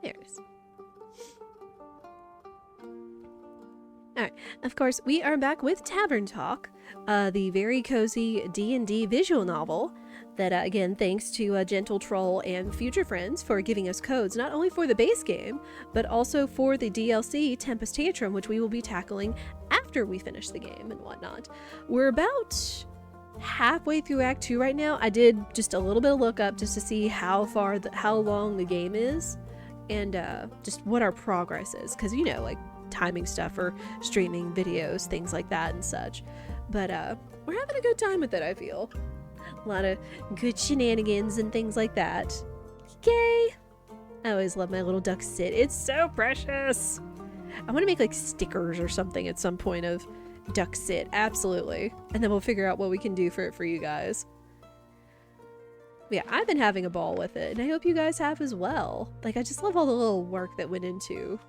There it is. Alright, of course, we are back with Tavern Talk, the very cozy D&D visual novel that, again, thanks to Gentle Troll and Future Friends for giving us codes, not only for the base game, but also for the DLC Tempest Tantrum, which we will be tackling after we finish the game and whatnot. We're about halfway through Act 2 right now. I did just a little bit of look up just to see how long the game is, and just what our progress is, because, you know, like, timing stuff for streaming videos, things like that and such. But we're having a good time with it, I feel. A lot of good shenanigans and things like that. Yay! I always love my little duck sit. It's so precious! I want to make like stickers or something at some point of duck sit. Absolutely. And then we'll figure out what we can do for it for you guys. Yeah, I've been having a ball with it, and I hope you guys have as well. Like, I just love all the little work that went into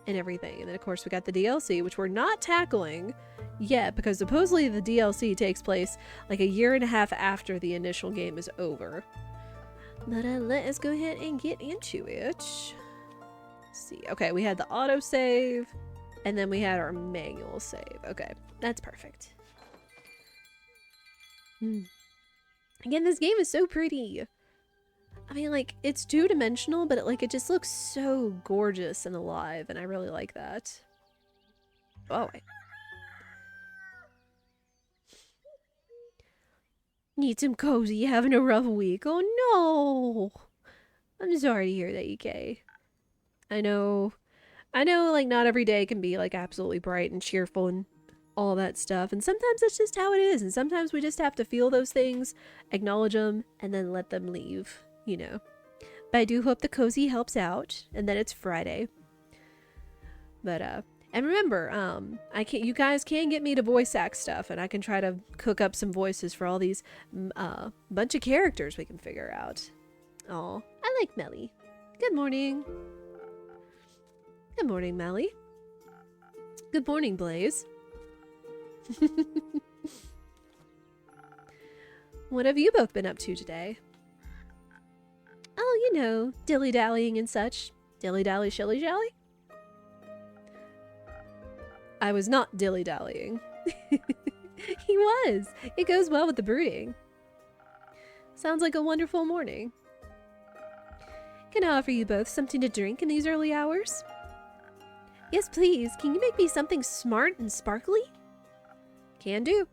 and everything. And then of course we got the DLC, which we're not tackling yet because supposedly the DLC takes place like a year and a half after the initial game is over. But let us go ahead and get into it. Let's see. Okay, we had the autosave and then we had our manual save. Okay, that's perfect. Again, this game is so pretty. I mean, like, it's two-dimensional, but it just looks so gorgeous and alive, and I really like that. Oh, wait. Need some cozy, having a rough week. Oh, no! I'm sorry to hear that, EK. I know, like, not every day can be, like, absolutely bright and cheerful and all that stuff, and sometimes that's just how it is, and sometimes we just have to feel those things, acknowledge them, and then let them leave. You know, but I do hope the cozy helps out and that it's Friday. But and remember, you guys can get me to voice act stuff, and I can try to cook up some voices for all these bunch of characters we can figure out. Oh, I like Melly. Good morning. Good morning, Melly. Good morning, Blaze. What have you both been up to today? Oh, you know, dilly-dallying and such. Dilly-dally, shilly-jally? I was not dilly-dallying. He was. It goes well with the brooding. Sounds like a wonderful morning. Can I offer you both something to drink in these early hours? Yes, please. Can you make me something smart and sparkly? Can do.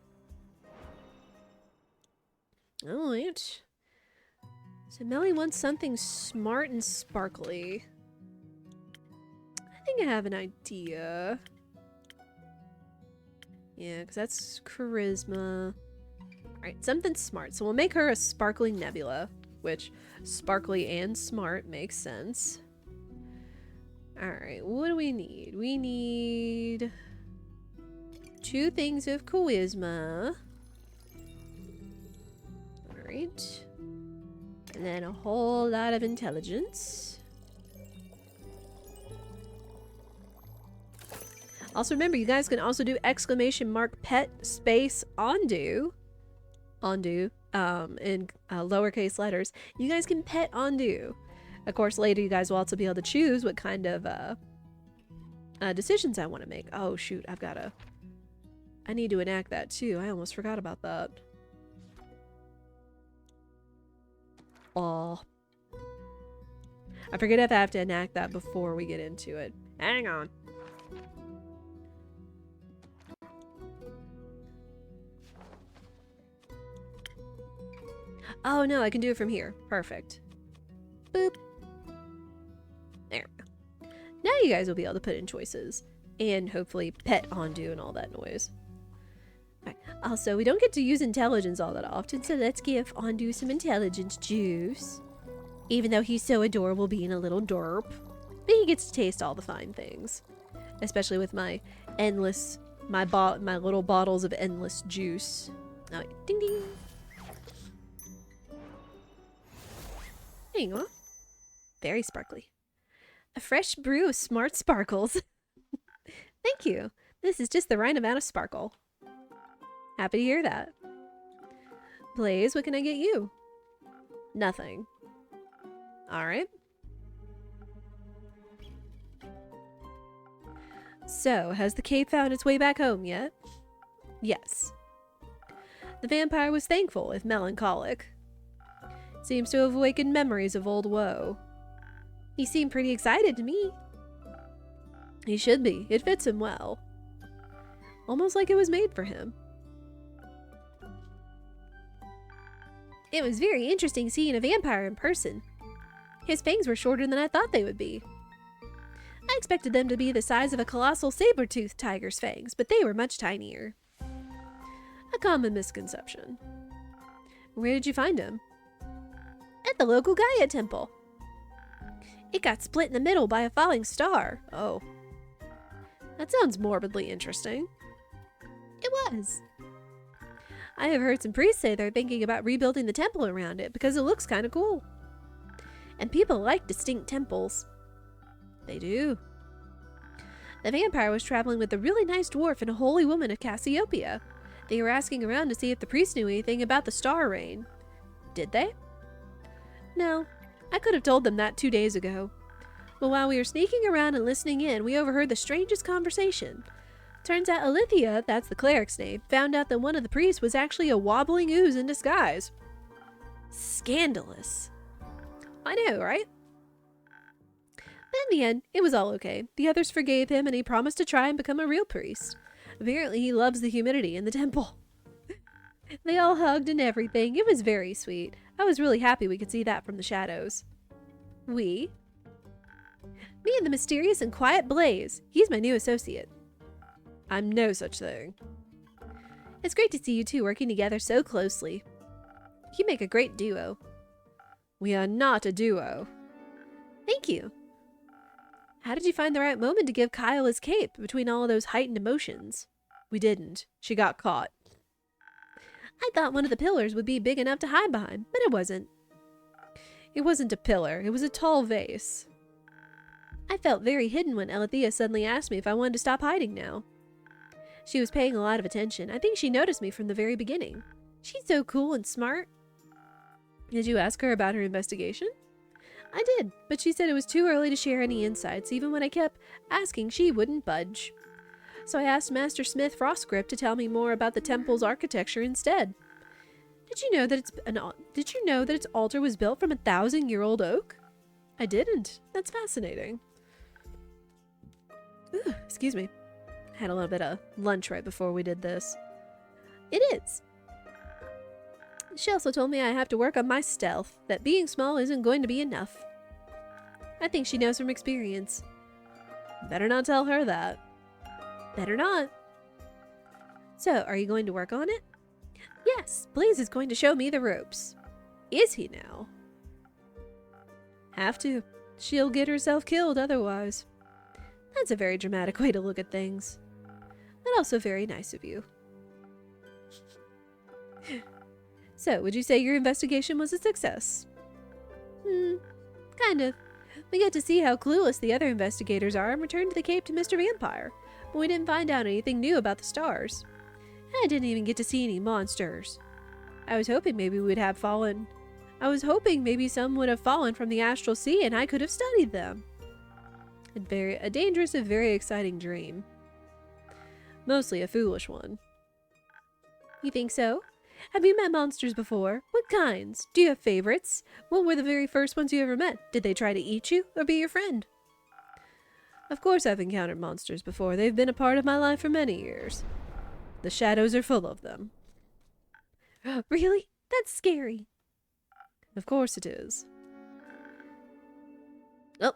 All right. So Melly wants something smart and sparkly. I think I have an idea. Yeah, because that's charisma. Alright, something smart. So we'll make her a sparkling nebula, which sparkly and smart makes sense. Alright, what do we need? We need 2 things of charisma. Alright. And then a whole lot of intelligence. Also remember, you guys can also do ! pet space Ondu. Ondu, in lowercase letters. You guys can pet Ondu. Of course, later you guys will also be able to choose what kind of decisions I want to make. Oh shoot, I need to enact that too. I almost forgot about that. Oh. I forget if I have to enact that before we get into it. Hang on. Oh no, I can do it from here. Perfect. Boop. There we go. Now you guys will be able to put in choices. And hopefully pet Ondu and all that noise. Right. Also, we don't get to use intelligence all that often, so let's give Ondu some intelligence juice. Even though he's so adorable being a little derp. But he gets to taste all the fine things. Especially with my endless, my little bottles of endless juice. Oh, ding ding. There you go. Very sparkly. A fresh brew of smart sparkles. Thank you. This is just the right amount of sparkle. Happy to hear that. Blaze, what can I get you? Nothing. Alright. So, has the cape found its way back home yet? Yes. The vampire was thankful, if melancholic. Seems to have awakened memories of old woe. He seemed pretty excited to me. He should be. It fits him well. Almost like it was made for him. It was very interesting seeing a vampire in person. His fangs were shorter than I thought they would be. I expected them to be the size of a colossal saber-toothed tiger's fangs, but they were much tinier. A common misconception. Where did you find him? At the local Gaia temple. It got split in the middle by a falling star. Oh. That sounds morbidly interesting. It was. I have heard some priests say they're thinking about rebuilding the temple around it because it looks kind of cool. And people like distinct temples. They do. The vampire was traveling with a really nice dwarf and a holy woman of Cassiopeia. They were asking around to see if the priest knew anything about the star rain. Did they? No. I could have told them that 2 days ago. But while we were sneaking around and listening in, we overheard the strangest conversation. Turns out Alithia, that's the cleric's name, found out that one of the priests was actually a wobbling ooze in disguise. Scandalous. I know, right? But in the end, it was all okay. The others forgave him and he promised to try and become a real priest. Apparently he loves the humidity in the temple. They all hugged and everything. It was very sweet. I was really happy we could see that from the shadows. We? Me and the mysterious and quiet Blaze. He's my new associate. I'm no such thing. It's great to see you two working together so closely. You make a great duo. We are not a duo. Thank you. How did you find the right moment to give Kyle his cape between all of those heightened emotions? We didn't. She got caught. I thought one of the pillars would be big enough to hide behind, but it wasn't. It wasn't a pillar. It was a tall vase. I felt very hidden when Alethea suddenly asked me if I wanted to stop hiding now. She was paying a lot of attention. I think she noticed me from the very beginning. She's so cool and smart. Did you ask her about her investigation? I did, but she said it was too early to share any insights. Even when I kept asking, she wouldn't budge. So I asked Master Smith Frostgrip to tell me more about the temple's architecture instead. Did you know that its altar was built from 1,000-year-old oak? I didn't. That's fascinating. Ooh, excuse me. I had a little bit of lunch right before we did this. It is. She also told me I have to work on my stealth, that being small isn't going to be enough. I think she knows from experience. Better not tell her that. Better not. So, are you going to work on it? Yes, Blaze is going to show me the ropes. Is he now? Have to. She'll get herself killed otherwise. That's a very dramatic way to look at things. But also very nice of you. So, would you say your investigation was a success? Kind of. We get to see how clueless the other investigators are and return to the Cape to Mr. Vampire, but we didn't find out anything new about the stars. And I didn't even get to see any monsters. I was hoping maybe some would have fallen from the astral sea and I could have studied them. A dangerous and very exciting dream. Mostly a foolish one. You think so? Have you met monsters before? What kinds? Do you have favorites? What were the very first ones you ever met? Did they try to eat you or be your friend? Of course I've encountered monsters before. They've been a part of my life for many years. The shadows are full of them. Really? That's scary. Of course it is. Oh.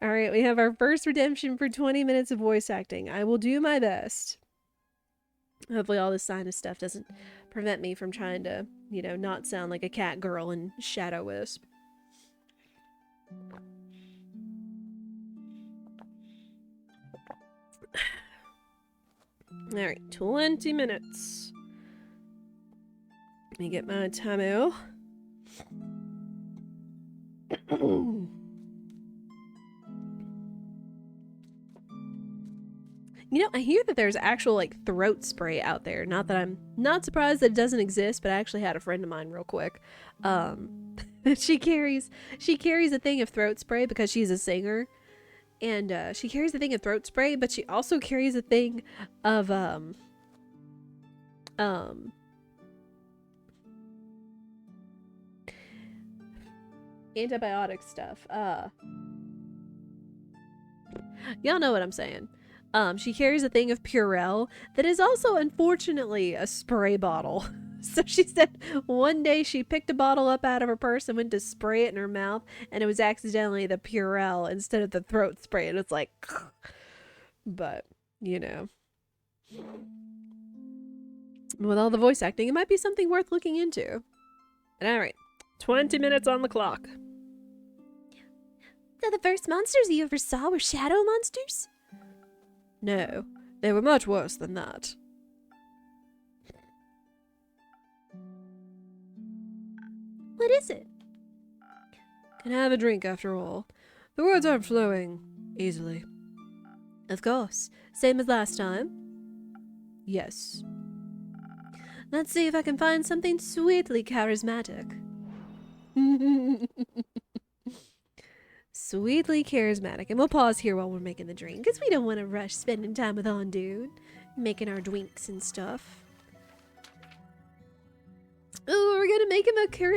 Alright, we have our first redemption for 20 minutes of voice acting. I will do my best. Hopefully all this sinus stuff doesn't prevent me from trying to, not sound like a cat girl in Shadow Wisp. Alright, 20 minutes. Let me get my timer. I hear that there's actual, throat spray out there. Not that I'm not surprised that it doesn't exist, but I actually had a friend of mine real quick. She carries a thing of throat spray because she's a singer. And she carries a thing of throat spray, but she also carries a thing of antibiotic stuff. Y'all know what I'm saying. She carries a thing of Purell that is also, unfortunately, a spray bottle. So she said one day she picked a bottle up out of her purse and went to spray it in her mouth, and it was accidentally the Purell instead of the throat spray. And it's like, but, you know. With all the voice acting, it might be something worth looking into. And alright, 20 minutes on the clock. So the first monsters you ever saw were shadow monsters? No, they were much worse than that. What is it? Can I have a drink after all? The words aren't flowing easily. Of course. Same as last time? Yes. Let's see if I can find something sweetly charismatic. Sweetly charismatic. And we'll pause here while we're making the drink, because we don't want to rush spending time with Ondu, making our drinks and stuff. Oh, we're gonna make him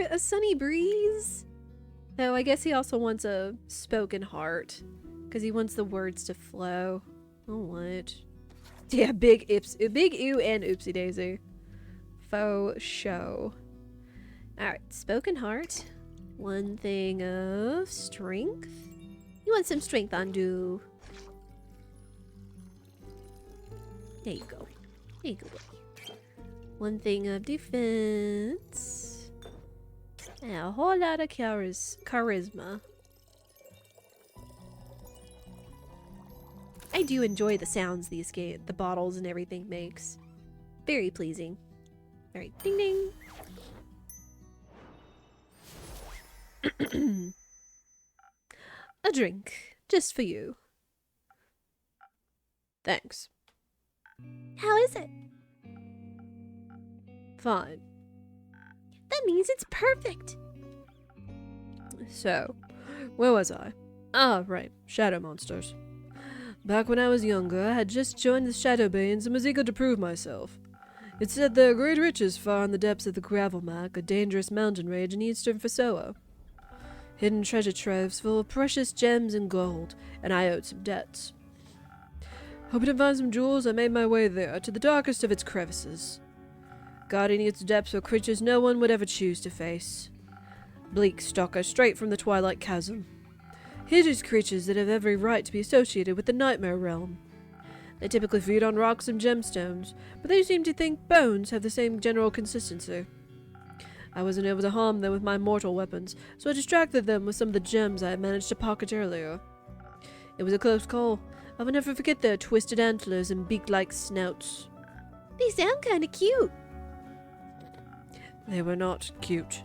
a sunny breeze? Oh, I guess he also wants a spoken heart, because he wants the words to flow. Oh, what? Yeah, big ew and oopsie daisy. Faux show. Alright, spoken heart. One thing of strength. You want some strength, Ondu? There you go. There you go. One thing of defense. And a whole lot of charisma. I do enjoy the sounds the bottles and everything makes. Very pleasing. Very ding ding. A drink, just for you. Thanks. How is it? Fine. That means it's perfect. So, where was I? Ah, right, shadow monsters. Back when I was younger, I had just joined the Shadow Banes and was eager to prove myself. It said there are great riches far in the depths of the Gravelmac, a dangerous mountain range in eastern Fasoa. Hidden treasure troves full of precious gems and gold, and I owed some debts. Hoping to find some jewels, I made my way there, to the darkest of its crevices. Guarding its depths were creatures no one would ever choose to face. Bleak stalkers straight from the Twilight Chasm. Hideous creatures that have every right to be associated with the Nightmare Realm. They typically feed on rocks and gemstones, but they seem to think bones have the same general consistency. I wasn't able to harm them with my mortal weapons, so I distracted them with some of the gems I had managed to pocket earlier. It was a close call. I will never forget their twisted antlers and beak-like snouts. They sound kinda cute. They were not cute.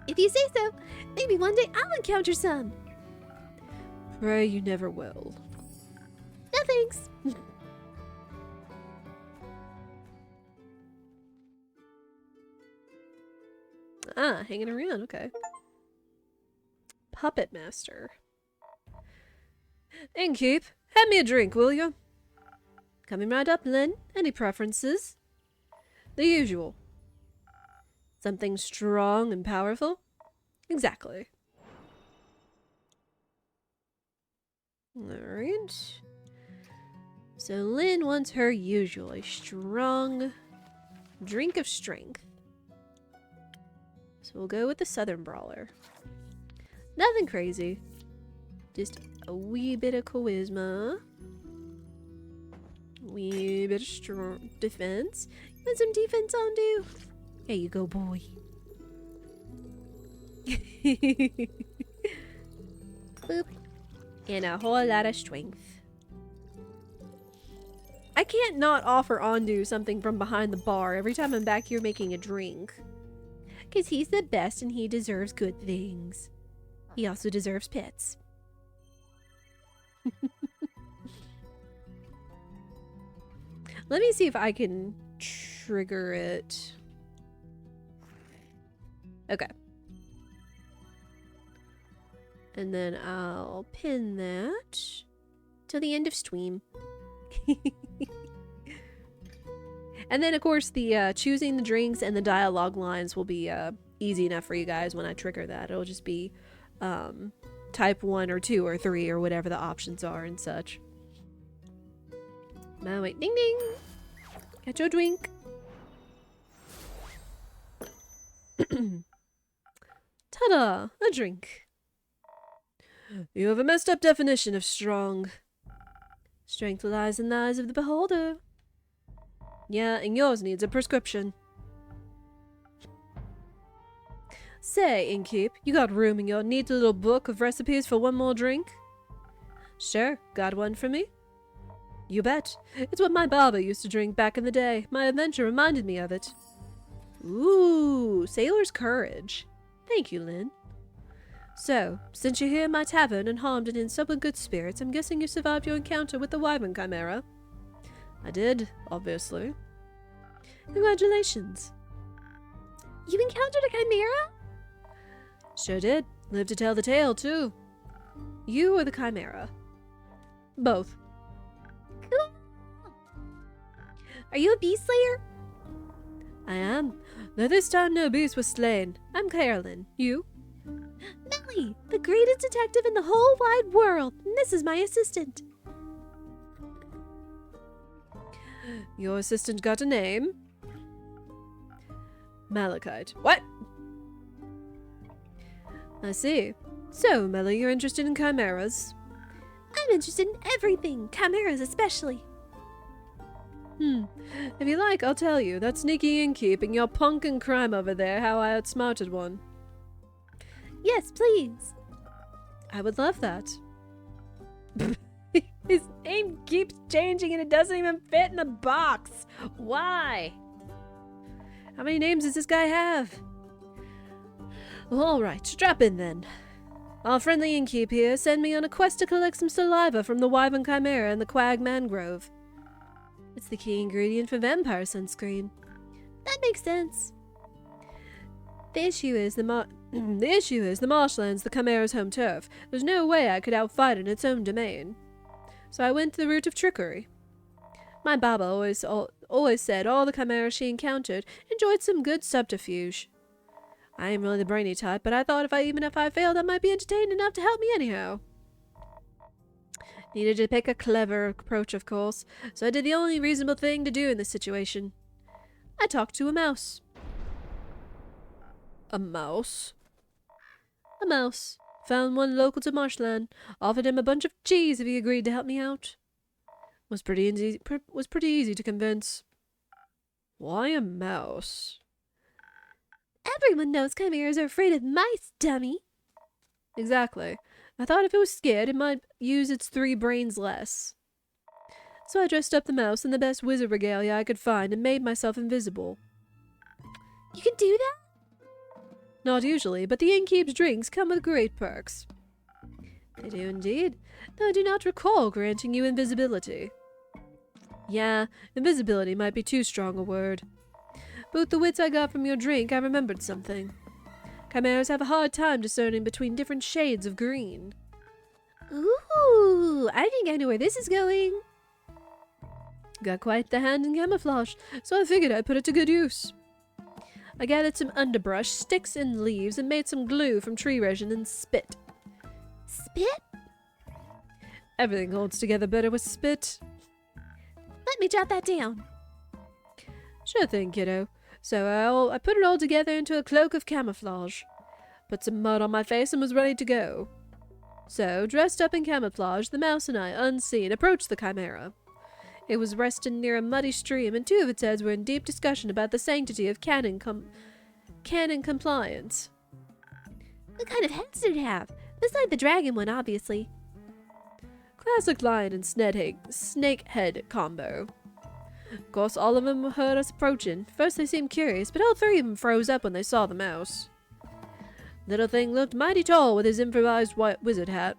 If you say so, maybe one day I'll encounter some. Pray you never will. No thanks. Ah, hanging around, okay. Puppet Master. Innkeep, hand me a drink, will you? Coming right up, Lynn. Any preferences? The usual. Something strong and powerful? Exactly. Alright. So Lynn wants her usual, a strong drink of strength. So we'll go with the Southern Brawler. Nothing crazy. Just a wee bit of charisma. Wee bit of strong defense. You want some defense on, do? There you go, boy. Boop. And a whole lot of strength. I can't not offer Ondu something from behind the bar every time I'm back here making a drink. Because he's the best and he deserves good things. He also deserves pets. Let me see if I can trigger it. Okay. And then I'll pin that till the end of stream. And then, of course, the choosing the drinks and the dialogue lines will be easy enough for you guys when I trigger that. It'll just be type 1 or 2 or 3 or whatever the options are and such. Now wait, ding ding! Get your drink. Ta-da! A drink. You have a messed up definition of strong. Strength lies in the eyes of the beholder. Yeah, and yours needs a prescription. Say, innkeep, you got room in your neat little book of recipes for one more drink? Sure, got one for me? You bet. It's what my barber used to drink back in the day. My adventure reminded me of it. Ooh, sailor's courage. Thank you, Lynn. So, since you're here in my tavern and harmed and in somewhat good spirits, I'm guessing you survived your encounter with the wyvern chimera. I did, obviously. Congratulations. You encountered a chimera? Sure did. Lived to tell the tale, too. You or the chimera? Both. Cool. Are you a beast slayer? I am. Though this time no beast was slain. I'm Carolyn. You? Melly, the greatest detective in the whole wide world. And this is my assistant. Your assistant got a name? Malachite. What? I see. So, Melly, you're interested in chimeras? I'm interested in everything, chimeras especially. If you like, I'll tell you. That sneaky innkeep and your punkin' crime over there, how I outsmarted one. Yes, please. I would love that. His name keeps changing and it doesn't even fit in the box. Why? How many names does this guy have? Well, alright, strap in then. Our friendly innkeep here sent me on a quest to collect some saliva from the wyvern chimera in the quag mangrove. It's the key ingredient for vampire sunscreen. That makes sense. The issue is the marshlands, the chimera's home turf. There's no way I could outfight it in its own domain. So I went the route of trickery. My Baba always said all the chimeras she encountered enjoyed some good subterfuge. I am really the brainy type, but I thought even if I failed, I might be entertained enough to help me anyhow. Needed to pick a clever approach, of course, so I did the only reasonable thing to do in this situation. I talked to a mouse. A mouse? A mouse. Found one local to Marshland. Offered him a bunch of cheese if he agreed to help me out. Was pretty easy to convince. Why a mouse? Everyone knows chimeras are afraid of mice, dummy. Exactly. I thought if it was scared, it might use its 3 brains less. So I dressed up the mouse in the best wizard regalia I could find and made myself invisible. You can do that? Not usually, but the innkeep's drinks come with great perks. They do indeed, though I do not recall granting you invisibility. Yeah, invisibility might be too strong a word. But with the wits I got from your drink, I remembered something. Chimeras have a hard time discerning between different shades of green. Ooh, I think I know where this is going. Got quite the hand in camouflage, so I figured I'd put it to good use. I gathered some underbrush, sticks, and leaves, and made some glue from tree resin and spit. Spit? Everything holds together better with spit. Let me jot that down. Sure thing, kiddo. So I put it all together into a cloak of camouflage. Put some mud on my face and was ready to go. So, dressed up in camouflage, the mouse and I, unseen, approached the chimera. It was resting near a muddy stream, and 2 of its heads were in deep discussion about the sanctity of canon compliance. What kind of heads did it have? Beside the dragon one, obviously. Classic lion and snake head combo. Of course, all of them heard us approaching. First they seemed curious, but all 3 of them froze up when they saw the mouse. Little thing looked mighty tall with his improvised white wizard hat.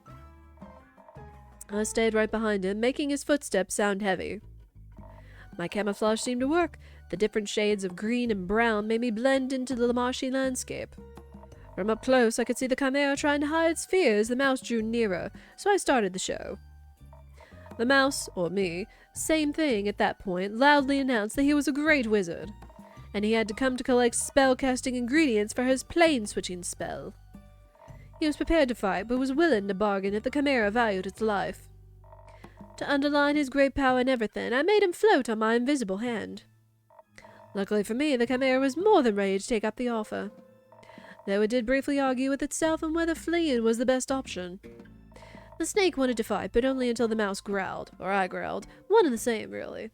I stayed right behind him, making his footsteps sound heavy. My camouflage seemed to work. The different shades of green and brown made me blend into the marshy landscape. From up close, I could see the chimera trying to hide its fear as the mouse drew nearer, so I started the show. The mouse, or me, same thing at that point, loudly announced that he was a great wizard, and he had to come to collect spell-casting ingredients for his plane-switching spell. He was prepared to fight, but was willing to bargain if the chimera valued its life. To underline his great power and everything, I made him float on my invisible hand. Luckily for me, the chimera was more than ready to take up the offer, though it did briefly argue with itself on whether fleeing was the best option. The snake wanted to fight, but only until the mouse growled, or I growled, one and the same, really.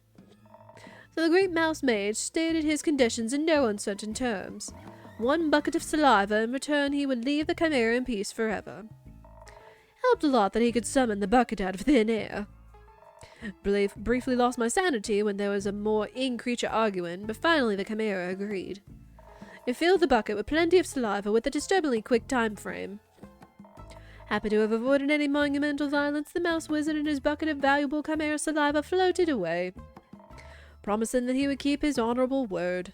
So the great mouse mage stated his conditions in no uncertain terms. 1 bucket of saliva, in return he would leave the chimera in peace forever. Helped a lot that he could summon the bucket out of thin air. Briefly lost my sanity when there was a more in-creature arguing, but finally the chimera agreed. It filled the bucket with plenty of saliva with a disturbingly quick time frame. Happy to have avoided any monumental violence, the mouse wizard and his bucket of valuable chimera saliva floated away, promising that he would keep his honorable word.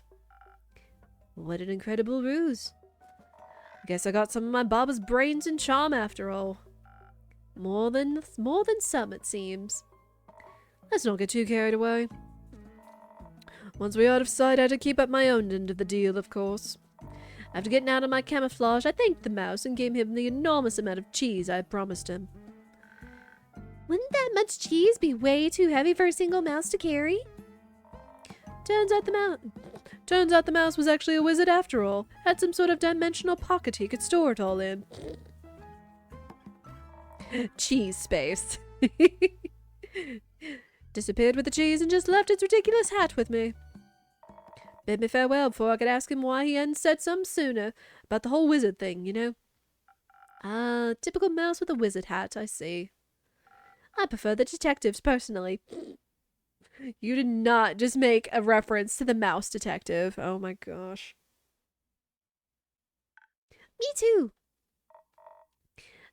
What an incredible ruse. Guess I got some of my Baba's brains and charm after all. More than some, it seems. Let's not get too carried away. Once we were out of sight, I had to keep up my own end of the deal, of course. After getting out of my camouflage, I thanked the mouse and gave him the enormous amount of cheese I had promised him. Wouldn't that much cheese be way too heavy for a single mouse to carry? Turns out the mouse was actually a wizard after all. Had some sort of dimensional pocket he could store it all in. Cheese space. Disappeared with the cheese and just left its ridiculous hat with me. Bid me farewell before I could ask him why he hadn't said something sooner about the whole wizard thing, you know. Ah, typical mouse with a wizard hat, I see. I prefer the detectives, personally. You did not just make a reference to the mouse detective. Oh my gosh. Me too.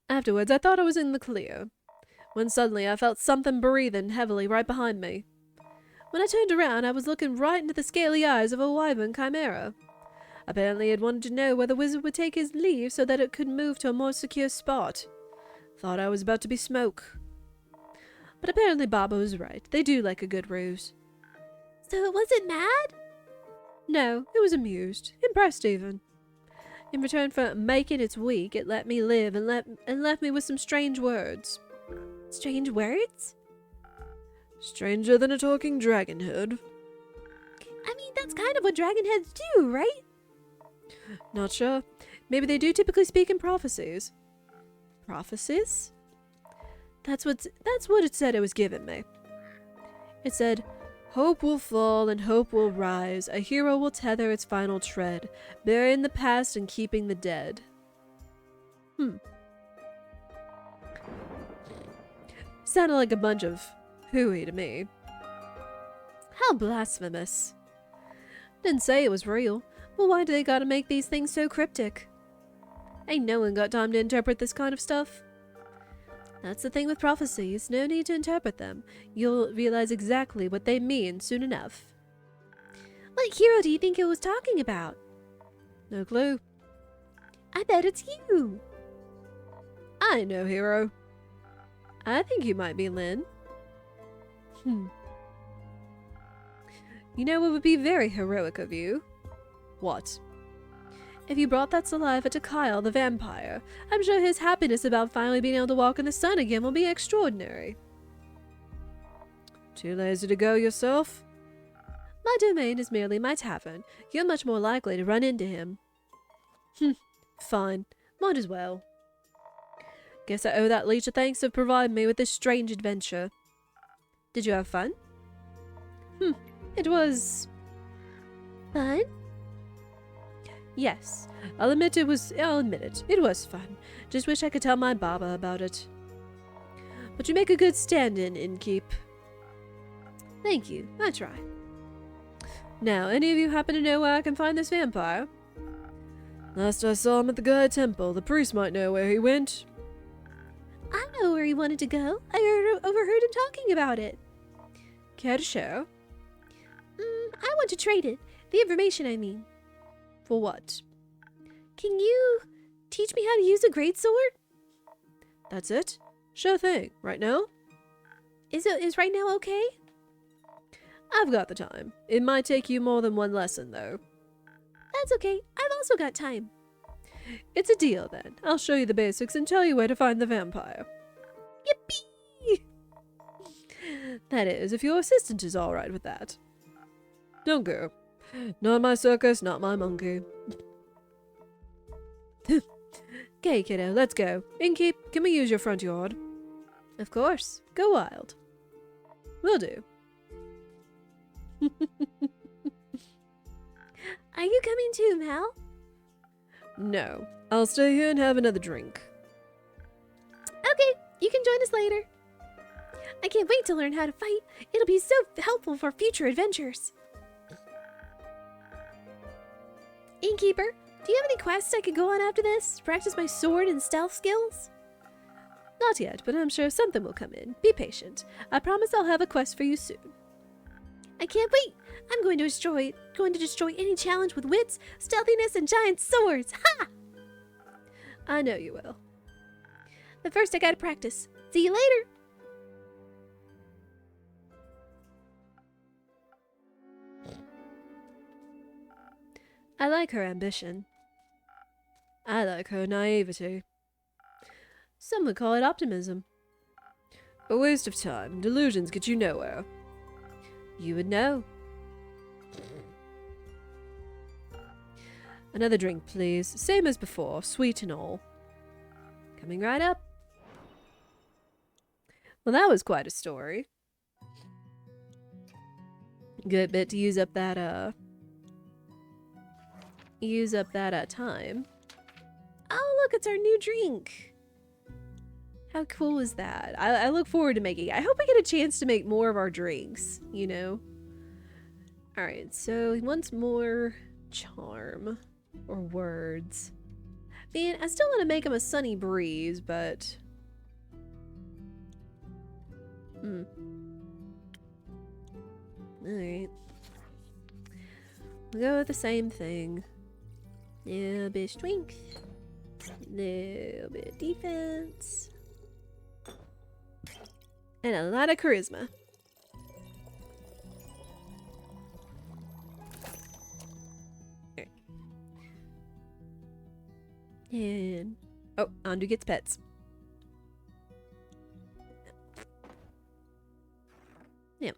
Afterwards, I thought I was in the clear, when suddenly I felt something breathing heavily right behind me. When I turned around, I was looking right into the scaly eyes of a wyvern chimera. Apparently it wanted to know whether the wizard would take his leave so that it could move to a more secure spot. Thought I was about to be smoke. But apparently Baba was right. They do like a good ruse. So it wasn't mad? No, it was amused. Impressed even. In return for making its week, it let me live and left me with some strange words. Strange words? Stranger than a talking dragon head. I mean, that's kind of what dragon heads do, right? Not sure. Maybe they do typically speak in prophecies. Prophecies? That's what it said it was giving me. It said, hope will fall and hope will rise. A hero will tether its final tread, burying the past and keeping the dead. Sounded like a bunch of hooey to me. How blasphemous. Didn't say it was real. Well, why do they gotta make these things so cryptic? Ain't no one got time to interpret this kind of stuff. That's the thing with prophecies. No need to interpret them. You'll realize exactly what they mean soon enough. What hero do you think it was talking about? No clue. I bet it's you. I know hero. I think you might be Lynn. You know what would be very heroic of you? What? If you brought that saliva to Kyle the vampire, I'm sure his happiness about finally being able to walk in the sun again will be extraordinary. Too lazy to go yourself? My domain is merely my tavern. You're much more likely to run into him. Fine. Might as well. Guess I owe that leech a thanks for providing me with this strange adventure. Did you have fun? It was... fun? Yes, I'll admit it. It was fun. Just wish I could tell my Baba about it. But you make a good stand-in, innkeep. Thank you, I try. Now, any of you happen to know where I can find this vampire? Last I saw him at the Gaia Temple. The priest might know where he went. I know where he wanted to go. I overheard him talking about it. Care to share? I want to trade it. The information, I mean. For what? Can you Teach me how to use a greatsword? That's it? Sure thing. Right now? Is right now okay? I've got the time. It might take you more than one lesson, though. That's okay. I've also got time. It's a deal, then. I'll show you the basics and tell you where to find the vampire. Yippee! That is, if your assistant is all right with that. Don't go. Not my circus, not my monkey. Okay, kiddo, let's go. Innkeep, can we use your front yard? Of course. Go wild. Will do. Are you coming too, Mal? No. I'll stay here and have another drink. Okay, you can join us later. I can't wait to learn how to fight. It'll be so helpful for future adventures. Innkeeper, do you have any quests I could go on after this? Practice my sword and stealth skills? Not yet, but I'm sure something will come in. Be patient. I promise I'll have a quest for you soon. I can't wait. I'm going to destroy any challenge with wits, stealthiness, and giant swords. Ha! I know you will. But first I gotta practice. See you later. I like her ambition. I like her naivety. Some would call it optimism. A waste of time. Delusions get you nowhere. You would know. Another drink, please. Same as before, sweet and all. Coming right up. Well, that was quite a story. Good bit to use up that, time. Oh, look, it's our new drink. How cool is that? I look forward to making it. I hope we get a chance to make more of our drinks, you know? Alright, so he wants more charm. Or words. Man, I still want to make him a sunny breeze, but... Alright. We'll go with the same thing. Little bit of strength. Little bit of defense. And a lot of charisma. And oh, Andu gets pets. Yeah.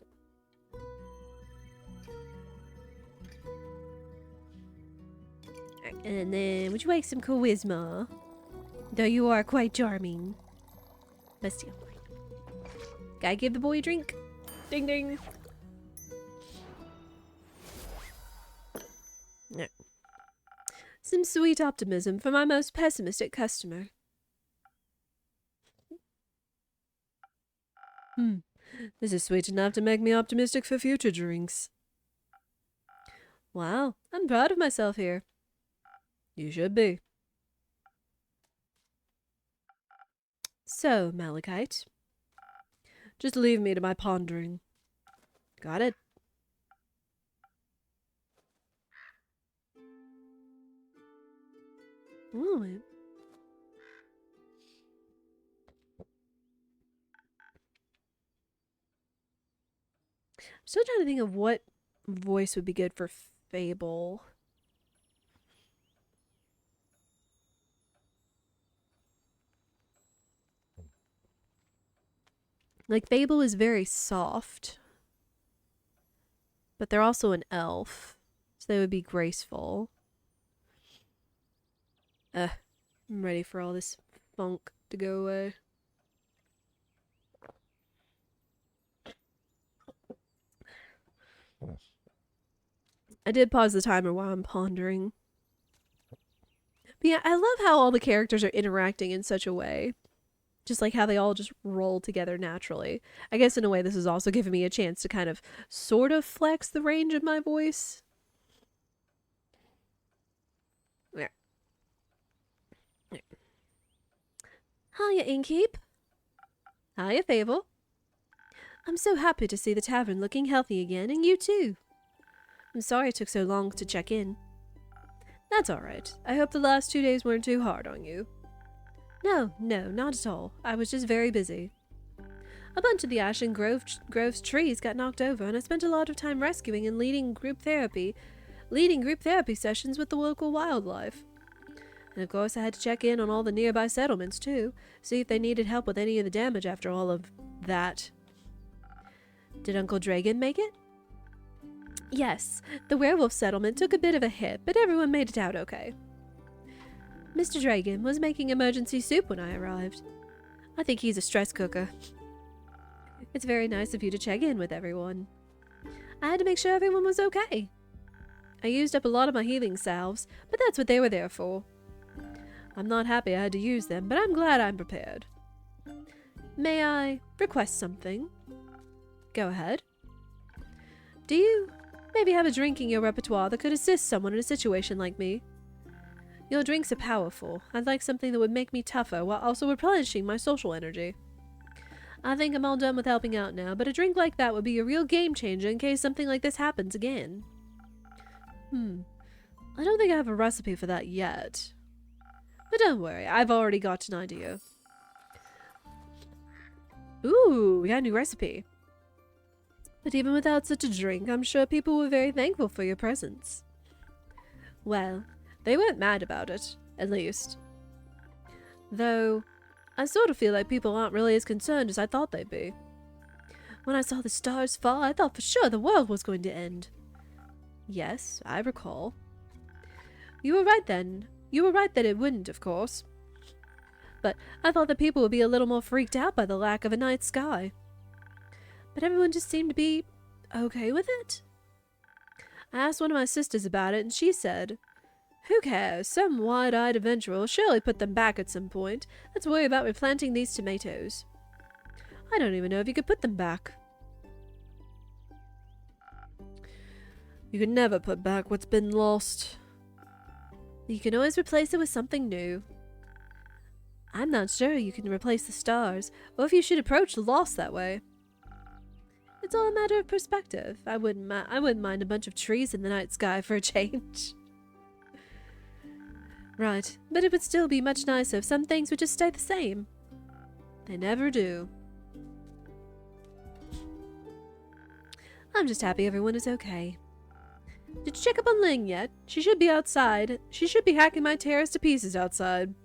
Right, and then would you like some charisma? Though you are quite charming. But still. Gotta give the boy a drink. Ding ding. No. Some sweet optimism for my most pessimistic customer. This is sweet enough to make me optimistic for future drinks. Wow, I'm proud of myself here. You should be. So, Malachite, just leave me to my pondering. Got it? Ooh. I'm still trying to think of what voice would be good for Fable. Like, Fable is very soft. But they're also an elf. So they would be graceful. I'm ready for all this funk to go away. I did pause the timer while I'm pondering. But yeah, I love how all the characters are interacting in such a way. Just like how they all just roll together naturally. I guess in a way this is also giving me a chance to kind of sort of flex the range of my voice. Yeah. Hiya, Innkeep. Hiya, Fable. I'm so happy to see the tavern looking healthy again, and you too. I'm sorry it took so long to check in. That's alright. I hope the last 2 days weren't too hard on you. No, not at all. I was just very busy. A bunch of the Ashen Grove's trees got knocked over, and I spent a lot of time rescuing and leading group therapy sessions with the local wildlife. And of course I had to check in on all the nearby settlements too, see if they needed help with any of the damage after all of that. Did Uncle Dragon make it? Yes, the werewolf settlement took a bit of a hit, but everyone made it out okay. Mr. Dragon was making emergency soup when I arrived. I think he's a stress cooker. It's very nice of you to check in with everyone. I had to make sure everyone was okay. I used up a lot of my healing salves, but that's what they were there for. I'm not happy I had to use them, but I'm glad I'm prepared. May I request something? Go ahead. Do you maybe have a drink in your repertoire that could assist someone in a situation like me? Your drinks are powerful. I'd like something that would make me tougher while also replenishing my social energy. I think I'm all done with helping out now, but a drink like that would be a real game changer in case something like this happens again. I don't think I have a recipe for that yet. But don't worry, I've already got an idea. Ooh, we got a new recipe. But even without such a drink, I'm sure people were very thankful for your presence. Well, they weren't mad about it, at least. Though, I sort of feel like people aren't really as concerned as I thought they'd be. When I saw the stars fall, I thought for sure the world was going to end. Yes, I recall. You were right then. You were right that it wouldn't, of course. But I thought that people would be a little more freaked out by the lack of a night sky. But everyone just seemed to be okay with it. I asked one of my sisters about it, and she said, "Who cares? Some wide-eyed adventurer will surely put them back at some point. Let's worry about replanting these tomatoes." I don't even know if you could put them back. You can never put back what's been lost. You can always replace it with something new. I'm not sure you can replace the stars, or if you should approach the loss that way. It's all a matter of perspective. I wouldn't mind a bunch of trees in the night sky for a change. Right, but it would still be much nicer if some things would just stay the same. They never do. I'm just happy everyone is okay. Did you check up on Ling yet? She should be outside. She should be hacking my terrace to pieces outside.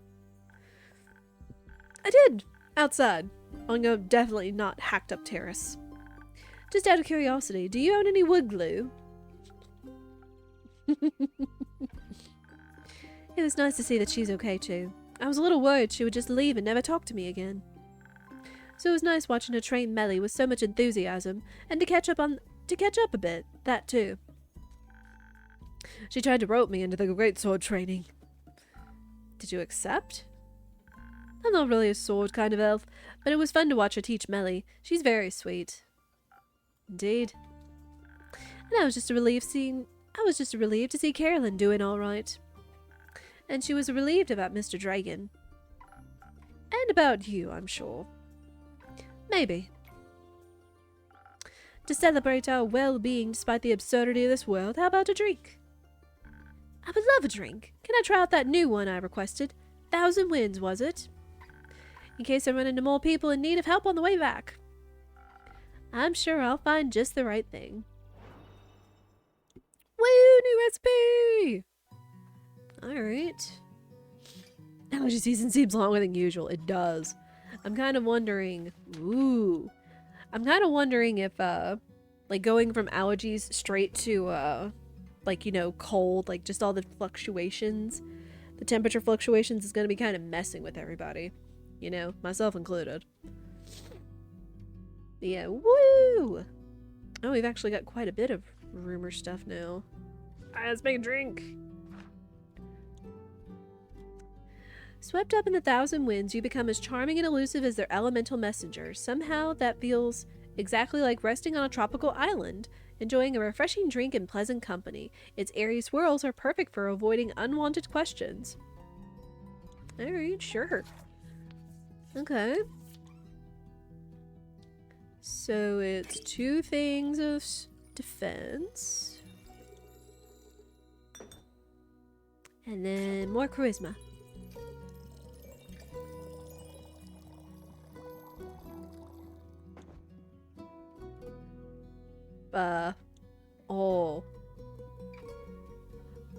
I did! Outside. On a definitely not hacked up terrace. Just out of curiosity, do you own any wood glue? It was nice to see that she's okay too. I was a little worried she would just leave and never talk to me again. So it was nice watching her train Melly with so much enthusiasm, and to catch up a bit, that too. She tried to rope me into the greatsword training. Did you accept? I'm not really a sword kind of elf, but it was fun to watch her teach Melly. She's very sweet. Indeed. And I was just relieved to see Carolyn doing all right. And she was relieved about Mr. Dragon. And about you, I'm sure. Maybe. To celebrate our well-being despite the absurdity of this world, how about a drink? I would love a drink. Can I try out that new one I requested? 1,000 Winds, was it? In case I run into more people in need of help on the way back. I'm sure I'll find just the right thing. Woo! New recipe! Alright. Allergy season seems longer than usual. It does. I'm kind of wondering... Ooh. I'm kind of wondering if, like, going from allergies straight to, like, you know, cold, like, just all the fluctuations, the temperature fluctuations is going to be kind of messing with everybody. You know, myself included. Yeah, woo! Oh, we've actually got quite a bit of rumor stuff now. Alright, let's make a drink. Swept up in 1,000 winds, you become as charming and elusive as their elemental messenger. Somehow that feels exactly like resting on a tropical island, enjoying a refreshing drink in pleasant company. Its airy swirls are perfect for avoiding unwanted questions. Alright, sure. Okay. So it's 2 things of defense. And then more charisma. Oh.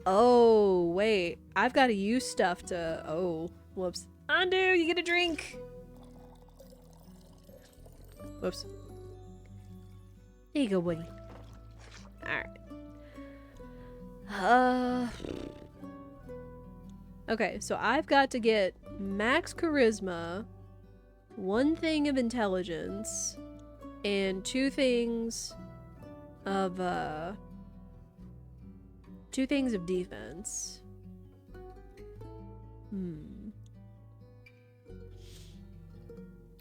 Oh, wait. I've got to use stuff to... Oh, whoops. Undo, you get a drink. Whoops. There you go, Woody. Alright. Okay, so I've got to get max charisma, 1 thing of intelligence, and 2 things of, 2 things of defense.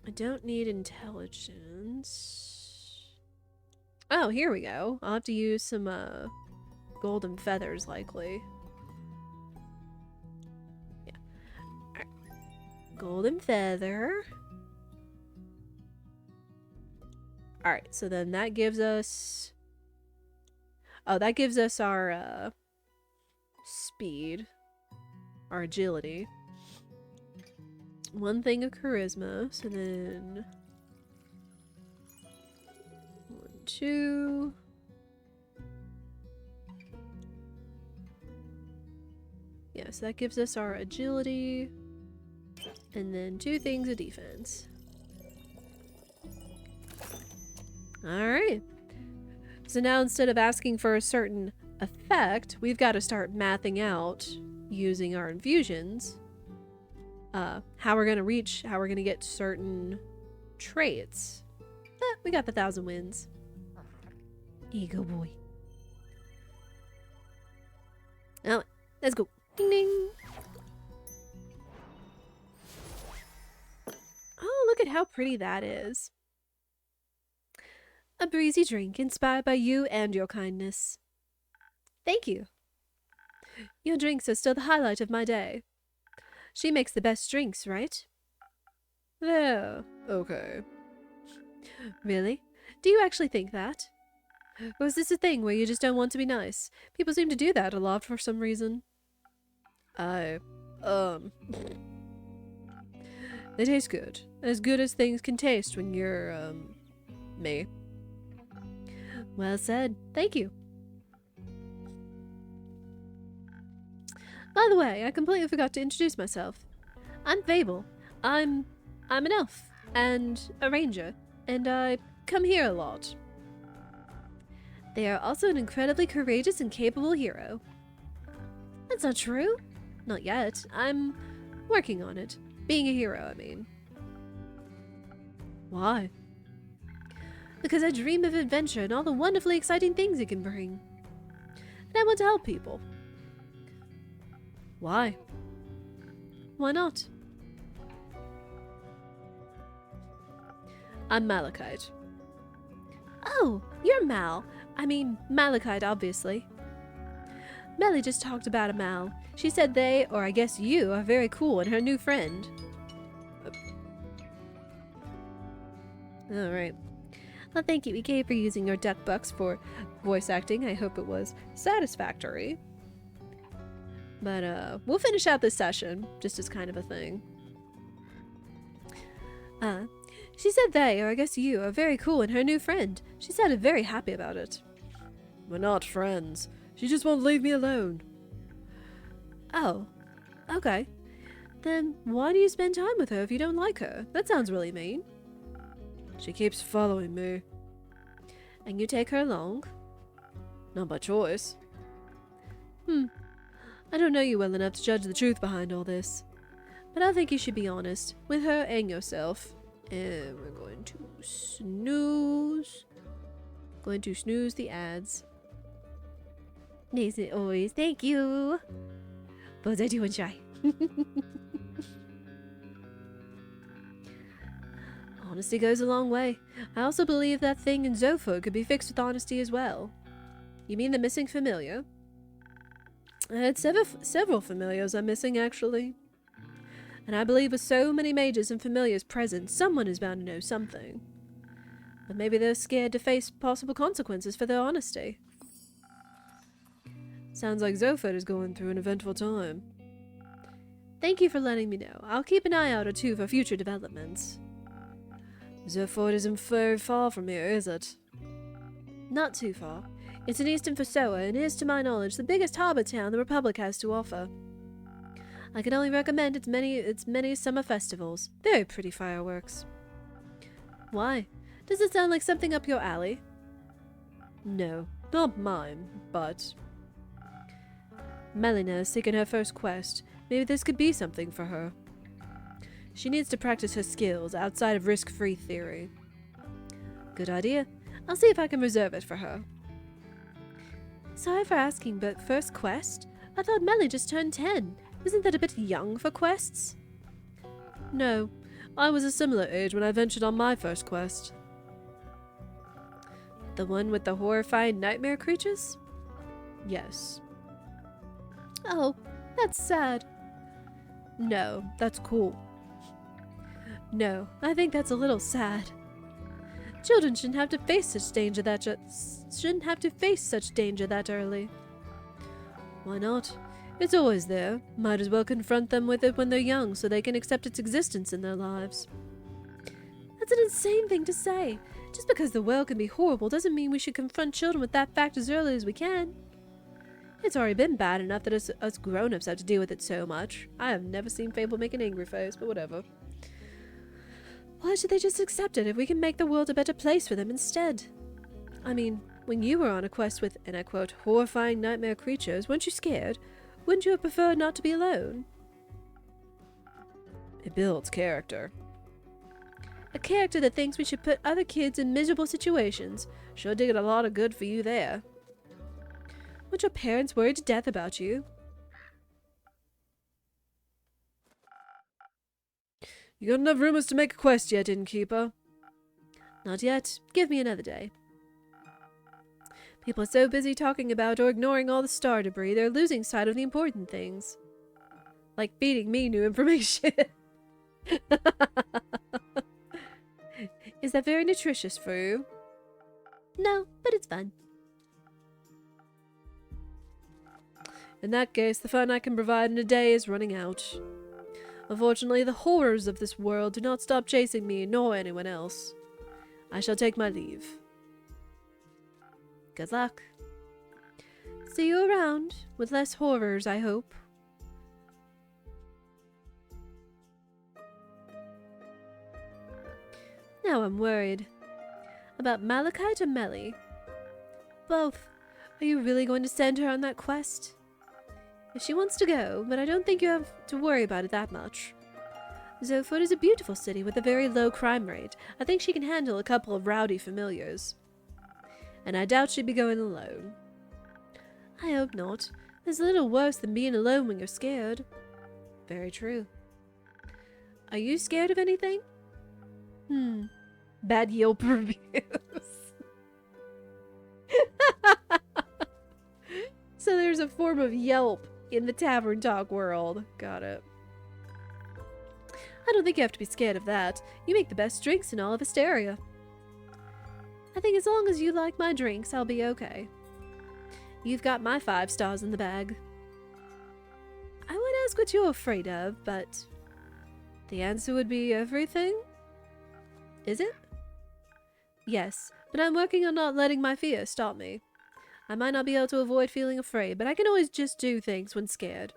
I don't need intelligence. Oh, here we go. I'll have to use some, golden feathers, likely. Yeah. Alright. Golden feather. Alright, so then that gives us... Oh, that gives us our, speed. Our agility. 1 thing of charisma, so then... 1, 2... Yeah, so that gives us our agility, and then 2 things of defense. Alright. So now instead of asking for a certain effect, we've got to start mathing out, using our infusions, how we're going to get certain traits. We got the 1,000 wins. Ego boy. Now, let's go. Ding ding. Oh, look at how pretty that is. A breezy drink inspired by you and your kindness. Thank you. Your drinks are still the highlight of my day. She makes the best drinks, right? There. Okay. Really? Do you actually think that? Or is this a thing where you just don't want to be nice? People seem to do that a lot for some reason. They taste good. As good as things can taste when you're, me. Well said. Thank you. By the way, I completely forgot to introduce myself. I'm Fable. I'm an elf and a ranger, and I come here a lot. They are also an incredibly courageous and capable hero. That's not true. Not yet. I'm working on it. Being a hero, I mean. Why? Because I dream of adventure and all the wonderfully exciting things it can bring. And I want to help people. Why? Why not? I'm Malachite. Oh, you're Mal. I mean, Malachite, obviously. Melly just talked about a Mal. She said they, or I guess you, are very cool and her new friend. Alright. Well, thank you, EK, for using your duck bucks for voice acting. I hope it was satisfactory. But, we'll finish out this session, just as kind of a thing. She said they, or I guess you, are very cool and her new friend. She sounded very happy about it. We're not friends. She just won't leave me alone. Oh, okay. Then why do you spend time with her if you don't like her? That sounds really mean. She keeps following me. And you take her along? Not by choice. I don't know you well enough to judge the truth behind all this. But I think you should be honest with her and yourself. And we're going to snooze. Going to snooze the ads. Nice as always. Thank you. BullseyeDuck and shy. Honesty goes a long way. I also believe that thing in Zopho could be fixed with honesty as well. You mean the missing familiar? I had several familiars I'm missing, actually. And I believe with so many mages and familiars present, someone is bound to know something. But maybe they're scared to face possible consequences for their honesty. Sounds like Zofet is going through an eventful time. Thank you for letting me know. I'll keep an eye out or two for future developments. Zofet isn't very far from here, is it? Not too far. It's in eastern Fosoa and is, to my knowledge, the biggest harbor town the Republic has to offer. I can only recommend its many summer festivals. Very pretty fireworks. Why? Does it sound like something up your alley? No, not mine, but... Melina has taken her first quest. Maybe this could be something for her. She needs to practice her skills outside of risk-free theory. Good idea. I'll see if I can reserve it for her. Sorry for asking, but first quest? I thought Melly just turned 10. Isn't that a bit young for quests? No. I was a similar age when I ventured on my first quest. The one with the horrifying nightmare creatures? Yes. Oh, that's sad. No, that's cool. No, I think that's a little sad. Children shouldn't have to face such danger that early. Why not? It's always there. Might as well confront them with it when they're young so they can accept its existence in their lives. That's an insane thing to say. Just because the world can be horrible doesn't mean we should confront children with that fact as early as we can. It's already been bad enough that us grown-ups have to deal with it so much. I have never seen Fable make an angry face, but whatever. Why should they just accept it if we can make the world a better place for them instead? I mean, when you were on a quest with, and I quote, horrifying nightmare creatures, weren't you scared? Wouldn't you have preferred not to be alone? It builds character. A character that thinks we should put other kids in miserable situations. Sure did a lot of good for you there. Weren't your parents worried to death about you? You got enough rumors to make a quest yet, Innkeeper? Not yet. Give me another day. People are so busy talking about or ignoring all the star debris, they're losing sight of the important things. Like feeding me new information. Is that very nutritious for you? No, but it's fun. In that case, the fun I can provide in a day is running out. Unfortunately, the horrors of this world do not stop chasing me, nor anyone else. I shall take my leave. Good luck. See you around, with less horrors, I hope. Now I'm worried. About Malachite or Melly? Both. Are you really going to send her on that quest? If she wants to go, but I don't think you have to worry about it that much. Zofut is a beautiful city with a very low crime rate. I think she can handle a couple of rowdy familiars. And I doubt she'd be going alone. I hope not. There's a little worse than being alone when you're scared. Very true. Are you scared of anything? Bad Yelp reviews. So there's a form of Yelp in the Tavern Talk world. Got it. I don't think you have to be scared of that. You make the best drinks in all of Asteria. I think as long as you like my drinks, I'll be okay. You've got my 5 stars in the bag. I would ask what you're afraid of, but the answer would be everything? Is it? Yes, but I'm working on not letting my fear stop me. I might not be able to avoid feeling afraid, but I can always just do things when scared.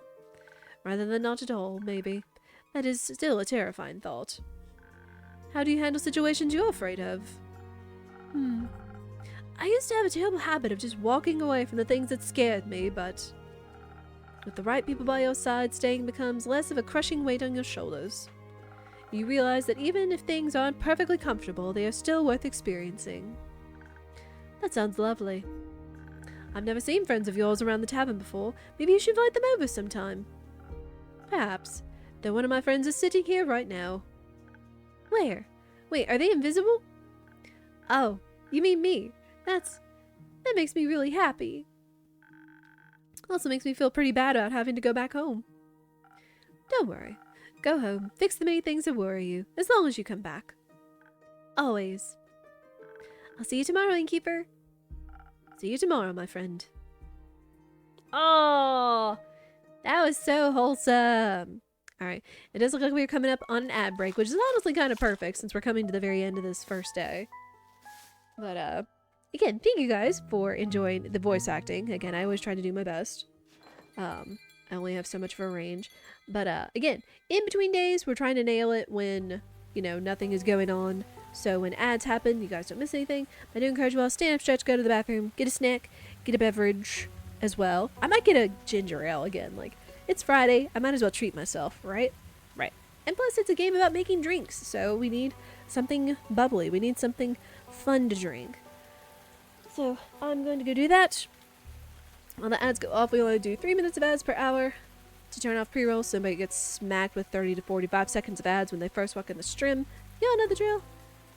Rather than not at all, maybe. That is still a terrifying thought. How do you handle situations you're afraid of? I used to have a terrible habit of just walking away from the things that scared me, but with the right people by your side, staying becomes less of a crushing weight on your shoulders. You realize that even if things aren't perfectly comfortable, they are still worth experiencing. That sounds lovely. I've never seen friends of yours around the tavern before. Maybe you should invite them over sometime. Perhaps. Though one of my friends is sitting here right now. Where? Wait, are they invisible? Oh, you mean me. That makes me really happy. Also makes me feel pretty bad about having to go back home. Don't worry. Go home. Fix the many things that worry you, as long as you come back. Always. I'll see you tomorrow, Innkeeper. See you tomorrow, my friend. Oh, that was so wholesome. All right, it does look like we're coming up on an ad break, which is honestly kind of perfect since we're coming to the very end of this first day. But again, thank you guys for enjoying the voice acting. Again, I always try to do my best. I only have so much of a range. But again, in between days, we're trying to nail it when, you know, nothing is going on. So when ads happen, you guys don't miss anything. I do encourage you all to stand up, stretch, go to the bathroom, get a snack, get a beverage as well. I might get a ginger ale again. Like, it's Friday. I might as well treat myself, right? Right. And plus, it's a game about making drinks. So we need something bubbly. We need something fun to drink. So I'm going to go do that. While the ads go off, we only do 3 minutes of ads per hour to turn off pre-rolls. Somebody gets smacked with 30 to 45 seconds of ads when they first walk in the stream. Y'all know the drill.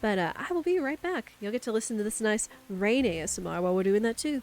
But I will be right back. You'll get to listen to this nice rain ASMR while we're doing that too.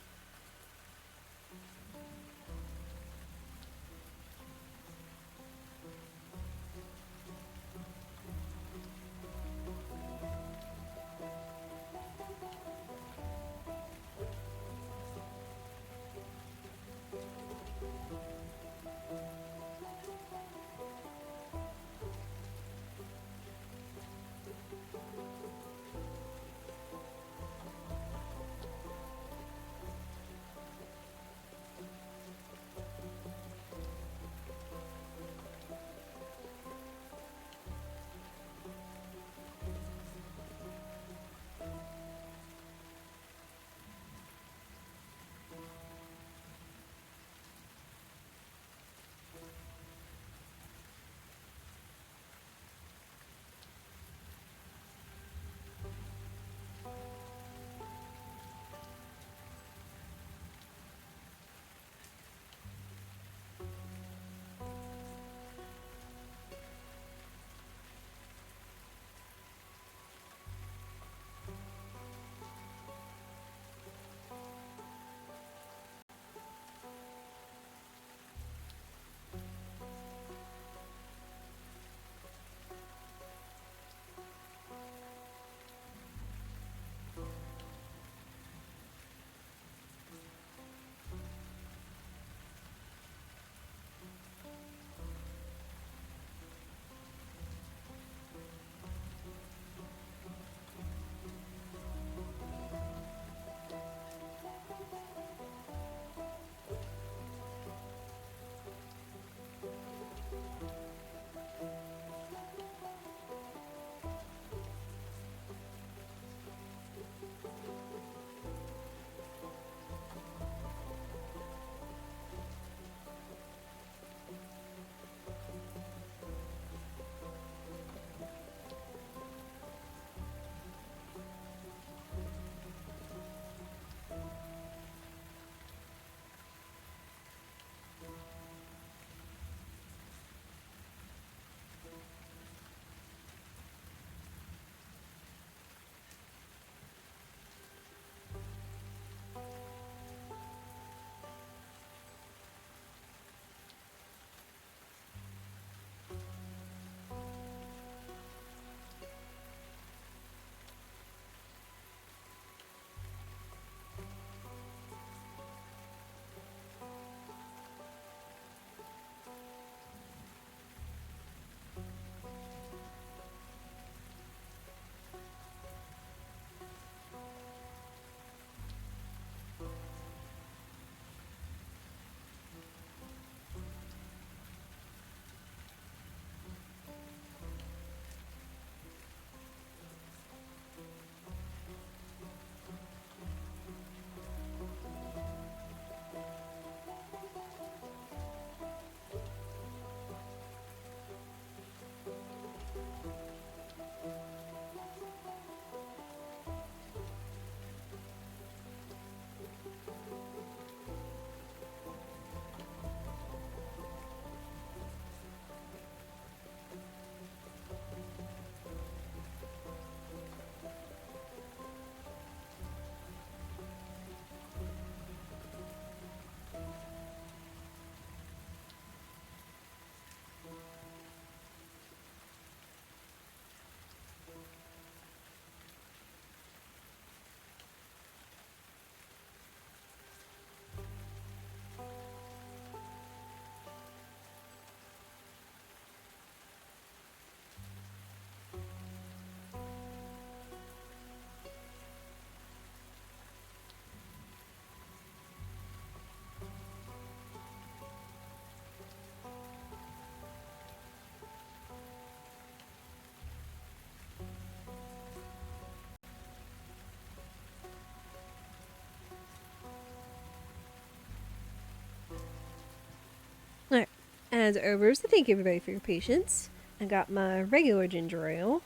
As over, so thank you everybody for your patience. I got my regular ginger ale.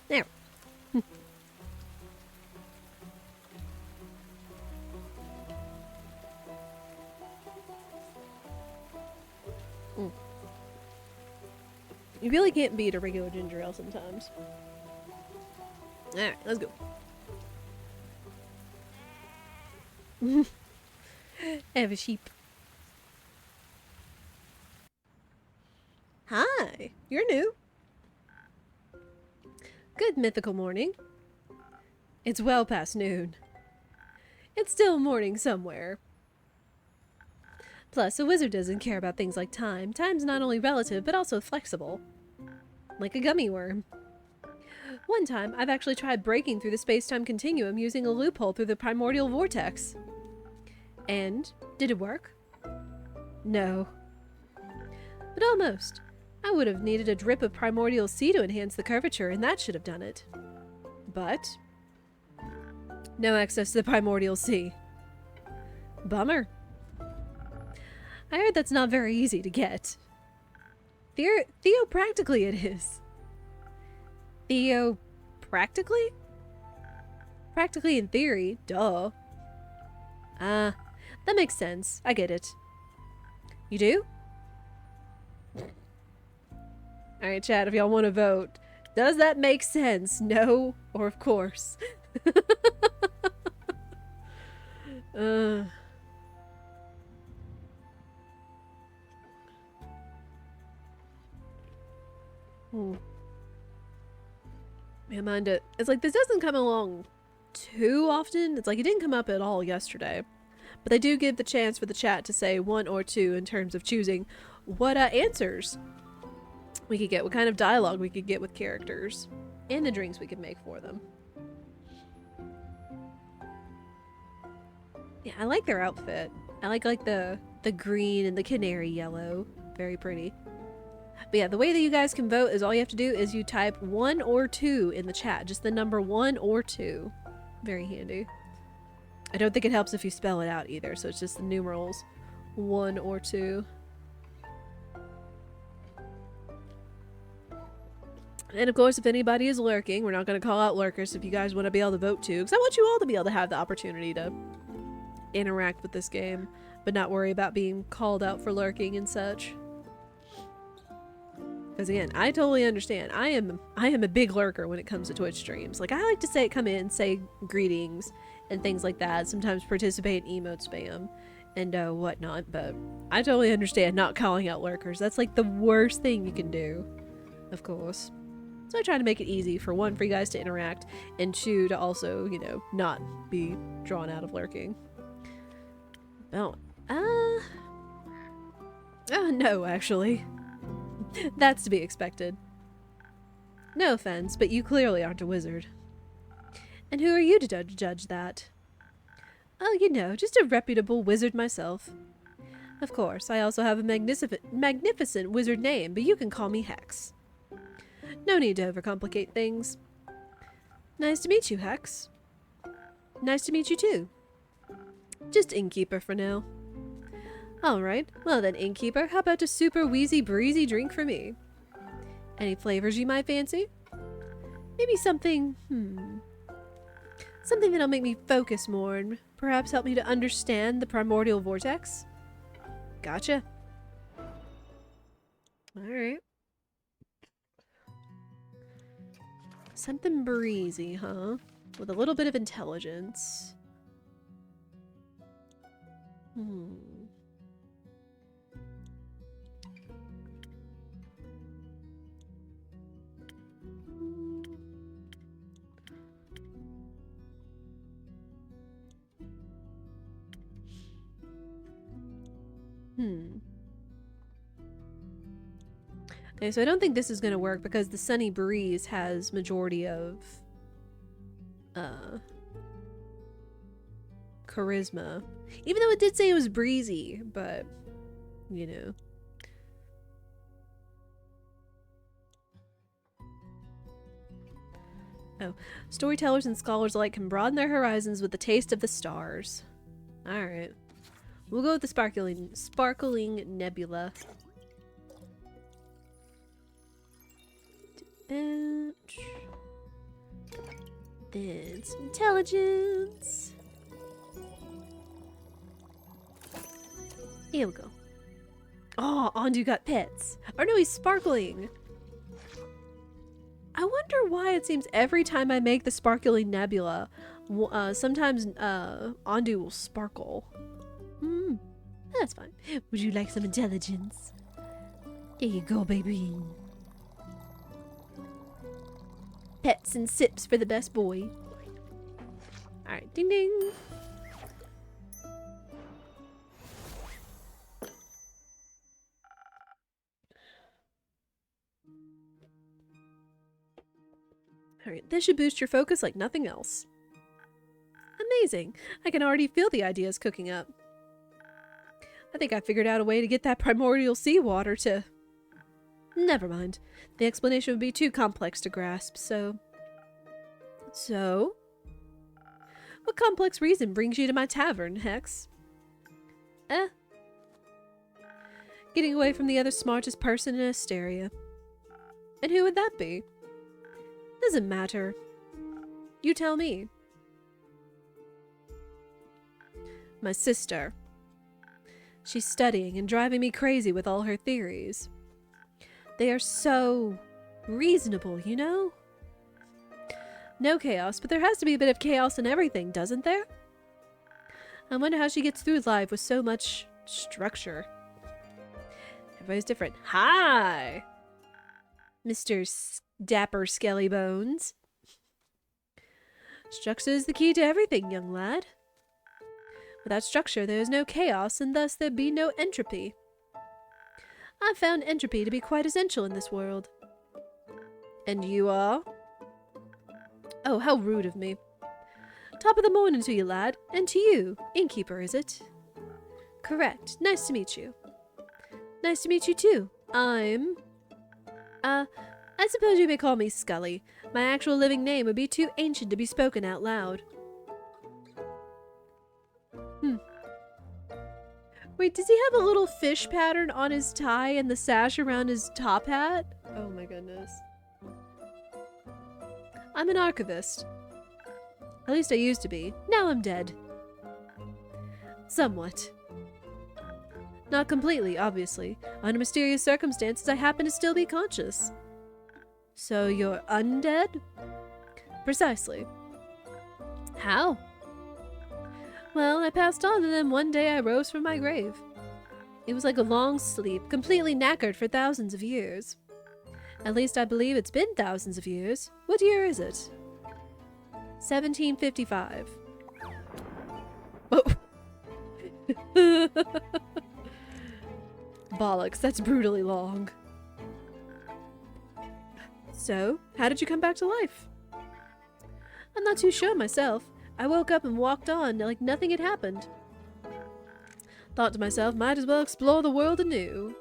There. You really can't beat a regular ginger ale sometimes. Alright, let's go. I have a sheep. Hi, you're new. Good mythical morning. It's well past noon. It's still morning somewhere. Plus, a wizard doesn't care about things like time. Time's not only relative, but also flexible. Like a gummy worm. One time, I've actually tried breaking through the space-time continuum using a loophole through the primordial vortex. And, did it work? No. But almost. I would have needed a drip of primordial sea to enhance the curvature, and that should have done it. But no access to the primordial sea. Bummer. I heard that's not very easy to get. Theopractically it is. Theopractically? Practically in theory, duh. Ah, that makes sense. I get it. You do? Alright, chat, if y'all want to vote, does that make sense? No, or of course. Man, mind it. It's like this doesn't come along too often. It's like it didn't come up at all yesterday. But they do give the chance for the chat to say 1 or 2 in terms of choosing what answers we could get, what kind of dialogue we could get with characters, and the drinks we could make for them. Yeah, I like their outfit. I like the green and the canary yellow. Very pretty. But yeah, the way that you guys can vote is all you have to do is you type 1 or 2 in the chat. Just the number 1 or 2. Very handy. I don't think it helps if you spell it out either, so it's just the numerals 1 or 2. And of course, if anybody is lurking, we're not going to call out lurkers if you guys want to be able to vote too, because I want you all to be able to have the opportunity to interact with this game, but not worry about being called out for lurking and such. Because again, I totally understand. I am a big lurker when it comes to Twitch streams. Like, I like to come in, say greetings and things like that. Sometimes participate in emote spam and whatnot. But I totally understand not calling out lurkers. That's like the worst thing you can do, of course. So I try to make it easy for 1, for you guys to interact, and 2, to also, you know, not be drawn out of lurking. Oh, no, actually. That's to be expected. No offense, but you clearly aren't a wizard. And who are you to judge that? Oh, you know, just a reputable wizard myself. Of course, I also have a magnificent wizard name, but you can call me Hex. No need to overcomplicate things. Nice to meet you, Hex. Nice to meet you too. Just Innkeeper for now. Alright, well then, Innkeeper, how about a super wheezy breezy drink for me? Any flavors you might fancy? Maybe something, something that'll make me focus more and perhaps help me to understand the primordial vortex? Gotcha. Alright. Something breezy, huh? With a little bit of intelligence. Okay, so I don't think this is gonna work because the Sunny Breeze has majority of charisma. Even though it did say it was breezy, but you know. Oh, storytellers and scholars alike can broaden their horizons with the taste of the stars. Alright. We'll go with the sparkling nebula. And then some intelligence. Here we go. Oh, Ondu got pets. Or no, he's sparkling. I wonder why it seems every time I make the sparkling nebula, sometimes Ondu will sparkle. That's fine. Would you like some intelligence? Here you go, baby. Pets and sips for the best boy. Alright, ding ding. Alright, this should boost your focus like nothing else. Amazing. I can already feel the ideas cooking up. I think I figured out a way to get that primordial seawater to... Never mind. The explanation would be too complex to grasp, so... So? What complex reason brings you to my tavern, Hex? Getting away from the other smartest person in Asteria. And who would that be? Doesn't matter. You tell me. My sister. She's studying and driving me crazy with all her theories. They are so reasonable, you know? No chaos, but there has to be a bit of chaos in everything, doesn't there? I wonder how she gets through life with so much structure. Everybody's different. Hi! Mr. Dapper Skelly Bones. Structure is the key to everything, young lad. Without structure, there is no chaos, and thus there be no entropy. I've found entropy to be quite essential in this world. And you are? Oh, how rude of me. Top of the morning to you, lad. And to you. Innkeeper, is it? Correct. Nice to meet you. Nice to meet you, too. I'm... I suppose you may call me Scully. My actual living name would be too ancient to be spoken out loud. Wait, does he have a little fish pattern on his tie and the sash around his top hat? Oh my goodness. I'm an archivist. At least I used to be. Now I'm dead. Somewhat. Not completely, obviously. Under mysterious circumstances, I happen to still be conscious. So you're undead? Precisely. How? Well, I passed on and then one day I rose from my grave. It was like a long sleep, completely knackered for thousands of years. At least I believe it's been thousands of years. What year is it? 1755. Oh. Bollocks, that's brutally long. So, how did you come back to life? I'm not too sure myself. I woke up and walked on like nothing had happened. Thought to myself, might as well explore the world anew.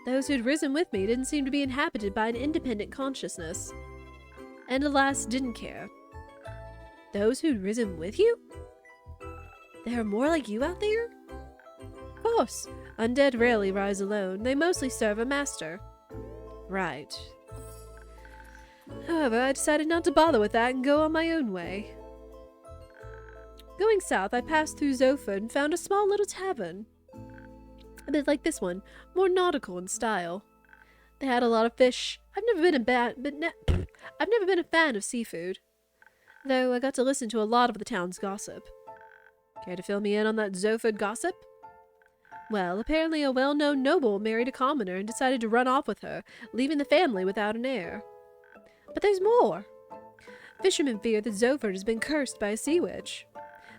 Those who'd risen with me didn't seem to be inhabited by an independent consciousness. And alas, didn't care. Those who'd risen with you? There are more like you out there? Of course. Undead rarely rise alone. They mostly serve a master. Right. However, I decided not to bother with that and go on my own way. Going south, I passed through Zoford and found a small little tavern. A bit like this one, more nautical in style. They had a lot of fish. I've never been a fan of seafood, though I got to listen to a lot of the town's gossip. Care to fill me in on that Zoford gossip? Well, apparently a well-known noble married a commoner and decided to run off with her, leaving the family without an heir. But there's more. Fishermen fear that Zoford has been cursed by a sea witch.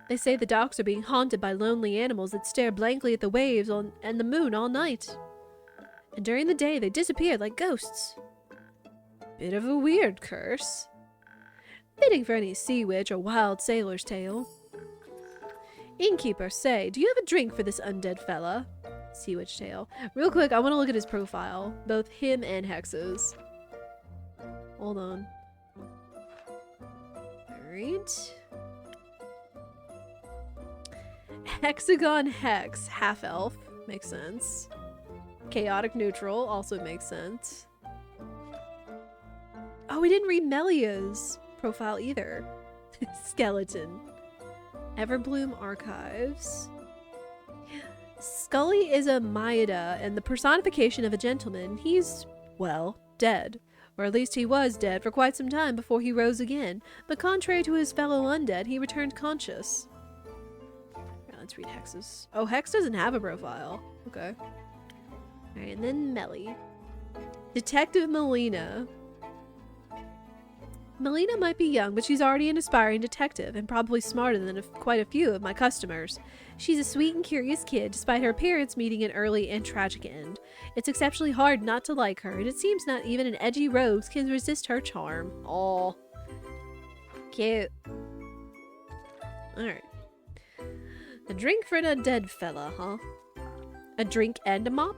They say the docks are being haunted by lonely animals that stare blankly at the waves and the moon all night. And during the day, they disappear like ghosts. Bit of a weird curse. Fitting for any sea witch or wild sailor's tale. Innkeeper, say, do you have a drink for this undead fella? Sea witch tale. Real quick, I want to look at his profile. Both him and Hex's. Hold on. Alright. Hexagon Hex, half-elf. Makes sense. Chaotic neutral also makes sense. Oh, we didn't read Melia's profile either. Skeleton. Everbloom Archives. Scully is a Maida and the personification of a gentleman. He's, well, dead. Or at least he was dead for quite some time before he rose again. But contrary to his fellow undead, he returned conscious. Right, let's read Hex's. Oh, Hex doesn't have a profile. Okay. Alright, and then Melly. Detective Melina. Melina might be young, but she's already an aspiring detective, and probably smarter than quite a few of my customers. She's a sweet and curious kid, despite her appearance meeting an early and tragic end. It's exceptionally hard not to like her, and it seems not even an edgy rogue can resist her charm. Aw. Cute. Alright. A drink for a dead fella, huh? A drink and a mop?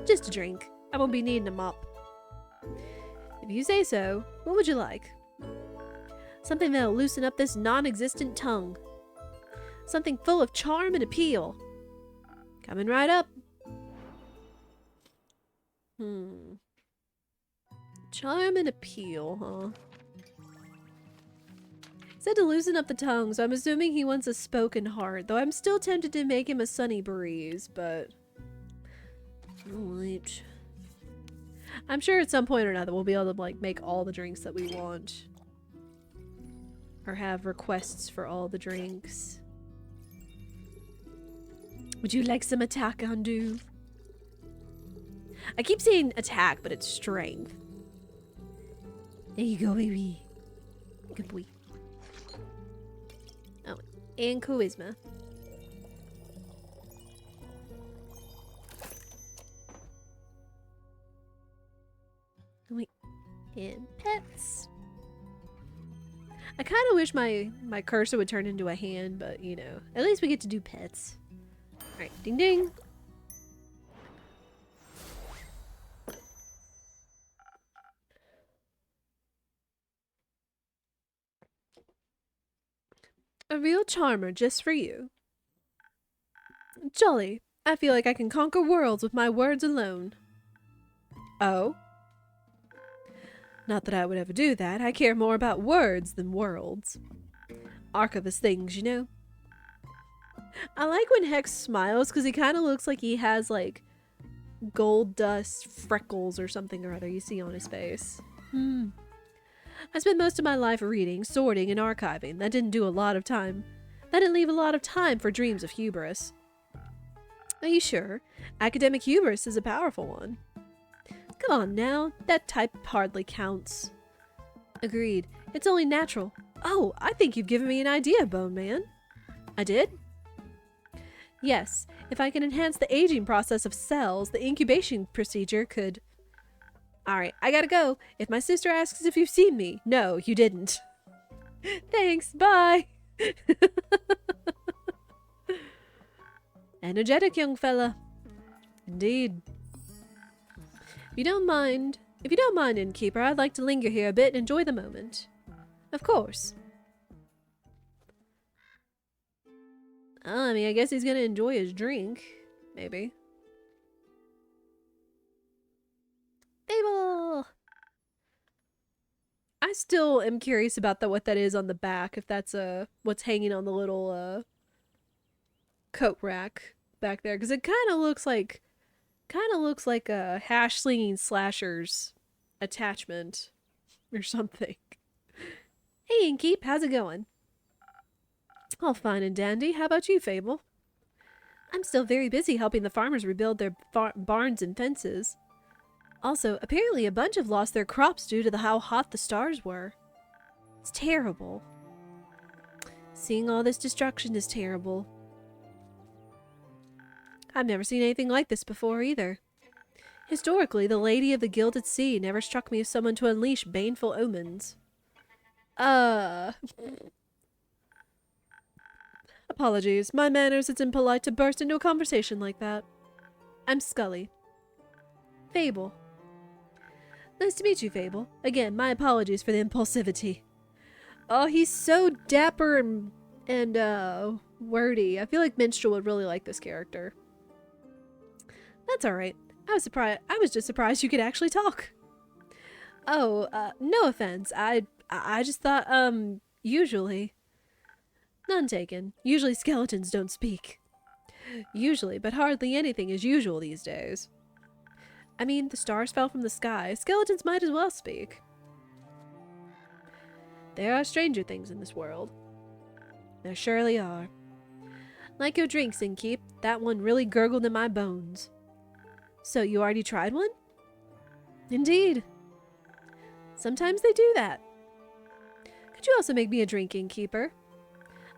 Just a drink. I won't be needing a mop. If you say so, what would you like? Something that'll loosen up this non-existent tongue. Something full of charm and appeal. Coming right up. Charm and appeal, huh? Said to loosen up the tongue, so I'm assuming he wants a spoken heart, though I'm still tempted to make him a sunny breeze, but... Alright. I'm sure at some point or another we'll be able to, like, make all the drinks that we want. Or have requests for all the drinks. Would you like some attack undo? I keep saying attack, but it's strength. There you go, baby. Good boy. Oh, and charisma. Wait, and pets. I kind of wish my cursor would turn into a hand, but you know, at least we get to do pets. All right, ding ding. A real charmer just for you. Jolly. I feel like I can conquer worlds with my words alone. Oh? Not that I would ever do that. I care more about words than worlds. Archivist things, you know? I like when Hex smiles because he kind of looks like he has like gold dust freckles or something or other you see on his face. I spent most of my life reading, sorting, and archiving. That didn't leave a lot of time for dreams of hubris. Are you sure? Academic hubris is a powerful one. Come on now, that type hardly counts. Agreed. It's only natural. Oh, I think you've given me an idea, Bone Man. I did? Yes, if I can enhance the aging process of cells, the incubation procedure could... Alright, I gotta go. If my sister asks if you've seen me, no, you didn't. Thanks, bye! Energetic young fella. Indeed. If you don't mind, innkeeper, I'd like to linger here a bit and enjoy the moment. Of course. I mean, I guess he's gonna enjoy his drink. Maybe. Fable! I still am curious about what that is on the back. If that's what's hanging on the little coat rack back there. Because it kind of looks like a hash slinging slasher's attachment or something. Hey Inkeep, how's it going? All fine and dandy. How about you, Fable? I'm still very busy helping the farmers rebuild their barns and fences. Also, apparently a bunch have lost their crops due to how hot the stars were. It's terrible. Seeing all this destruction is terrible. I've never seen anything like this before either. Historically, the Lady of the Gilded Sea never struck me as someone to unleash baneful omens. Apologies. My manners, it's impolite to burst into a conversation like that. I'm Scully. Fable. Nice to meet you, Fable. Again, my apologies for the impulsivity. Oh, he's so dapper and wordy. I feel like Minstrel would really like this character. That's alright. I was just surprised you could actually talk. Oh, no offense. I just thought, usually. None taken. Usually skeletons don't speak. Usually, but hardly anything is usual these days. I mean, the stars fell from the sky. Skeletons might as well speak. There are stranger things in this world. There surely are. Like your drinks, Innkeep. That one really gurgled in my bones. So, you already tried one? Indeed. Sometimes they do that. Could you also make me a drink, Innkeeper?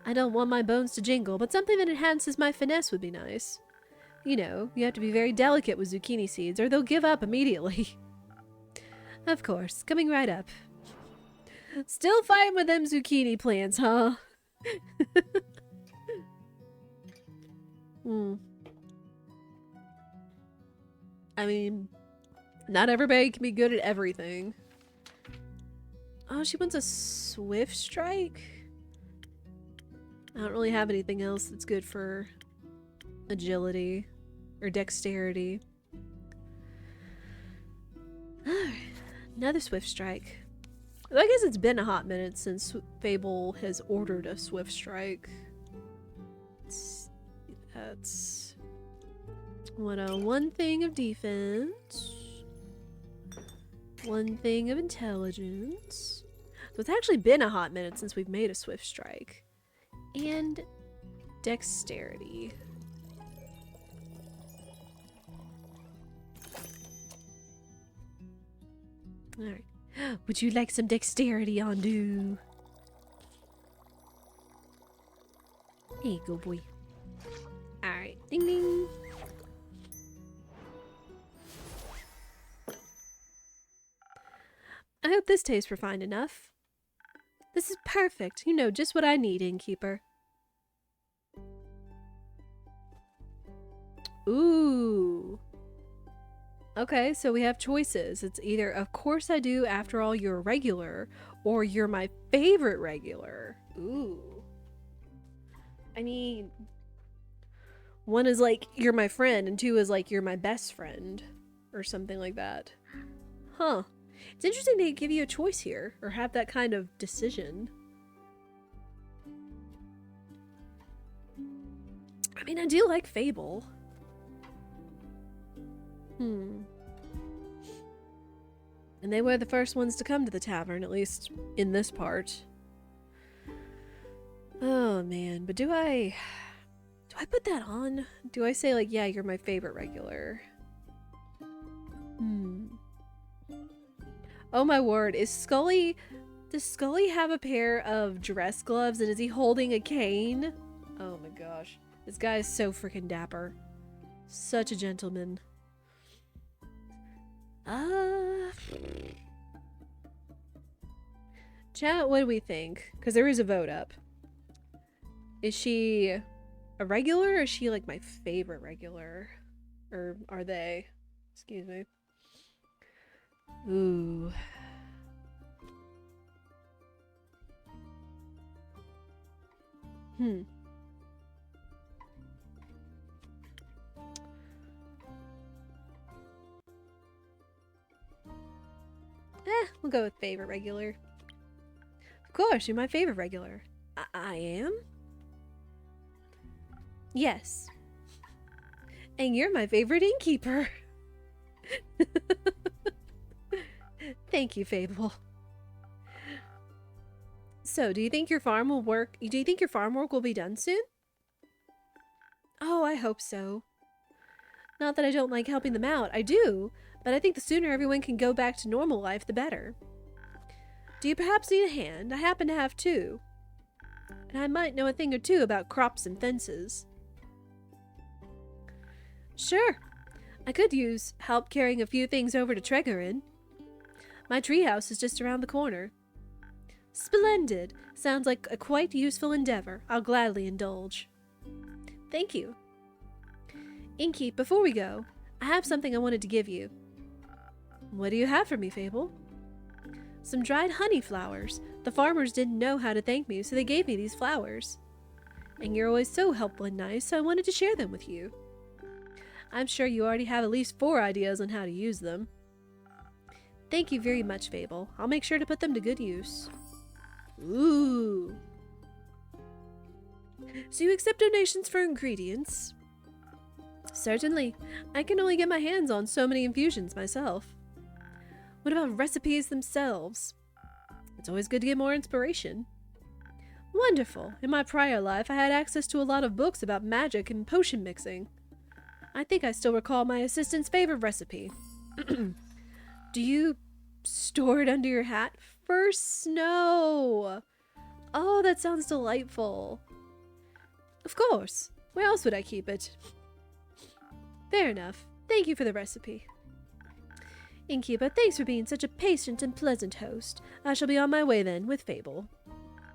I don't want my bones to jingle, but something that enhances my finesse would be nice. You know, you have to be very delicate with zucchini seeds, or they'll give up immediately. Of course, coming right up. Still fighting with them zucchini plants, huh? I mean, not everybody can be good at everything. Oh, she wants a swift strike? I don't really have anything else that's good for agility or dexterity. Another swift strike. I guess it's been a hot minute since Fable has ordered a swift strike. That's one thing of defense, one thing of intelligence. So it's actually been a hot minute since we've made a swift strike. And dexterity. Alright. Would you like some dexterity, Andu? There you go, boy. Alright. Ding ding. I hope this tastes refined enough. This is perfect. You know just what I need, Innkeeper. Ooh. Okay, so we have choices. It's either, of course I do, after all, you're a regular, or you're my favorite regular. Ooh. I mean, one is like, you're my friend, and two is like, you're my best friend, or something like that. Huh. It's interesting they give you a choice here, or have that kind of decision. I mean, I do like Fable. And they were the first ones to come to the tavern, at least in this part. Oh man, but do I put that on? Do I say like, yeah, you're my favorite regular? Oh my word, does Scully have a pair of dress gloves and is he holding a cane? Oh my gosh. This guy is so freaking dapper. Such a gentleman. Chat, what do we think? Because there is a vote up. Is she a regular or is she like my favorite regular? Or are they? Excuse me. Ooh. We'll go with favorite regular. Of course, you're my favorite regular. I am? Yes. And you're my favorite innkeeper. Thank you, Fable. So, do you think your farm will work? Do you think your farm work will be done soon? Oh, I hope so. Not that I don't like helping them out. I do. But I think the sooner everyone can go back to normal life, the better. Do you perhaps need a hand? I happen to have two. And I might know a thing or two about crops and fences. Sure. I could use help carrying a few things over to Tregorin. My treehouse is just around the corner. Splendid. Sounds like a quite useful endeavor. I'll gladly indulge. Thank you. Innkeep, before we go, I have something I wanted to give you. What do you have for me, Fable? Some dried honey flowers. The farmers didn't know how to thank me, so they gave me these flowers. And you're always so helpful and nice, so I wanted to share them with you. I'm sure you already have at least 4 ideas on how to use them. Thank you very much, Fable. I'll make sure to put them to good use. Ooh. So you accept donations for ingredients? Certainly. I can only get my hands on so many infusions myself. What about recipes themselves? It's always good to get more inspiration. Wonderful. In my prior life, I had access to a lot of books about magic and potion mixing. I think I still recall my assistant's favorite recipe. Do you store it under your hat for snow? Oh, that sounds delightful. Of course. Where else would I keep it? Fair enough. Thank you for the recipe. Innkeeper, thanks for being such a patient and pleasant host. I shall be on my way then, with Fable.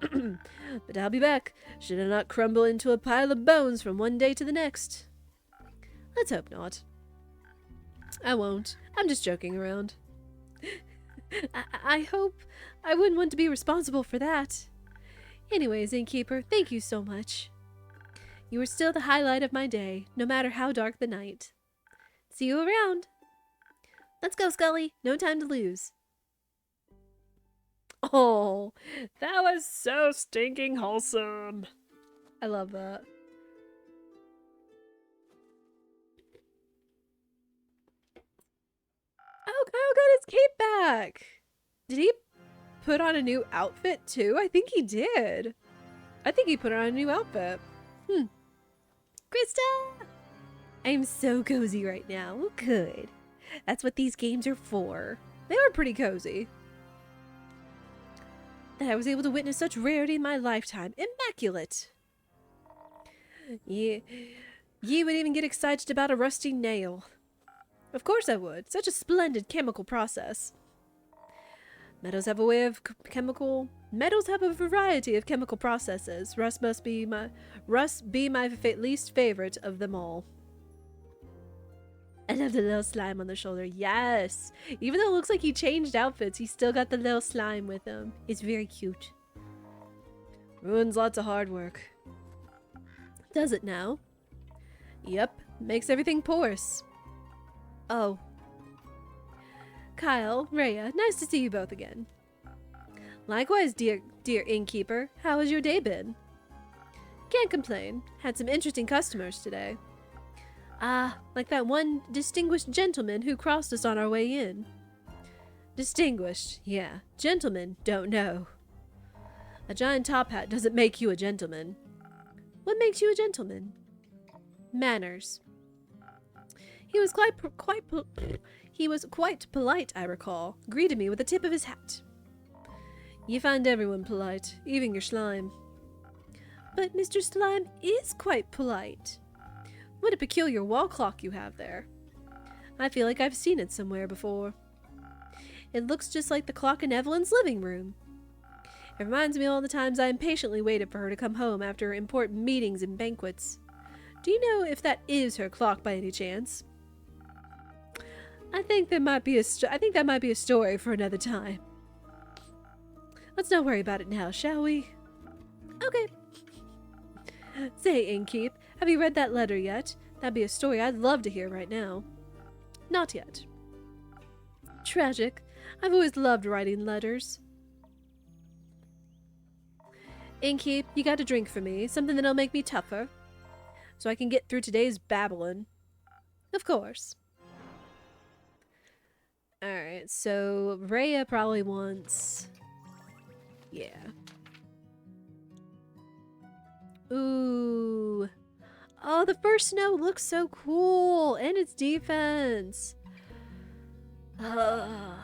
But I'll be back, should I not crumble into a pile of bones from one day to the next. Let's hope not. I won't. I'm just joking around. I hope I wouldn't want to be responsible for that. Anyways, Innkeeper, thank you so much. You are still the highlight of my day, no matter how dark the night. See you around. Let's go, Scully. No time to lose. Oh, that was so stinking wholesome. I love that. Oh, got his cape back. Did he put on a new outfit too? I think he did. I think he put on a new outfit. Krista! I'm so cozy right now. Good. That's what these games are for. They are pretty cozy. That I was able to witness such rarity in my lifetime. Immaculate. Ye would even get excited about a rusty nail. Of course I would. Such a splendid chemical process. Metals have a variety of chemical processes. Rust be my least favorite of them all. I love the little slime on the shoulder. Yes! Even though it looks like he changed outfits, he still got the little slime with him. It's very cute. Ruins lots of hard work. Does it now? Yep. Makes everything porous. Oh. Kyle, Rhea, nice to see you both again. Likewise, dear innkeeper. How has your day been? Can't complain. Had some interesting customers today. Ah, like that one distinguished gentleman who crossed us on our way in. Distinguished, yeah. Gentleman, don't know. A giant top hat doesn't make you a gentleman. What makes you a gentleman? Manners. He was quite polite, I recall. Greeted me with the tip of his hat. You find everyone polite, even your slime. But Mr. Slime is quite polite. What a peculiar wall clock you have there. I feel like I've seen it somewhere before. It looks just like the clock in Evelyn's living room. It reminds me all the times I impatiently waited for her to come home after important meetings and banquets. Do you know if that is her clock by any chance? I think that might be a story for another time. Let's not worry about it now, shall we? Okay. Say, Innkeep, have you read that letter yet? That'd be a story I'd love to hear right now. Not yet. Tragic. I've always loved writing letters. Innkeep, you got a drink for me, something that'll make me tougher, so I can get through today's babbling. Of course. Alright, so Rhea probably wants... Yeah. Ooh. Oh, the first snow looks so cool. And its defense. I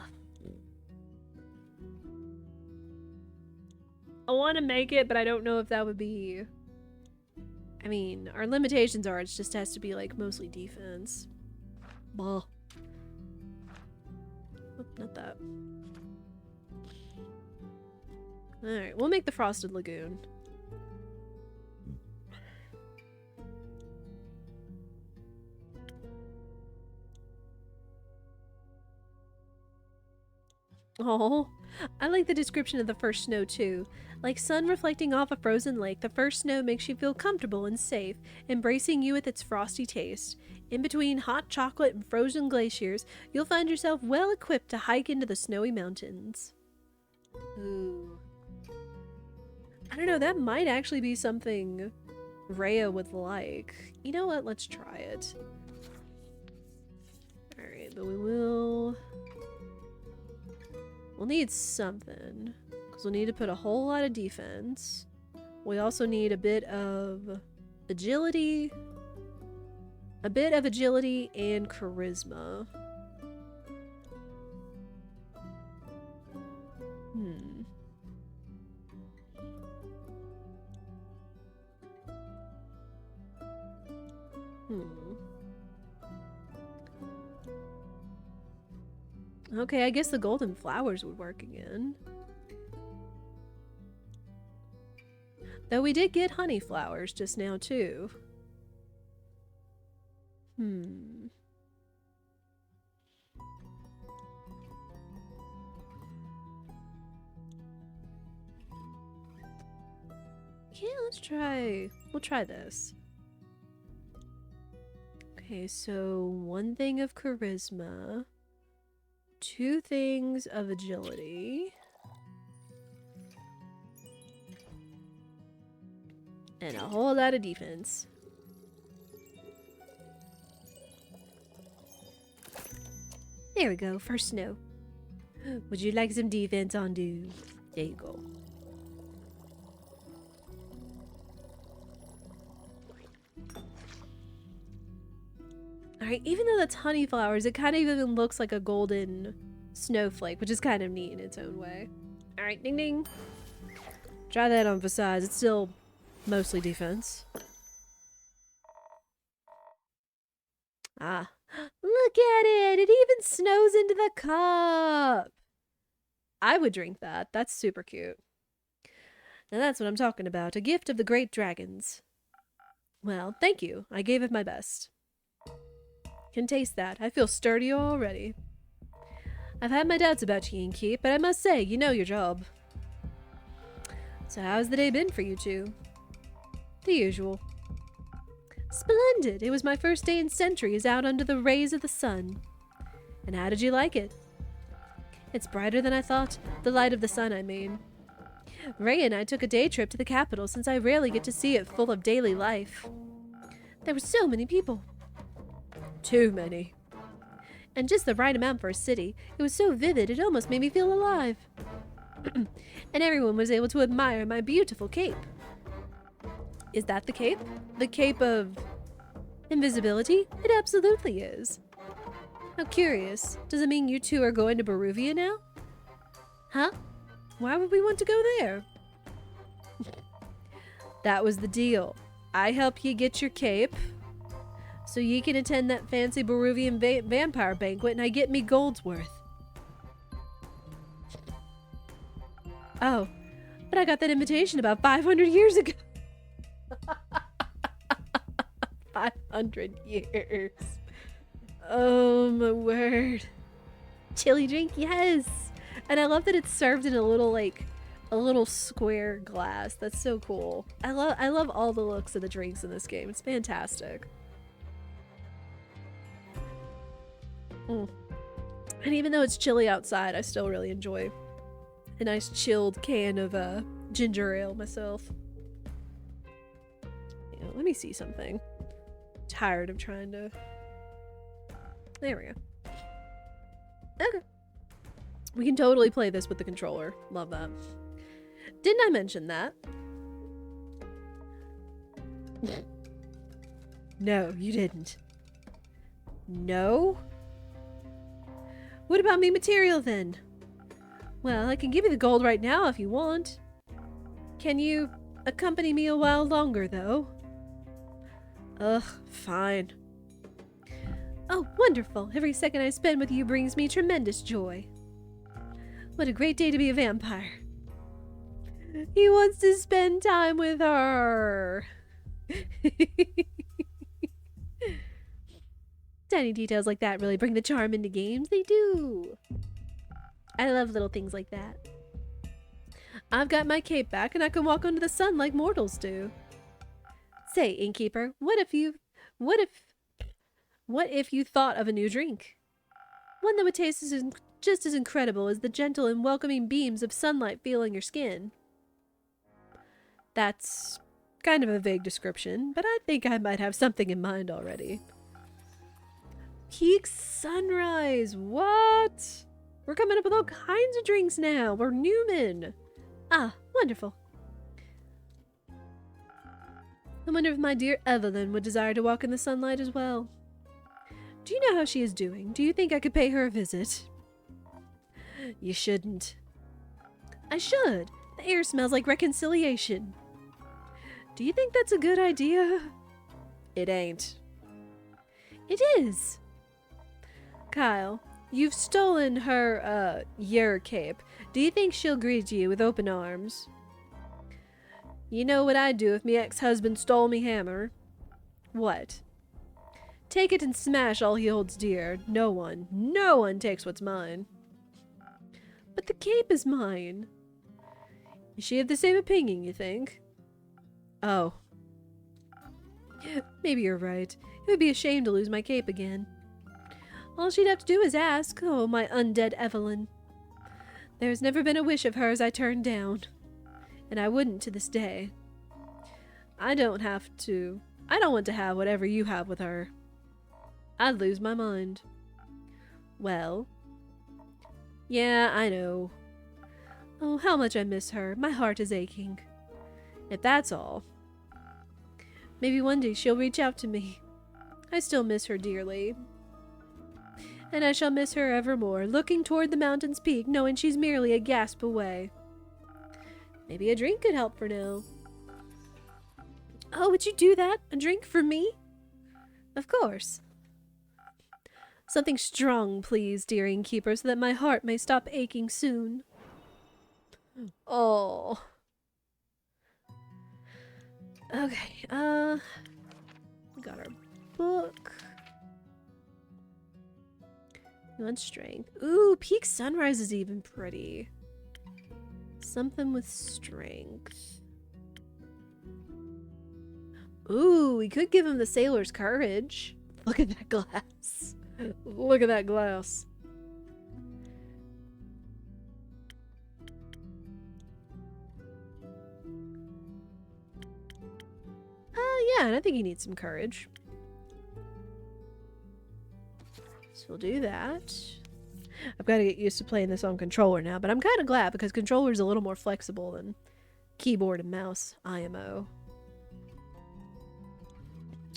want to make it, but I don't know if that would be... I mean, our limitations are it just has to be like mostly defense. Bah. Oh, not that. Alright, we'll make the Frosted Lagoon. Oh, I like the description of the first snow too. Like sun reflecting off a frozen lake, the first snow makes you feel comfortable and safe, embracing you with its frosty taste. In between hot chocolate and frozen glaciers, you'll find yourself well equipped to hike into the snowy mountains. Ooh. I don't know, that might actually be something Rhea would like. You know what? Let's try it. Alright, but we'll need something. Because we'll need to put a whole lot of defense. We also need a bit of agility. A bit of agility and charisma. Okay, I guess the golden flowers would work again. Though we did get honey flowers just now, too. Yeah, we'll try this. Okay, so 1 thing of charisma. 2 things of agility. And a whole lot of defense. There we go, first snow. Would you like some defense on, dude? There you go. Alright, even though that's honey flowers, it kind of even looks like a golden snowflake, which is kind of neat in its own way. Alright, ding ding. Try that on for size. It's still mostly defense. Ah. Look at it! It even snows into the cup! I would drink that. That's super cute. Now that's what I'm talking about. A gift of the great dragons. Well, thank you. I gave it my best. Can taste that. I feel sturdy already. I've had my doubts about you, Keep, but I must say, you know your job. So how's the day been for you two? The usual. Splendid! It was my first day in centuries out under the rays of the sun. And how did you like it? It's brighter than I thought. The light of the sun, I mean. Ray and I took a day trip to the capital since I rarely get to see it full of daily life. There were so many people. Too many. And just the right amount for a city. It was so vivid it almost made me feel alive. And everyone was able to admire my beautiful cape. Is that the cape? The cape of invisibility? It absolutely is. How curious. Does it mean you two are going to Baruvia now? Huh? Why would we want to go there? That was the deal. I help you get your cape, so you can attend that fancy Baruvian vampire banquet, and I get me gold's worth. Oh, but I got that invitation about 500 years ago. 500 years. Oh my word. Chili drink, yes. And I love that it's served in a little square glass. That's so cool. I love all the looks of the drinks in this game. It's fantastic. And even though it's chilly outside, I still really enjoy a nice chilled can of ginger ale myself. Yeah, let me see something. I'm tired of trying to... There we go. Okay. We can totally play this with the controller. Love that. Didn't I mention that? No, you didn't. No? What about me material then? Well, I can give you the gold right now if you want. Can you accompany me a while longer, though? Ugh, fine. Oh, wonderful. Every second I spend with you brings me tremendous joy. What a great day to be a vampire. He wants to spend time with her. Tiny details like that really bring the charm into games. They do. I love little things like that. I've got my cape back and I can walk under the sun like mortals do. Say, innkeeper, what if you thought of a new drink? One that would taste just as incredible as the gentle and welcoming beams of sunlight feeling your skin. That's kind of a vague description, but I think I might have something in mind already. Peak sunrise! What? We're coming up with all kinds of drinks now. We're Newman. Ah, wonderful. I wonder if my dear Evelyn would desire to walk in the sunlight as well. Do you know how she is doing? Do you think I could pay her a visit? You shouldn't. I should. The air smells like reconciliation. Do you think that's a good idea? It ain't. It is. Kyle, you've stolen her, your cape. Do you think she'll greet you with open arms? You know what I'd do if me ex-husband stole me hammer? What? Take it and smash all he holds dear. No one takes what's mine. But the cape is mine. Is she of the same opinion, you think? Oh. Maybe you're right. It would be a shame to lose my cape again. All she'd have to do is ask. Oh, my undead Evelyn. There's never been a wish of hers I turned down. And I wouldn't to this day. I don't want to have whatever you have with her. I'd lose my mind. Well. Yeah, I know. Oh, how much I miss her. My heart is aching. If that's all. Maybe one day she'll reach out to me. I still miss her dearly. And I shall miss her evermore, looking toward the mountain's peak, knowing she's merely a gasp away. Maybe a drink could help for now. Oh, would you do that? A drink for me? Of course. Something strong, please, dear innkeeper, so that my heart may stop aching soon. Oh. Okay, we got our book. We want strength. Ooh, peak sunrise is even pretty. Something with strength. Ooh, we could give him the sailor's courage. Look at that glass. Look at that glass. Yeah, and I think he needs some courage. So we'll do that. I've got to get used to playing this on controller now, but I'm kind of glad because controller is a little more flexible than keyboard and mouse IMO.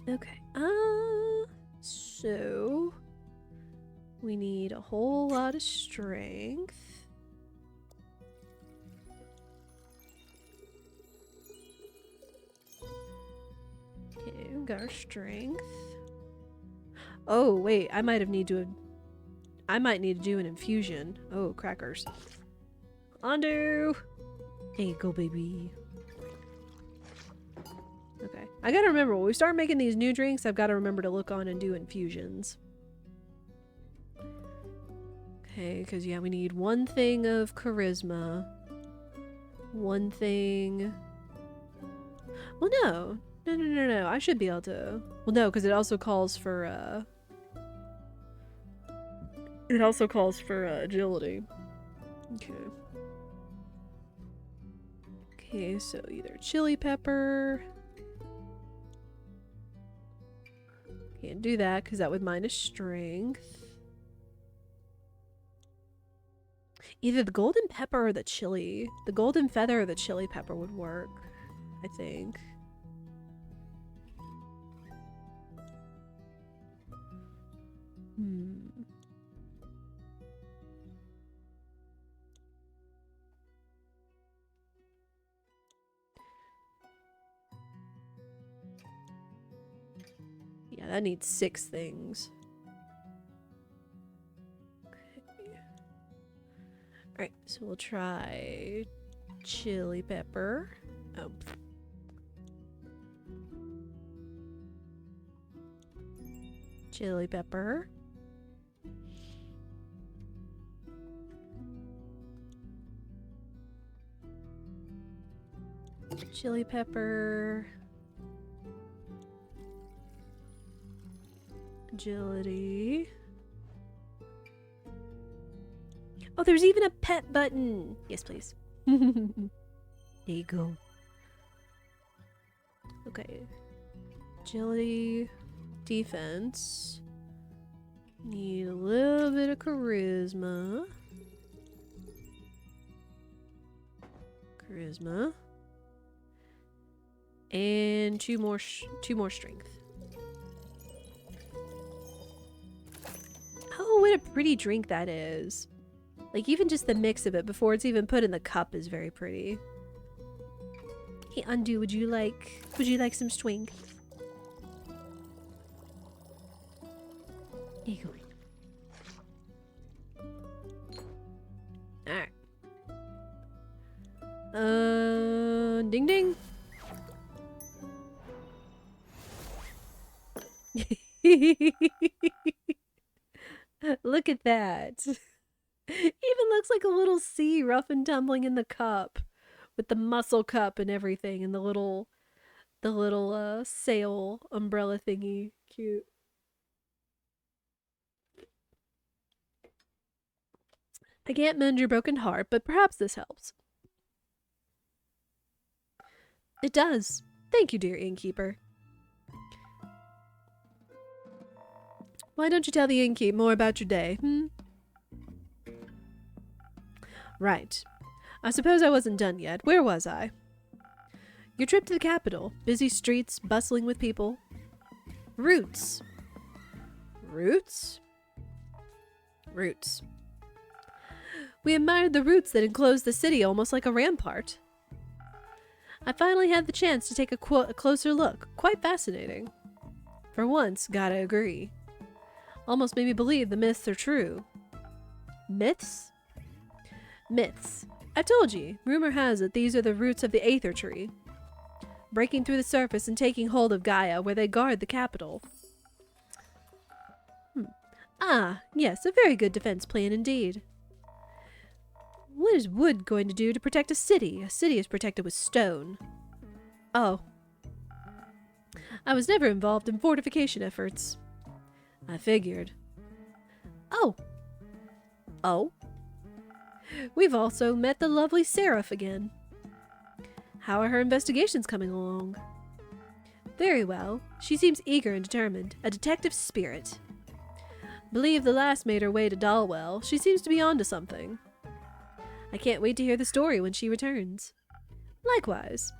Okay, so we need a whole lot of strength. Okay, we got our strength. Oh, wait, I might need to do an infusion. Oh, crackers. Undo! There you go, baby. Okay. I gotta remember, when we start making these new drinks, I've gotta remember to look on and do infusions. Okay, because, yeah, we need one thing of charisma. One thing... Well, no. No. I should be able to... Well, no, because it also calls for, agility. Okay. Okay, so either chili pepper... Can't do that because that would minus strength. Either the golden pepper or the chili. The golden feather or the chili pepper would work, I think. Yeah, that needs 6 things. Okay. Alright, so we'll try chili pepper. Oh. Chili pepper. Chili pepper. Agility. Oh, there's even a pet button. Yes, please. There you go. Okay. Agility. Defense. Need a little bit of charisma. Charisma. And two more strength. Oh, what a pretty drink that is. Like, even just the mix of it before it's even put in the cup is very pretty. Hey, Undo, would you like some swing? There you go. Alright. Ding ding. Look at that. Even looks like a little sea rough and tumbling in the cup. With the muscle cup and everything and the little sail umbrella thingy. Cute. I can't mend your broken heart, but perhaps this helps. It does. Thank you, dear innkeeper. Why don't you tell the innkeep more about your day, Right. I suppose I wasn't done yet. Where was I? Your trip to the capital. Busy streets, bustling with people. Roots. Roots? Roots. We admired the roots that enclosed the city almost like a rampart. I finally had the chance to take a closer look. Quite fascinating. For once, gotta agree. Almost made me believe the myths are true. Myths? Myths. I told you, rumor has it these are the roots of the Aether Tree, breaking through the surface and taking hold of Gaia where they guard the capital. Ah, yes, a very good defense plan indeed. What is wood going to do to protect a city? A city is protected with stone. Oh. I was never involved in fortification efforts. I figured. Oh. Oh? We've also met the lovely Seraph again. How are her investigations coming along? Very well. She seems eager and determined. A detective spirit. Believe the last made her way to Dalwell. She seems to be onto something. I can't wait to hear the story when she returns. Likewise.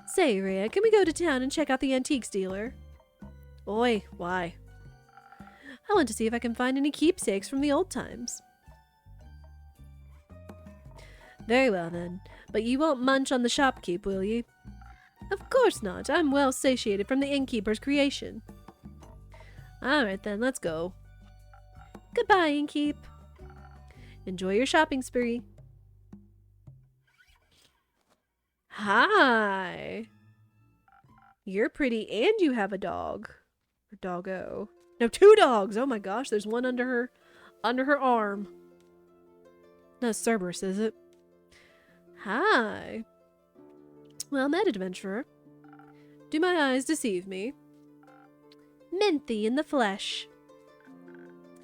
Say, Rhea, can we go to town and check out the antiques dealer? Oi, why? I want to see if I can find any keepsakes from the old times. Very well then, but you won't munch on the shopkeep, will ye? Of course not. I'm well satiated from the innkeeper's creation. Alright then, let's go. Goodbye, innkeep. Enjoy your shopping spree. Hi. You're pretty and you have a dog. Or doggo. No, 2 dogs. Oh my gosh, there's one under her arm. Not Cerberus, is it? Hi. Well met, adventurer. Do my eyes deceive me? Minthy in the flesh.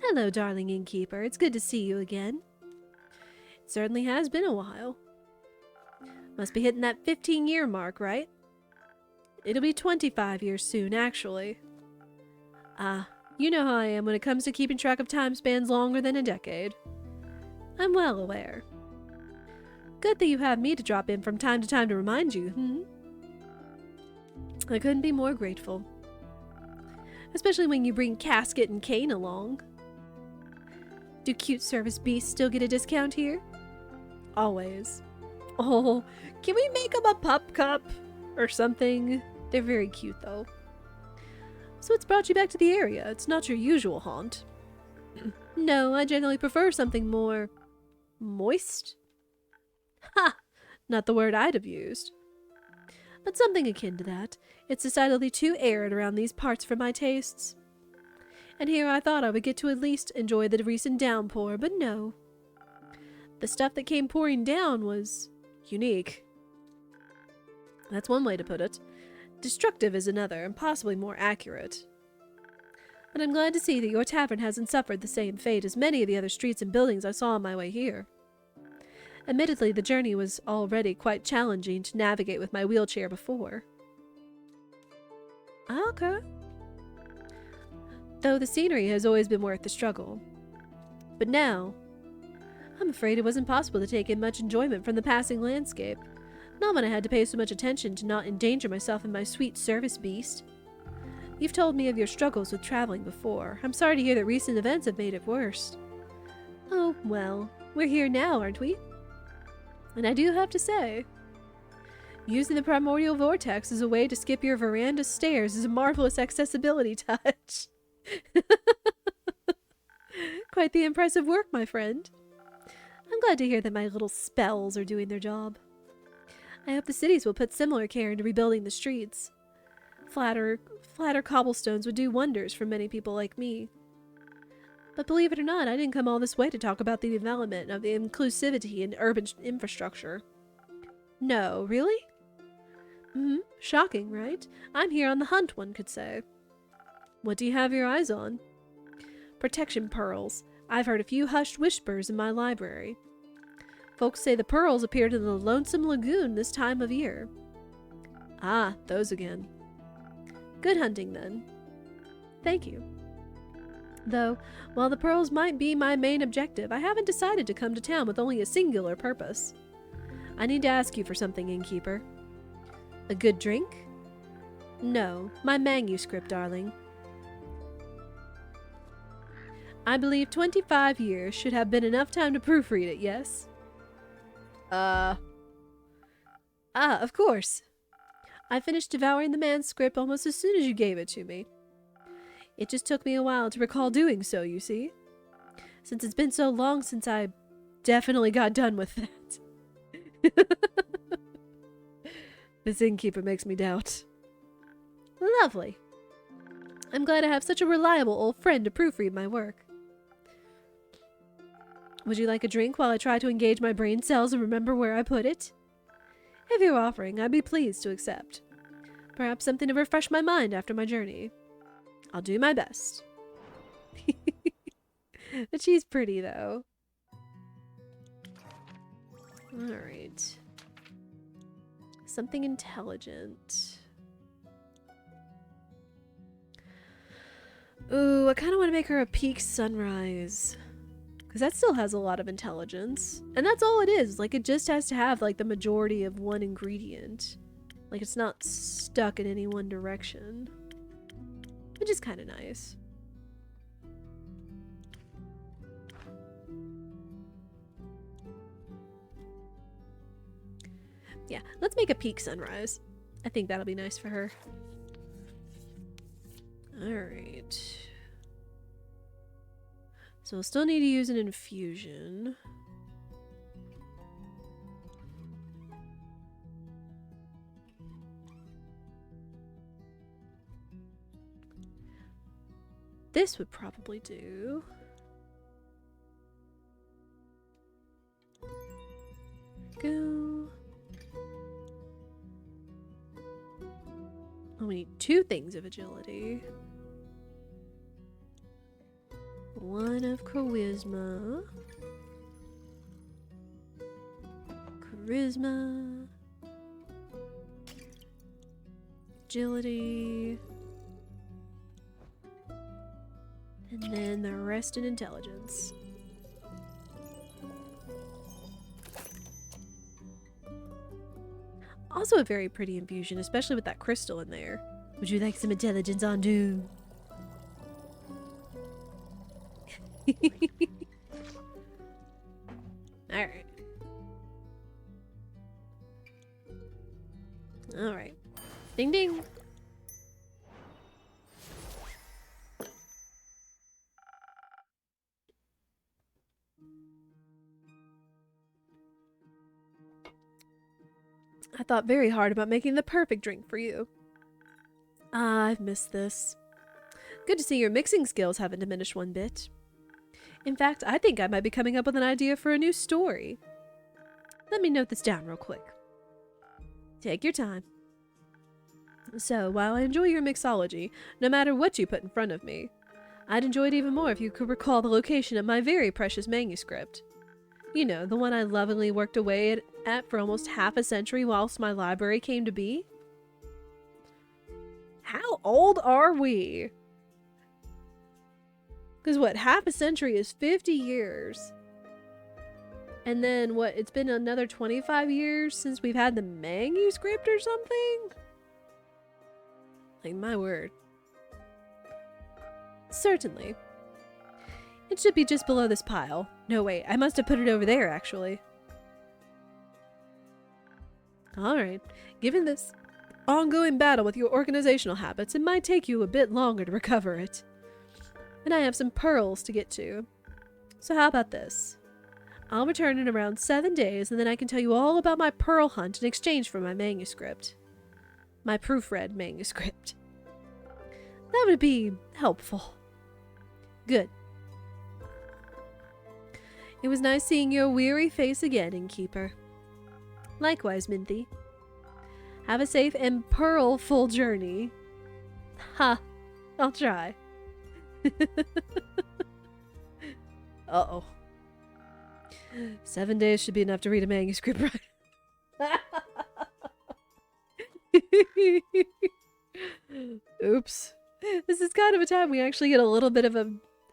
Hello, darling innkeeper. It's good to see you again. It certainly has been a while. Must be hitting that 15-year mark, right? It'll be 25 years soon, actually. Ah, you know how I am when it comes to keeping track of time spans longer than a decade. I'm well aware. Good that you have me to drop in from time to time to remind you, I couldn't be more grateful. Especially when you bring Casket and Kane along. Do cute service beasts still get a discount here? Always. Oh, can we make them a pup cup? Or something? They're very cute, though. So what's brought you back to the area? It's not your usual haunt. No, I generally prefer something more... moist? Ha! Not the word I'd have used. But something akin to that. It's decidedly too arid around these parts for my tastes. And here I thought I would get to at least enjoy the recent downpour, but no. The stuff that came pouring down was... unique. That's one way to put it. Destructive is another, and possibly more accurate. But I'm glad to see that your tavern hasn't suffered the same fate as many of the other streets and buildings I saw on my way here. Admittedly, the journey was already quite challenging to navigate with my wheelchair before. Okay. Though the scenery has always been worth the struggle. But now, I'm afraid it wasn't possible to take in much enjoyment from the passing landscape. Not when I had to pay so much attention to not endanger myself and my sweet service beast. You've told me of your struggles with traveling before. I'm sorry to hear that recent events have made it worse. Oh, well, we're here now, aren't we? And I do have to say, using the primordial vortex as a way to skip your veranda stairs is a marvelous accessibility touch. Quite the impressive work, my friend. I'm glad to hear that my little spells are doing their job. I hope the cities will put similar care into rebuilding the streets. Flatter cobblestones would do wonders for many people like me. But believe it or not, I didn't come all this way to talk about the development of the inclusivity in urban infrastructure. No, really? Shocking, right? I'm here on the hunt, one could say. What do you have your eyes on? Protection pearls. I've heard a few hushed whispers in my library. Folks say the pearls appeared in the Lonesome Lagoon this time of year. Ah, those again. Good hunting, then. Thank you. Though, while the pearls might be my main objective, I haven't decided to come to town with only a singular purpose. I need to ask you for something, innkeeper. A good drink? No, my manuscript, darling. I believe 25 years should have been enough time to proofread it, yes? Of course. I finished devouring the manuscript almost as soon as you gave it to me. It just took me a while to recall doing so, you see. Since it's been so long since I definitely got done with that. This innkeeper makes me doubt. Lovely. I'm glad I have such a reliable old friend to proofread my work. Would you like a drink while I try to engage my brain cells and remember where I put it? If you're offering, I'd be pleased to accept. Perhaps something to refresh my mind after my journey. I'll do my best. But she's pretty, though. Alright. Something intelligent. Ooh, I kind of want to make her a peak sunrise. Because that still has a lot of intelligence. And that's all it is. Like, it just has to have, like, the majority of one ingredient. Like, it's not stuck in any one direction. Which is kind of nice. Yeah, let's make a peak sunrise. I think that'll be nice for her. Alright. So we'll still need to use an infusion. This would probably do. Go. Oh, we need 2 things of agility. 1 of charisma. Charisma. Agility. And then the rest in intelligence. Also a very pretty infusion, especially with that crystal in there. Would you like some intelligence on do? Alright. Alright. Ding ding! I thought very hard about making the perfect drink for you. Ah, I've missed this. Good to see your mixing skills haven't diminished one bit. In fact, I think I might be coming up with an idea for a new story. Let me note this down real quick. Take your time. So, while I enjoy your mixology, no matter what you put in front of me, I'd enjoy it even more if you could recall the location of my very precious manuscript. You know, the one I lovingly worked away at for almost half a century whilst my library came to be. How old are we? Because what, half a century is 50 years. And then what, it's been another 25 years since we've had the manuscript or something? Like, my word. Certainly. It should be just below this pile. No, wait, I must have put it over there, actually. Alright, given this ongoing battle with your organizational habits, it might take you a bit longer to recover it. And I have some pearls to get to. So how about this? I'll return in around 7 days, and then I can tell you all about my pearl hunt in exchange for my manuscript. My proofread manuscript. That would be helpful. Good. It was nice seeing your weary face again, innkeeper. Likewise, Minthy. Have a safe and pearl-full journey. Ha! I'll try. Uh-oh. 7 days should be enough to read a manuscript, right? Oops. This is kind of a time we actually get a little bit of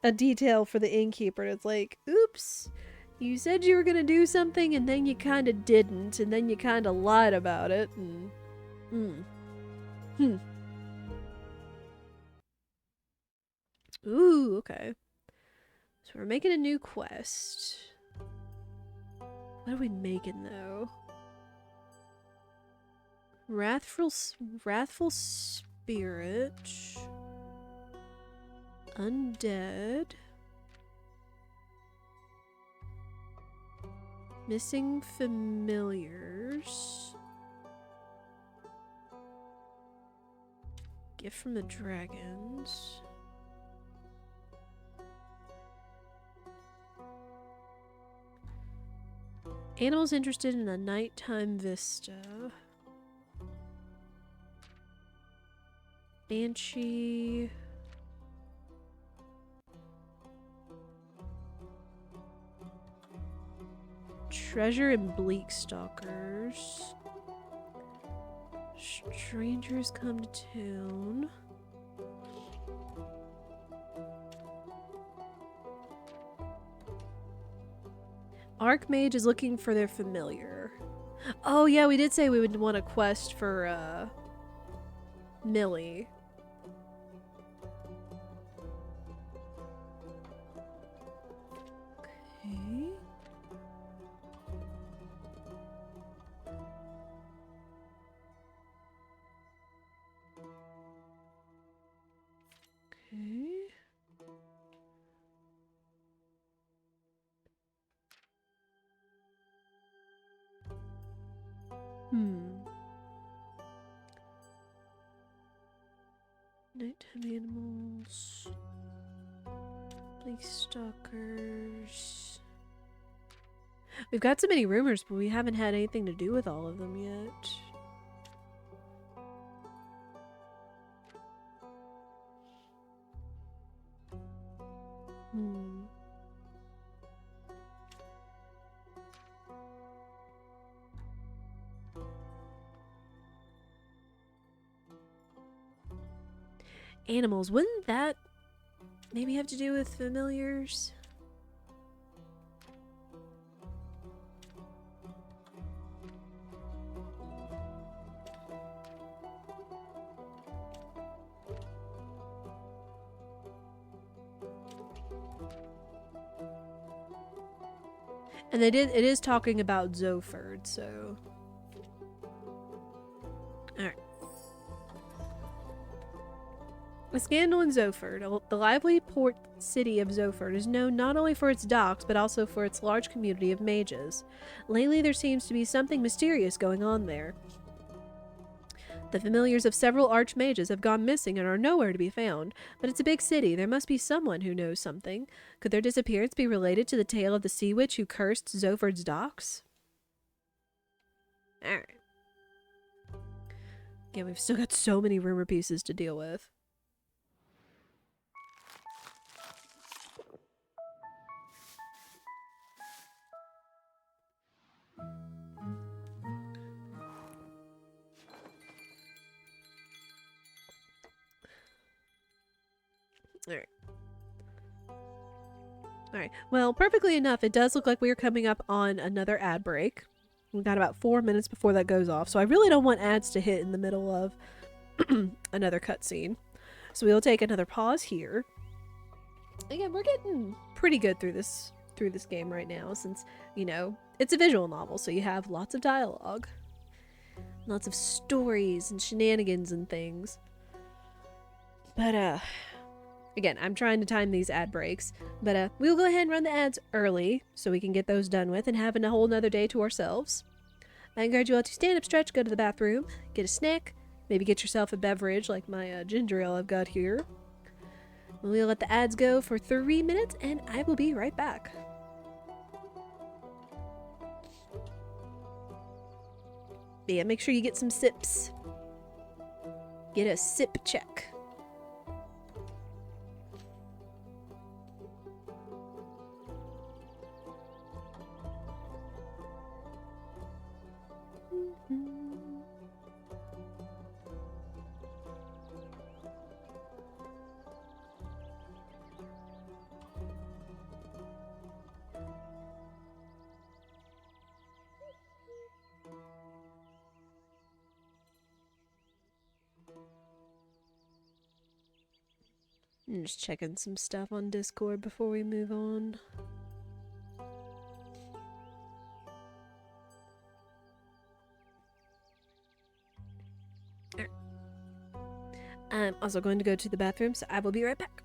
a detail for the innkeeper. It's like, oops, you said you were gonna do something and then you kind of didn't, and then you kind of lied about it, and... Ooh, okay. So we're making a new quest. What are we making, though? Wrathful Spirit. Undead. Missing Familiars. Gift from the Dragons. Animals interested in a nighttime vista. Banshee. Treasure and Bleak Stalkers. Strangers come to town. Archmage is looking for their familiar. Oh yeah, we did say we would want a quest for Millie. Okay. Okay. Nighttime animals. Bleak stalkers. We've got so many rumors, but we haven't had anything to do with all of them yet. Animals. Wouldn't that maybe have to do with familiars? And it is talking about Zoford, so... Alright. A scandal in Zoford. The lively port city of Zoford is known not only for its docks, but also for its large community of mages. Lately, there seems to be something mysterious going on there. The familiars of several archmages have gone missing and are nowhere to be found. But it's a big city. There must be someone who knows something. Could their disappearance be related to the tale of the sea witch who cursed Zoford's docks? Alright. Yeah, we've still got so many rumor pieces to deal with. Alright. Alright. Well, perfectly enough, it does look like we are coming up on another ad break. We've got about 4 minutes before that goes off, so I really don't want ads to hit in the middle of another cutscene. So we'll take another pause here. Again, we're getting pretty good through this game right now, since, you know, it's a visual novel, so you have lots of dialogue. Lots of stories and shenanigans and things. But, again, I'm trying to time these ad breaks, but we'll go ahead and run the ads early so we can get those done with and have a whole nother day to ourselves. I encourage you all to stand up, stretch, go to the bathroom, get a snack, maybe get yourself a beverage like my ginger ale I've got here. We'll let the ads go for 3 minutes and I will be right back. Yeah, make sure you get some sips. Get a sip check. I'm just checking some stuff on Discord before we move on. I'm also going to go to the bathroom, so I will be right back.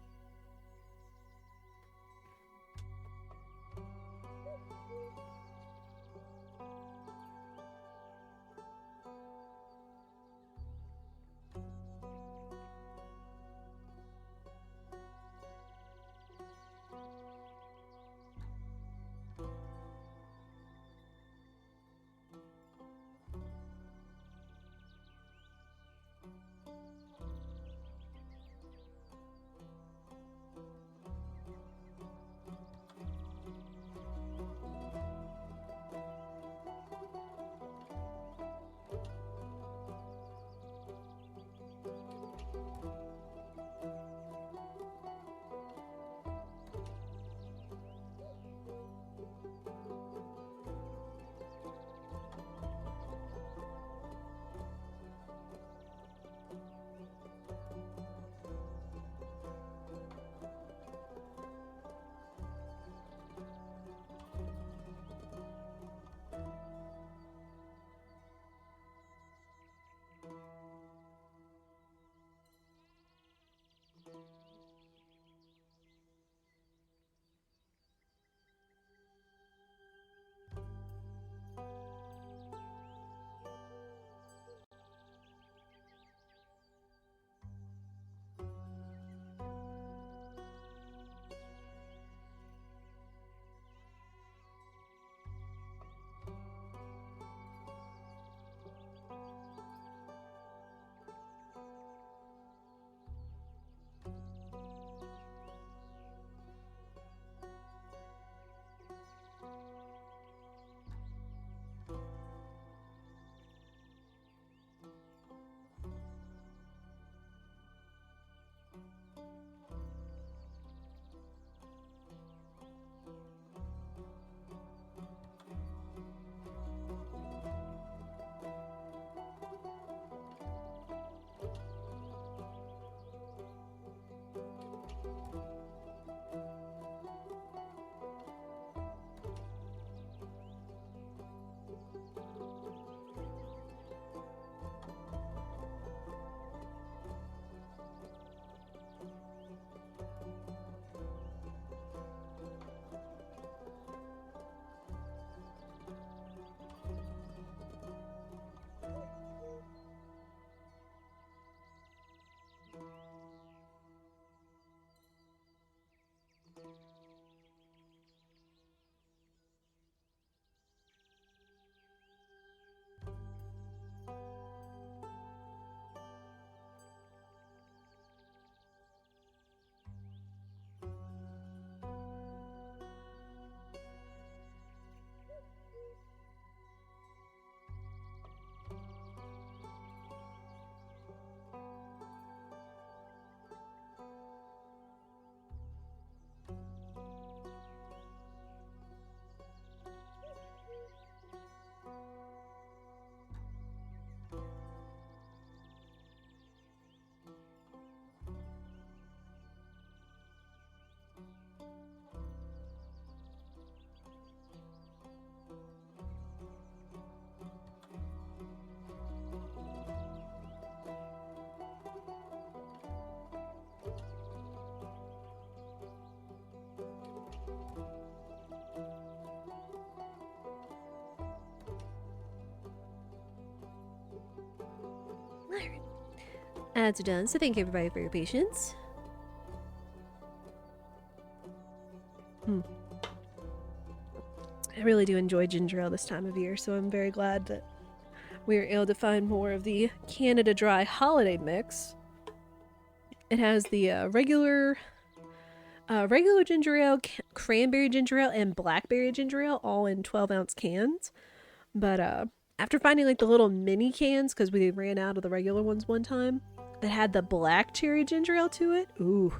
Alright. Ads are done, so thank you everybody for your patience. I really do enjoy ginger ale this time of year, so I'm very glad that we were able to find more of the Canada Dry holiday mix. It has the regular ginger ale, cranberry ginger ale, and blackberry ginger ale all in 12-ounce cans. But after finding like the little mini cans, because we ran out of the regular ones one time, that had the black cherry ginger ale to it, ooh.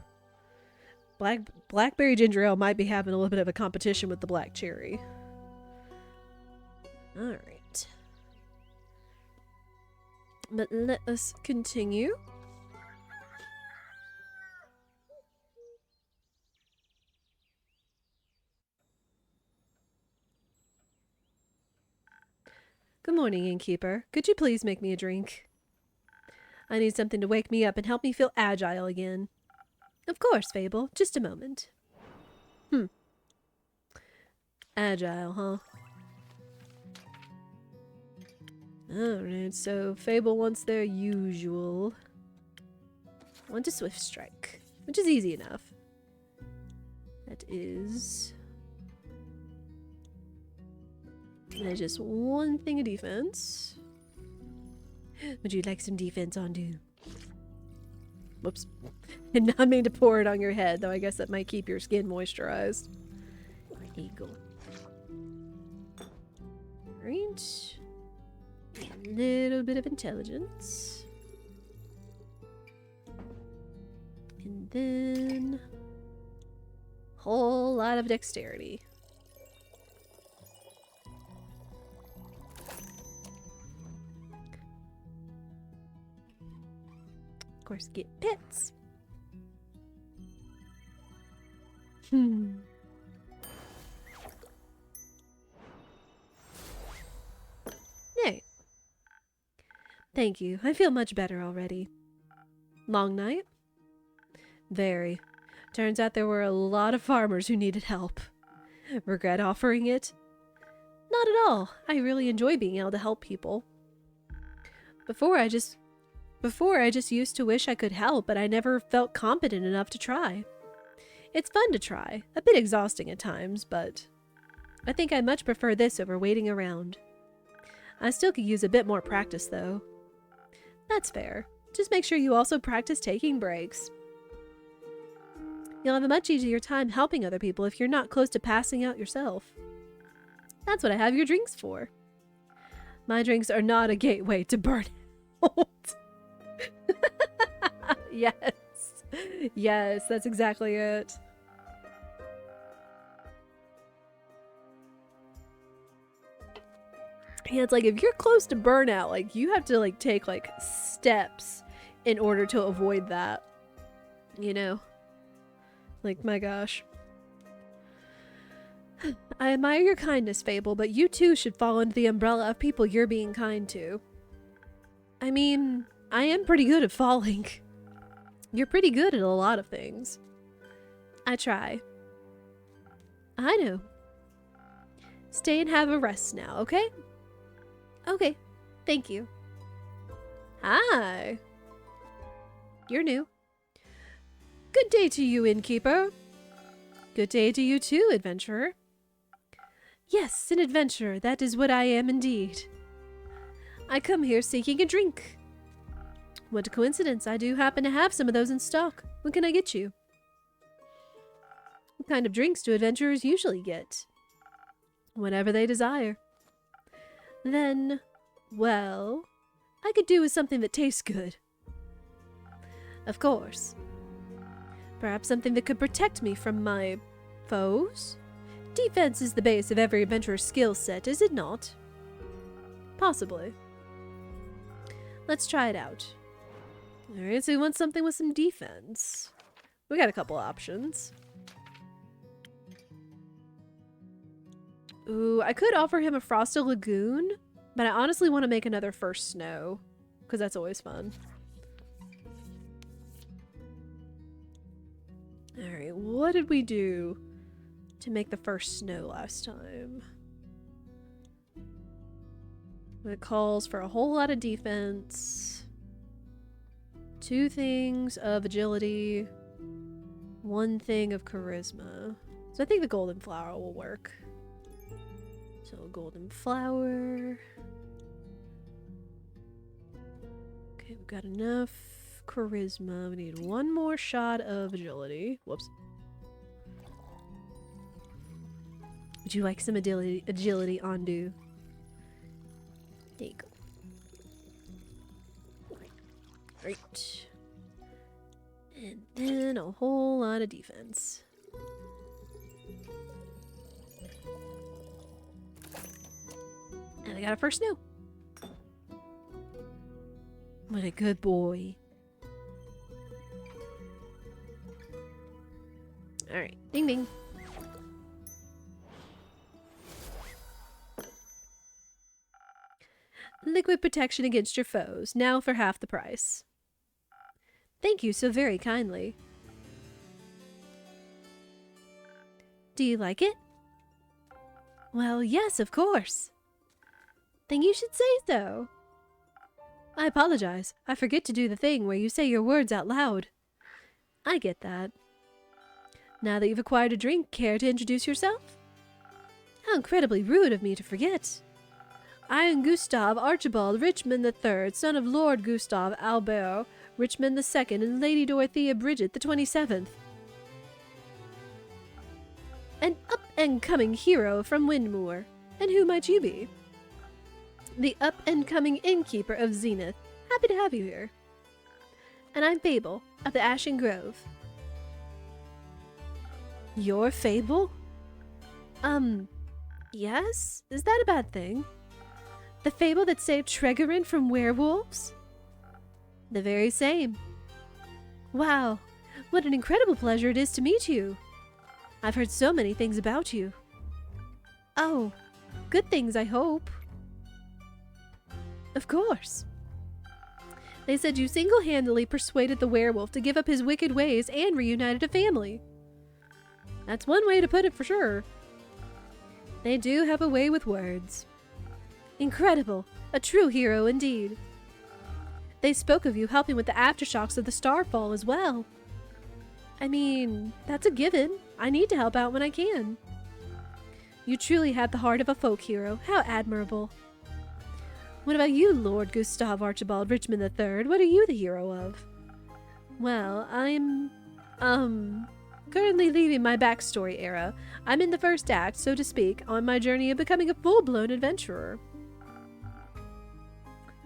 Blackberry ginger ale might be having a little bit of a competition with the black cherry. Alright. But let us continue. Good morning, innkeeper. Could you please make me a drink? I need something to wake me up and help me feel agile again. Of course, Fable. Just a moment. Agile, huh? Alright, so Fable wants their usual. Want a swift strike, which is easy enough. That is... There's just one thing of defense. Would you like some defense on do? Whoops. Did not mean to pour it on your head, though I guess that might keep your skin moisturized. There you go. Right. A little bit of intelligence. And then... whole lot of dexterity. Of course, get pets. Hey. Thank you. I feel much better already. Long night? Very. Turns out there were a lot of farmers who needed help. Regret offering it? Not at all. I really enjoy being able to help people. Before I just used to wish I could help, but I never felt competent enough to try. It's fun to try. A bit exhausting at times, but I think I much prefer this over waiting around. I still could use a bit more practice, though. That's fair. Just make sure you also practice taking breaks. You'll have a much easier time helping other people if you're not close to passing out yourself. That's what I have your drinks for. My drinks are not a gateway to burnout. Yes. Yes, that's exactly it. Yeah, it's like if you're close to burnout, like you have to like take like steps in order to avoid that. You know? Like, my gosh. I admire your kindness, Fable, but you too should fall under the umbrella of people you're being kind to. I mean, I am pretty good at falling. You're pretty good at a lot of things. I try. I know. Stay and have a rest now, okay? Okay, thank you. Hi. You're new. Good day to you, innkeeper. Good day to you too, adventurer. Yes, an adventurer, that is what I am indeed. I come here seeking a drink. What a coincidence, I do happen to have some of those in stock. What can I get you? What kind of drinks do adventurers usually get? Whatever they desire. Then, well, I could do with something that tastes good. Of course. Perhaps something that could protect me from my foes? Defense is the base of every adventurer's skill set, is it not? Possibly. Let's try it out. Alright, so we want something with some defense. We got a couple options. Ooh, I could offer him a Frosted Lagoon, but I honestly want to make another First Snow, because that's always fun. Alright, what did we do to make the First Snow last time? It calls for a whole lot of defense. 2 things of agility, 1 thing of charisma. So I think the golden flower will work. So golden flower. Okay, we've got enough charisma. We need 1 more shot of agility. Whoops. Would you like some agility Ondu? There you go. Great. And then a whole lot of defense. And I got a first snow. What a good boy. Alright, ding ding. Liquid protection against your foes, now for half the price. Thank you so very kindly. Do you like it? Well, yes, of course. Then you should say so. I apologize. I forget to do the thing where you say your words out loud. I get that. Now that you've acquired a drink, care to introduce yourself? How incredibly rude of me to forget. I am Gustav Archibald Richmond III, son of Lord Gustav Albert Richmond II and Lady Dorothea Bridget the 27th. An up-and-coming hero from Windmoor. And who might you be? The up-and-coming innkeeper of Zenith. Happy to have you here. And I'm Fable, of the Ashen Grove. You're Fable? Yes? Is that a bad thing? The Fable that saved Tregorin from werewolves? The very same. Wow, what an incredible pleasure it is to meet you. I've heard so many things about you. Oh, good things, I hope. Of course. They said you single-handedly persuaded the werewolf to give up his wicked ways and reunited a family. That's one way to put it for sure. They do have a way with words. Incredible. A true hero indeed. They spoke of you helping with the aftershocks of the starfall as well. I mean, that's a given. I need to help out when I can. You truly have the heart of a folk hero. How admirable. What about you, Lord Gustav Archibald Richmond III? What are you the hero of? Well, I'm, currently leaving my backstory era. I'm in the first act, so to speak, on my journey of becoming a full-blown adventurer.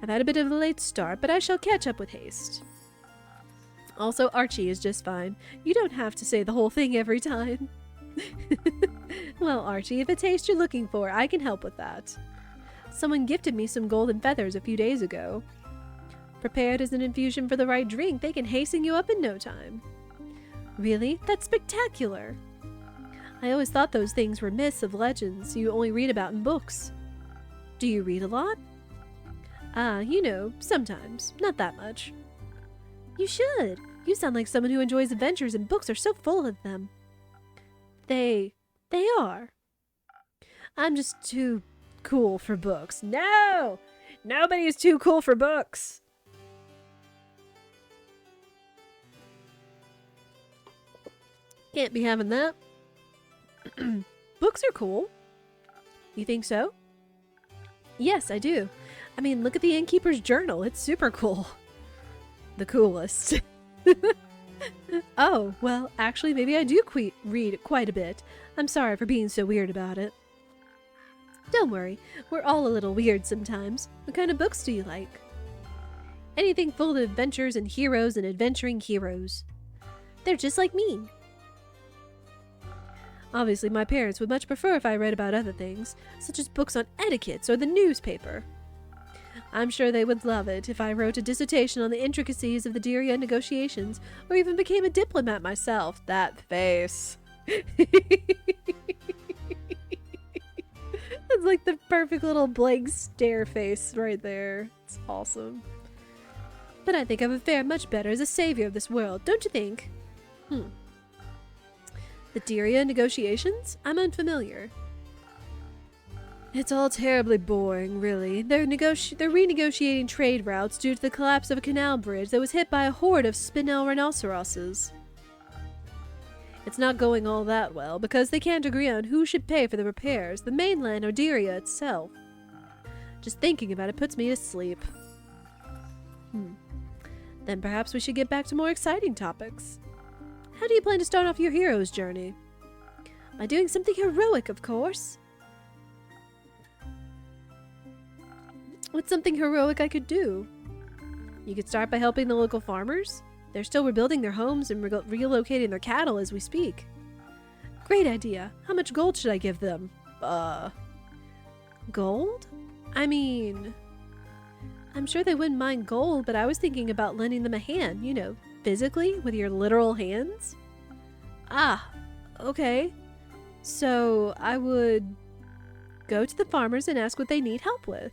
I've had a bit of a late start, but I shall catch up with haste. Also, Archie is just fine. You don't have to say the whole thing every time. Well, Archie, if it's haste you're looking for, I can help with that. Someone gifted me some golden feathers a few days ago. Prepared as an infusion for the right drink, they can hasten you up in no time. Really? That's spectacular! I always thought those things were myths of legends you only read about in books. Do you read a lot? You know, sometimes. Not that much. You should. You sound like someone who enjoys adventures and books are so full of them. They are. I'm just too cool for books. No! Nobody is too cool for books. Can't be having that. Books are cool. You think so? Yes, I do. I mean, look at the innkeeper's journal. It's super cool. The coolest. Oh, well, actually, maybe I do read quite a bit. I'm sorry for being so weird about it. Don't worry. We're all a little weird sometimes. What kind of books do you like? Anything full of adventures and heroes and adventuring heroes. They're just like me. Obviously, my parents would much prefer if I read about other things, such as books on etiquettes or the newspaper. I'm sure they would love it if I wrote a dissertation on the intricacies of the Diria negotiations, or even became a diplomat myself. That face. That's like the perfect little blank stare face right there. It's awesome. But I think I would fare much better as a savior of this world, don't you think? The Diria negotiations? I'm unfamiliar. It's all terribly boring, really. They're renegotiating trade routes due to the collapse of a canal bridge that was hit by a horde of spinel rhinoceroses. It's not going all that well, because they can't agree on who should pay for the repairs, the mainland or Diria itself. Just thinking about it puts me to sleep. Then perhaps we should get back to more exciting topics. How do you plan to start off your hero's journey? By doing something heroic, of course. What's something heroic I could do? You could start by helping the local farmers. They're still rebuilding their homes and relocating their cattle as we speak. Great idea. How much gold should I give them? Gold? I mean, I'm sure they wouldn't mind gold, but I was thinking about lending them a hand, you know, physically, with your literal hands. Ah, okay. So I would go to the farmers and ask what they need help with.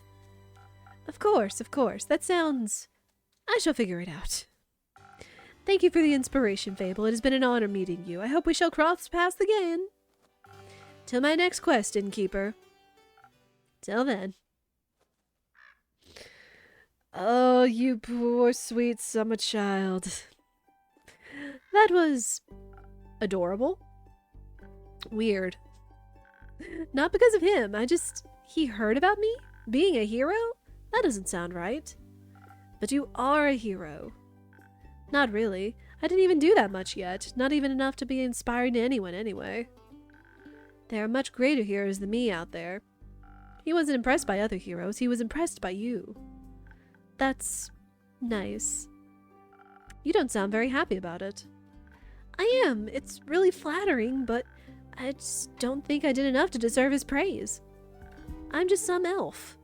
Of course, of course. That sounds... I shall figure it out. Thank you for the inspiration, Fable. It has been an honor meeting you. I hope we shall cross paths again. Till my next quest, Innkeeper. Till then. Oh, you poor sweet summer child. That was... adorable. Weird. Not because of him. He heard about me? Being a hero? That doesn't sound right. But you are a hero. Not really. I didn't even do that much yet. Not even enough to be inspiring to anyone anyway. There are much greater heroes than me out there. He wasn't impressed by other heroes. He was impressed by you. That's nice. You don't sound very happy about it. I am. It's really flattering, but I just don't think I did enough to deserve his praise. I'm just some elf.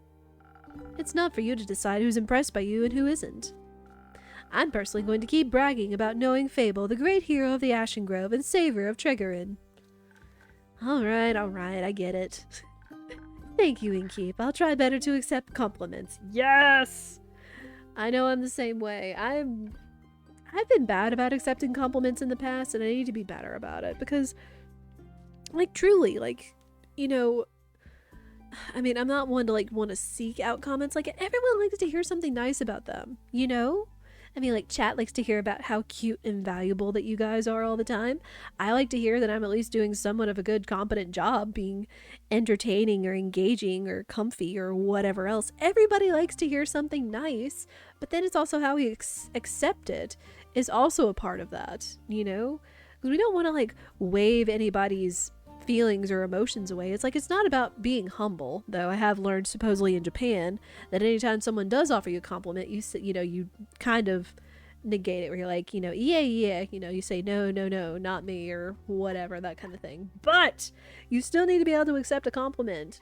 It's not for you to decide who's impressed by you and who isn't. I'm personally going to keep bragging about knowing Fable, the great hero of the Ashen Grove and savior of Tregorin. Alright, I get it. Thank you, Innkeep. I'll try better to accept compliments. Yes! I know I'm the same way. I've been bad about accepting compliments in the past, and I need to be better about it, because, like, truly, like, you know, I mean, I'm not one to, like, want to seek out comments. Like, everyone likes to hear something nice about them, you know? I mean, like, chat likes to hear about how cute and valuable that you guys are all the time. I like to hear that I'm at least doing somewhat of a good, competent job being entertaining or engaging or comfy or whatever else. Everybody likes to hear something nice, but then it's also how we accept it is also a part of that, you know? Because we don't want to, like, wave anybody's feelings or emotions away. It's like, it's not about being humble, though I have learned supposedly in Japan that anytime someone does offer you a compliment, you kind of negate it, where you're like, yeah, you know, you say no, not me, or whatever, that kind of thing. But you still need to be able to accept a compliment.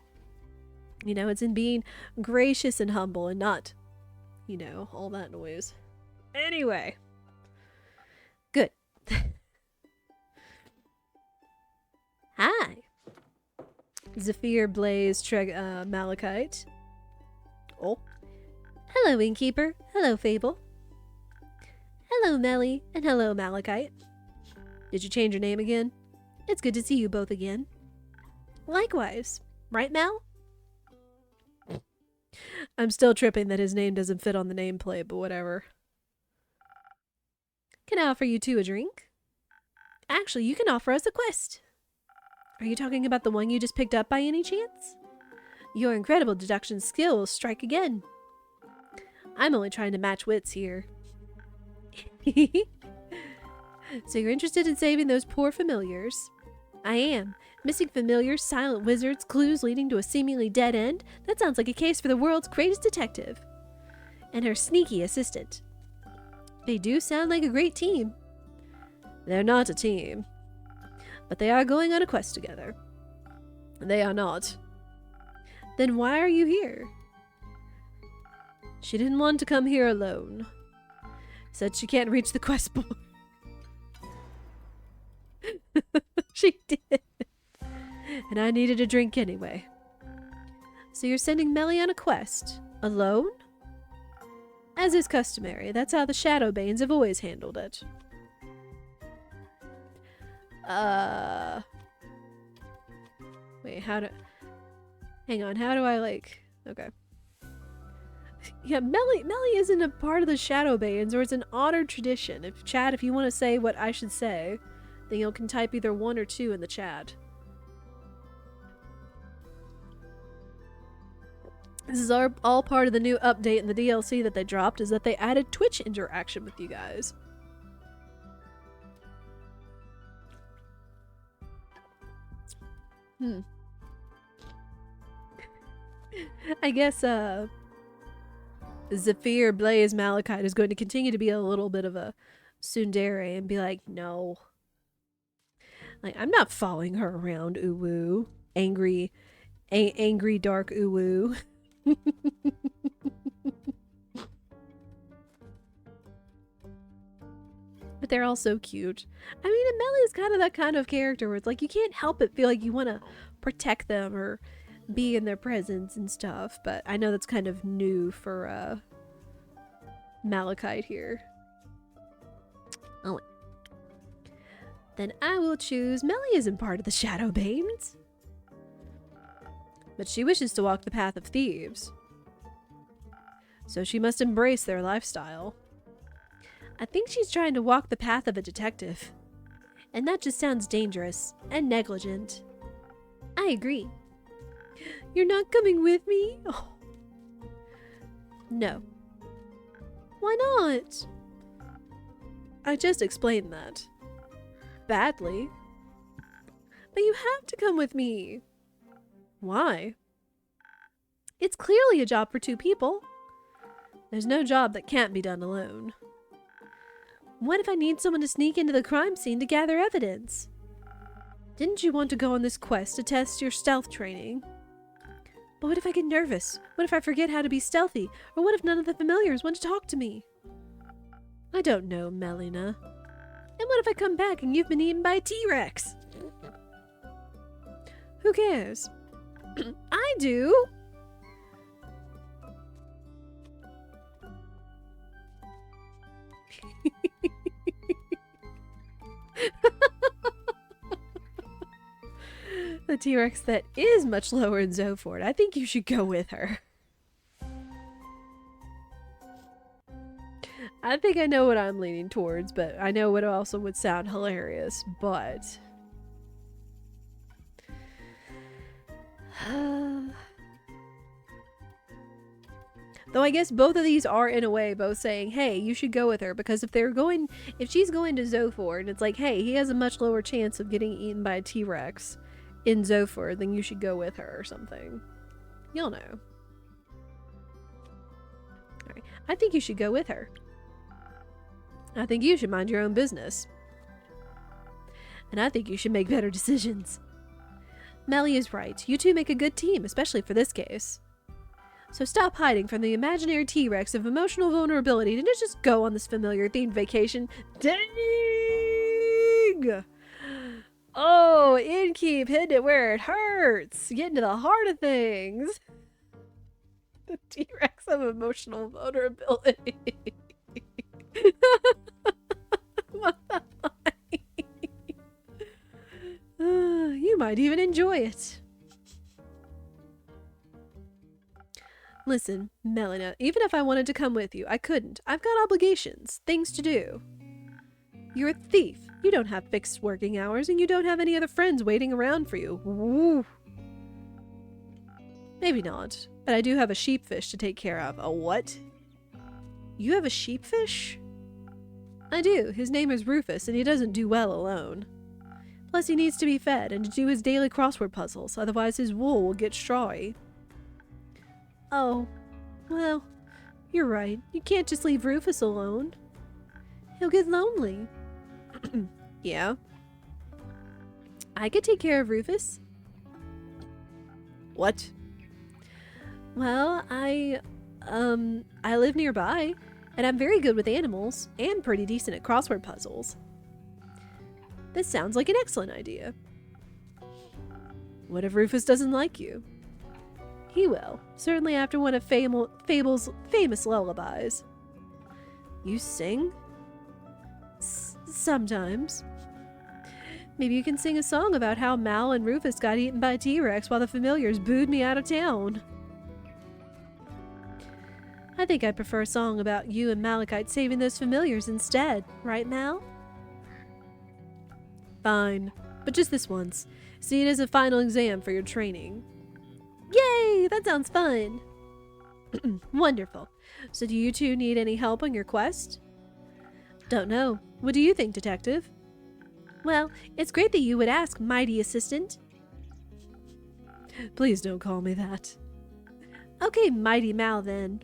You know, it's in being gracious and humble and not, you know, all that noise. Anyway. Good. Hi. Zephyr, Blaze, Malachite. Oh. Hello, Innkeeper. Hello, Fable. Hello, Melly. And hello, Malachite. Did you change your name again? It's good to see you both again. Likewise. Right, Mal? I'm still tripping that his name doesn't fit on the nameplate, but whatever. Can I offer you two a drink? Actually, you can offer us a quest. Are you talking about the one you just picked up by any chance? Your incredible deduction skills strike again. I'm only trying to match wits here. So you're interested in saving those poor familiars? I am. Missing familiars, silent wizards, clues leading to a seemingly dead end? That sounds like a case for the world's greatest detective. And her sneaky assistant. They do sound like a great team. They're not a team. But they are going on a quest together. They are not. Then why are you here? She didn't want to come here alone. Said she can't reach the quest board. She did. And I needed a drink anyway. So you're sending Melly on a quest? Alone? As is customary, that's how the Shadowbanes have always handled it. Wait, how do... Hang on, how do I, like... Okay. Yeah, Melly isn't a part of the Shadowbanes, or it's an honored tradition. If you want to say what I should say, then you can type either 1 or 2 in the chat. This is all part of the new update in the DLC that they dropped, is that they added Twitch interaction with you guys. I guess, Zephyr Blaze Malachite is going to continue to be a little bit of a tsundere and be like, no. Like, I'm not following her around, uwu. Angry dark uwu. But they're all so cute. I mean, and Melly is kind of that kind of character where it's like you can't help but feel like you want to protect them or be in their presence and stuff. But I know that's kind of new for Malachite here. Oh, then I will choose Melly isn't part of the Shadowbanes. But she wishes to walk the path of thieves. So she must embrace their lifestyle. I think she's trying to walk the path of a detective. And that just sounds dangerous and negligent. I agree. You're not coming with me? Oh. No. Why not? I just explained that. Badly. But you have to come with me. Why? It's clearly a job for 2 people. There's no job that can't be done alone. What if I need someone to sneak into the crime scene to gather evidence? Didn't you want to go on this quest to test your stealth training? But what if I get nervous? What if I forget how to be stealthy? Or what if none of the familiars want to talk to me? I don't know, Melina. And what if I come back and you've been eaten by a T-Rex? Who cares? I do! The T-Rex that is much lower in Zoford. I think you should go with her. I think I know what I'm leaning towards, but I know what also would sound hilarious, but... Though I guess both of these are, in a way, both saying, hey, you should go with her, because if she's going to Zoford, and it's like, hey, he has a much lower chance of getting eaten by a T-Rex in Zoford, then you should go with her or something. You'll know. Alright, I think you should go with her. I think you should mind your own business. And I think you should make better decisions. Melly is right. You two make a good team, especially for this case. So stop hiding from the imaginary T-Rex of emotional vulnerability and just go on this familiar themed vacation. Dang! Oh, Inkeep hitting it where it hurts. Getting to the heart of things. The T-Rex of emotional vulnerability. What the fuck? You might even enjoy it. Listen, Melina, even if I wanted to come with you, I couldn't. I've got obligations, things to do. You're a thief. You don't have fixed working hours, and you don't have any other friends waiting around for you. Woo. Maybe not, but I do have a sheepfish to take care of. A what? You have a sheepfish? I do. His name is Rufus, and he doesn't do well alone. Plus, he needs to be fed and to do his daily crossword puzzles, otherwise his wool will get strawy. Oh, well, you're right. You can't just leave Rufus alone. He'll get lonely. Yeah. I could take care of Rufus. What? Well, I live nearby, and I'm very good with animals, and pretty decent at crossword puzzles. This sounds like an excellent idea. What if Rufus doesn't like you? He will, certainly after one of Fable's famous lullabies. You sing? Sometimes. Maybe you can sing a song about how Mal and Rufus got eaten by a T-Rex while the familiars booed me out of town. I think I'd prefer a song about you and Malachite saving those familiars instead, right, Mal? Fine, but just this once. See it as a final exam for your training. Yay! That sounds fun! Wonderful. So do you two need any help on your quest? Don't know. What do you think, Detective? Well, it's great that you would ask, mighty assistant. Please don't call me that. Okay, Mighty Mal then.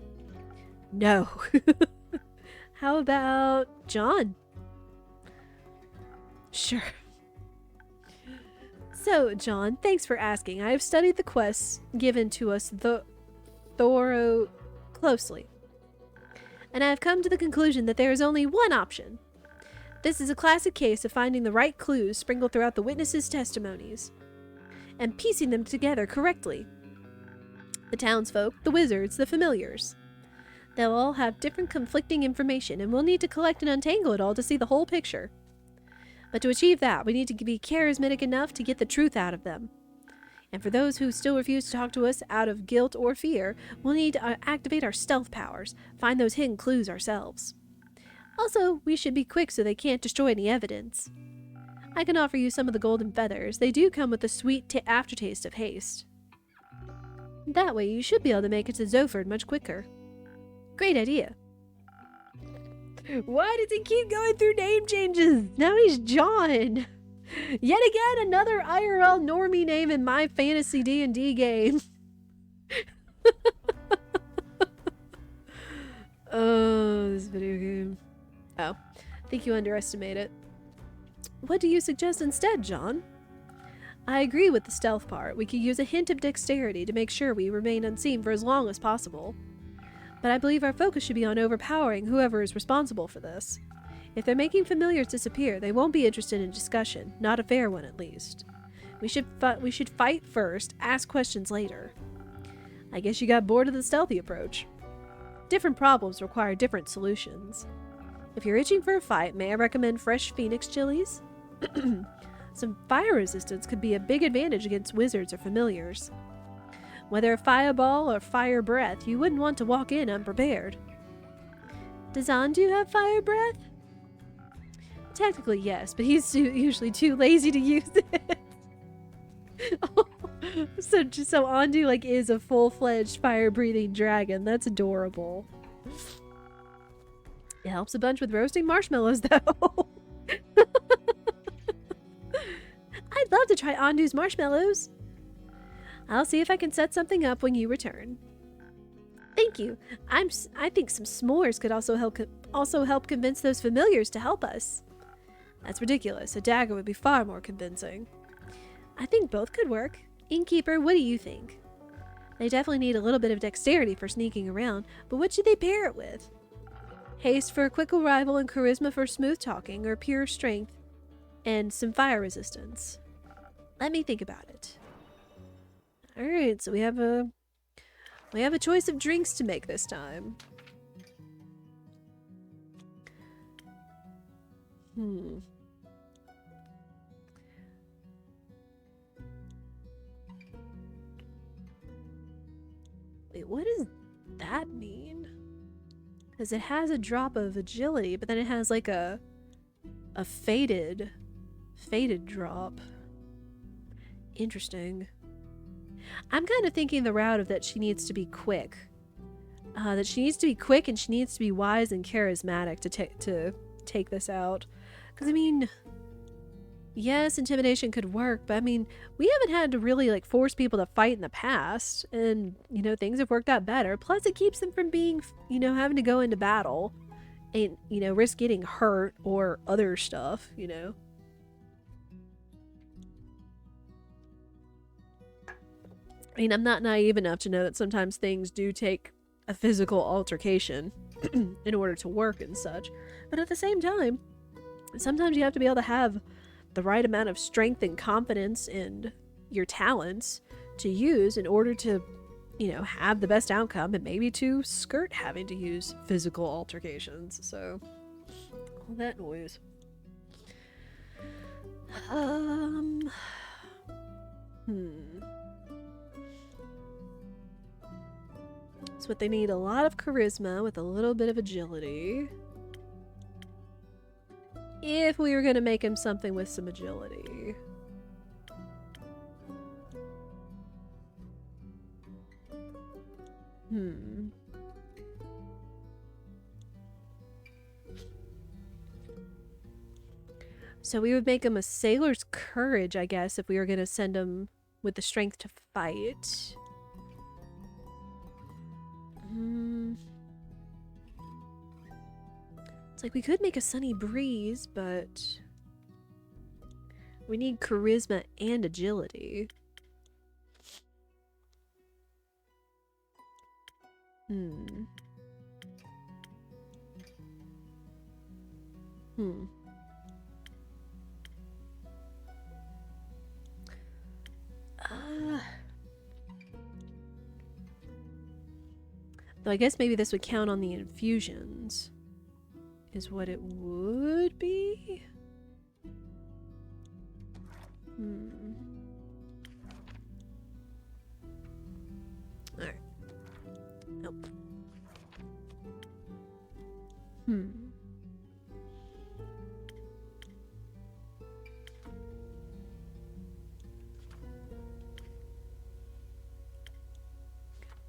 No. How about John? Sure. So, John, thanks for asking. I have studied the quests given to us thorough closely, and I have come to the conclusion that there is only one option. This is a classic case of finding the right clues sprinkled throughout the witnesses' testimonies and piecing them together correctly. The townsfolk, the wizards, the familiars. They'll all have different conflicting information, and we'll need to collect and untangle it all to see the whole picture. But to achieve that, we need to be charismatic enough to get the truth out of them. And for those who still refuse to talk to us out of guilt or fear, we'll need to activate our stealth powers, find those hidden clues ourselves. Also, we should be quick so they can't destroy any evidence. I can offer you some of the golden feathers. They do come with a sweet aftertaste of haste. That way, you should be able to make it to Zoford much quicker. Great idea. Why does he keep going through name changes? Now he's John. Yet again, another IRL normie name in my fantasy D&D game. Oh, this video game. Oh, I think you underestimate it. What do you suggest instead, John? I agree with the stealth part. We could use a hint of dexterity to make sure we remain unseen for as long as possible. But I believe our focus should be on overpowering whoever is responsible for this. If they're making familiars disappear, they won't be interested in discussion, not a fair one at least. We should fight first, ask questions later. I guess you got bored of the stealthy approach. Different problems require different solutions. If you're itching for a fight, may I recommend fresh phoenix chilies? Some fire resistance could be a big advantage against wizards or familiars. Whether a fireball or fire breath, you wouldn't want to walk in unprepared. Does Andu have fire breath? Technically, yes, but he's usually too lazy to use it. Oh, so Andu like is a full-fledged fire-breathing dragon. That's adorable. It helps a bunch with roasting marshmallows, though. I'd love to try Andu's marshmallows. I'll see if I can set something up when you return. Thank you. I think some s'mores could also help convince those familiars to help us. That's ridiculous. A dagger would be far more convincing. I think both could work. Innkeeper, what do you think? They definitely need a little bit of dexterity for sneaking around, but what should they pair it with? Haste for a quick arrival and charisma for smooth talking, or pure strength and some fire resistance? Let me think about it. Alright, so we have a choice of drinks to make this time. Wait, what does that mean? Because it has a drop of agility, but then it has like a faded drop. Interesting. I'm kind of thinking the route of that she needs to be quick. That she needs to be quick and she needs to be wise and charismatic to take this out. Because, I mean, yes, intimidation could work, but I mean, we haven't had to really like force people to fight in the past, and you know, things have worked out better. Plus, it keeps them from being, you know, having to go into battle and, you know, risk getting hurt or other stuff, you know. I mean, I'm not naive enough to know that sometimes things do take a physical altercation in order to work and such. But at the same time, sometimes you have to be able to have the right amount of strength and confidence in your talents to use in order to, you know, have the best outcome and maybe to skirt having to use physical altercations. So, all that noise. Hmm. So what they need, a lot of charisma with a little bit of agility. If we were going to make him something with some agility. Hmm. So we would make him a sailor's courage, I guess, if we were going to send him with the strength to fight. It's like we could make a sunny breeze, but we need charisma and agility. Hmm. Though I guess maybe this would count on the infusions. Is what it would be? Alright. Nope.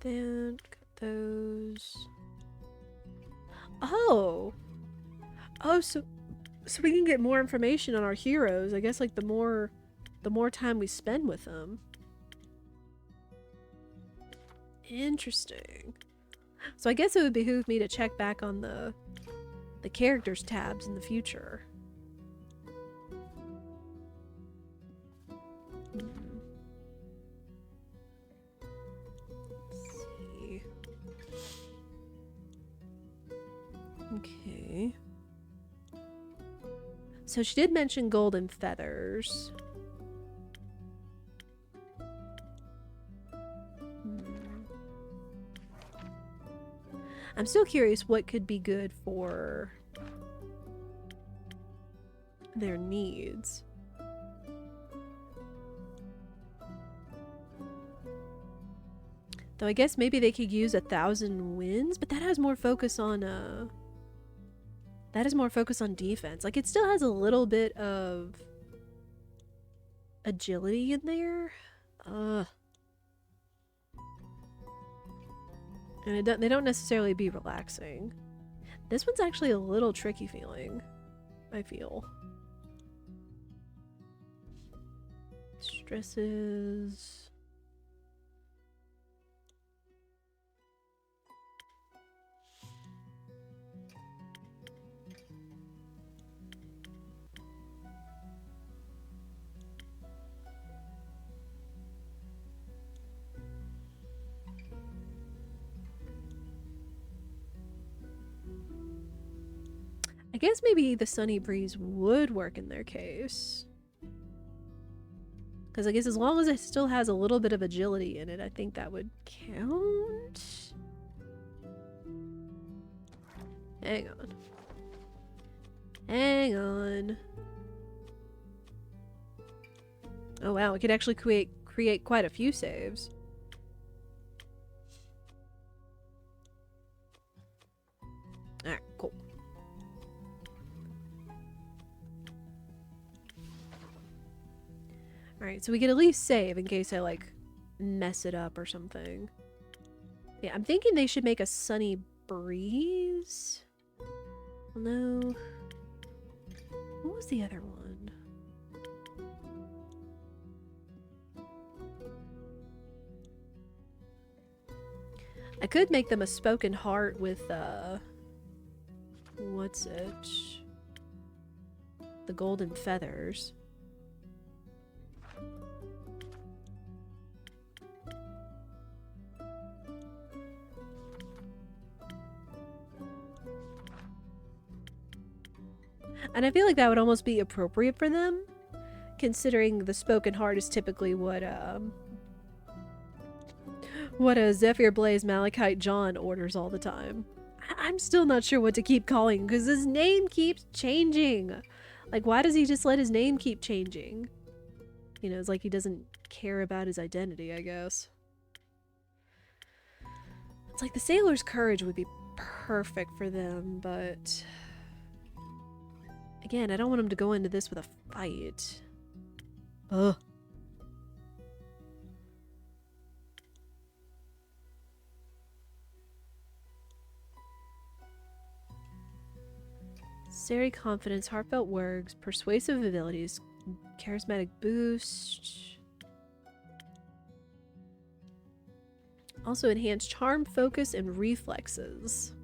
Then got those. Oh, so we can get more information on our heroes. I guess like the more time we spend with them. Interesting. So I guess it would behoove me to check back on the characters tabs in the future. Okay. So she did mention golden feathers. I'm still curious what could be good for their needs. Though I guess maybe they could use 1,000 winds, but that has more focus on defense. Like, it still has a little bit of agility in there. And they don't necessarily be relaxing. This one's actually a little tricky feeling, I feel. Stresses. I guess maybe the sunny breeze would work in their case. Because I guess as long as it still has a little bit of agility in it, I think that would count. Hang on. Hang on. Oh wow, it could actually create quite a few saves. Alright, cool. Alright, so we could at least save in case I, like, mess it up or something. Yeah, I'm thinking they should make a sunny breeze. No. What was the other one? I could make them a spoken heart with, what's it? The golden feathers. And I feel like that would almost be appropriate for them, considering the spoken heart is typically what a Zephyr Blaze Malachite John orders all the time. I'm still not sure what to keep calling because his name keeps changing. Like, why does he just let his name keep changing? You know, it's like he doesn't care about his identity, I guess. It's like the sailor's courage would be perfect for them, but... Again, I don't want him to go into this with a fight. Ugh. Airy confidence, heartfelt words, persuasive abilities, charismatic boost. Also enhance charm, focus, and reflexes.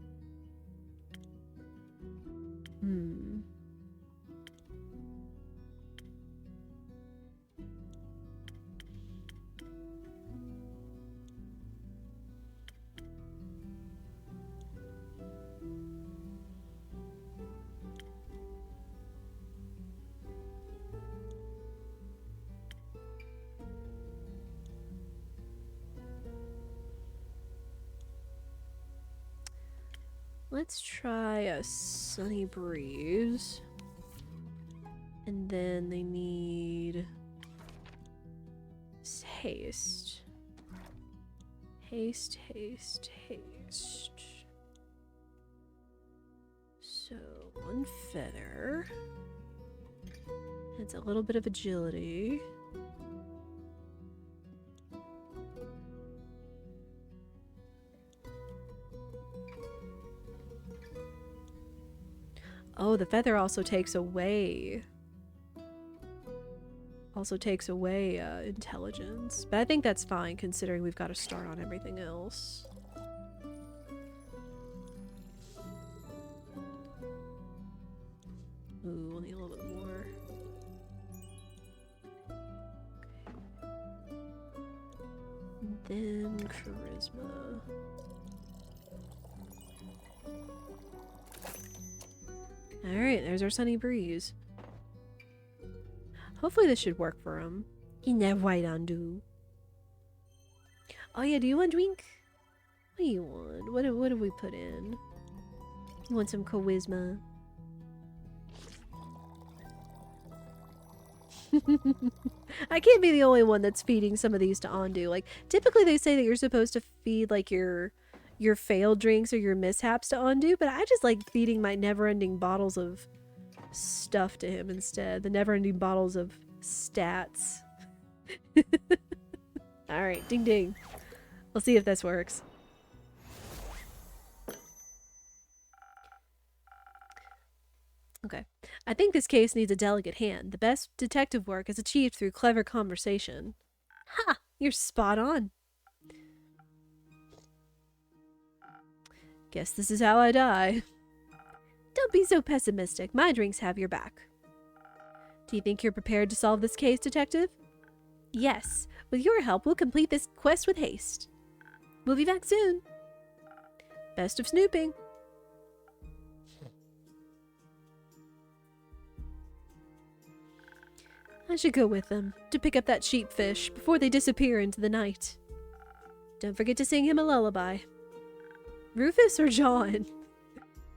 Let's try a sunny breeze. And then they need haste. Haste, haste, haste. So, one feather. It's a little bit of agility. Oh, the feather also takes away intelligence. But I think that's fine considering we've got to start on everything else. Ooh, we'll need a little bit more. And then charisma. Alright, there's our sunny breeze. Hopefully this should work for him. In that white undo. Oh yeah, do you want a drink? What do you want? What do we put in? You want some charisma? I can't be the only one that's feeding some of these to Ondu. Like, typically they say that you're supposed to feed, like, your failed drinks or your mishaps to Ondu, but I just like feeding my never-ending bottles of stuff to him instead. The never-ending bottles of stats. Alright, ding ding. Let's see if this works. Okay. I think this case needs a delicate hand. The best detective work is achieved through clever conversation. Ha! You're spot on. Guess this is how I die. Don't be so pessimistic. My drinks have your back. Do you think you're prepared to solve this case, detective? Yes. With your help, we'll complete this quest with haste. We'll be back soon. Best of snooping. I should go with them to pick up that sheepfish before they disappear into the night. Don't forget to sing him a lullaby. Rufus or John?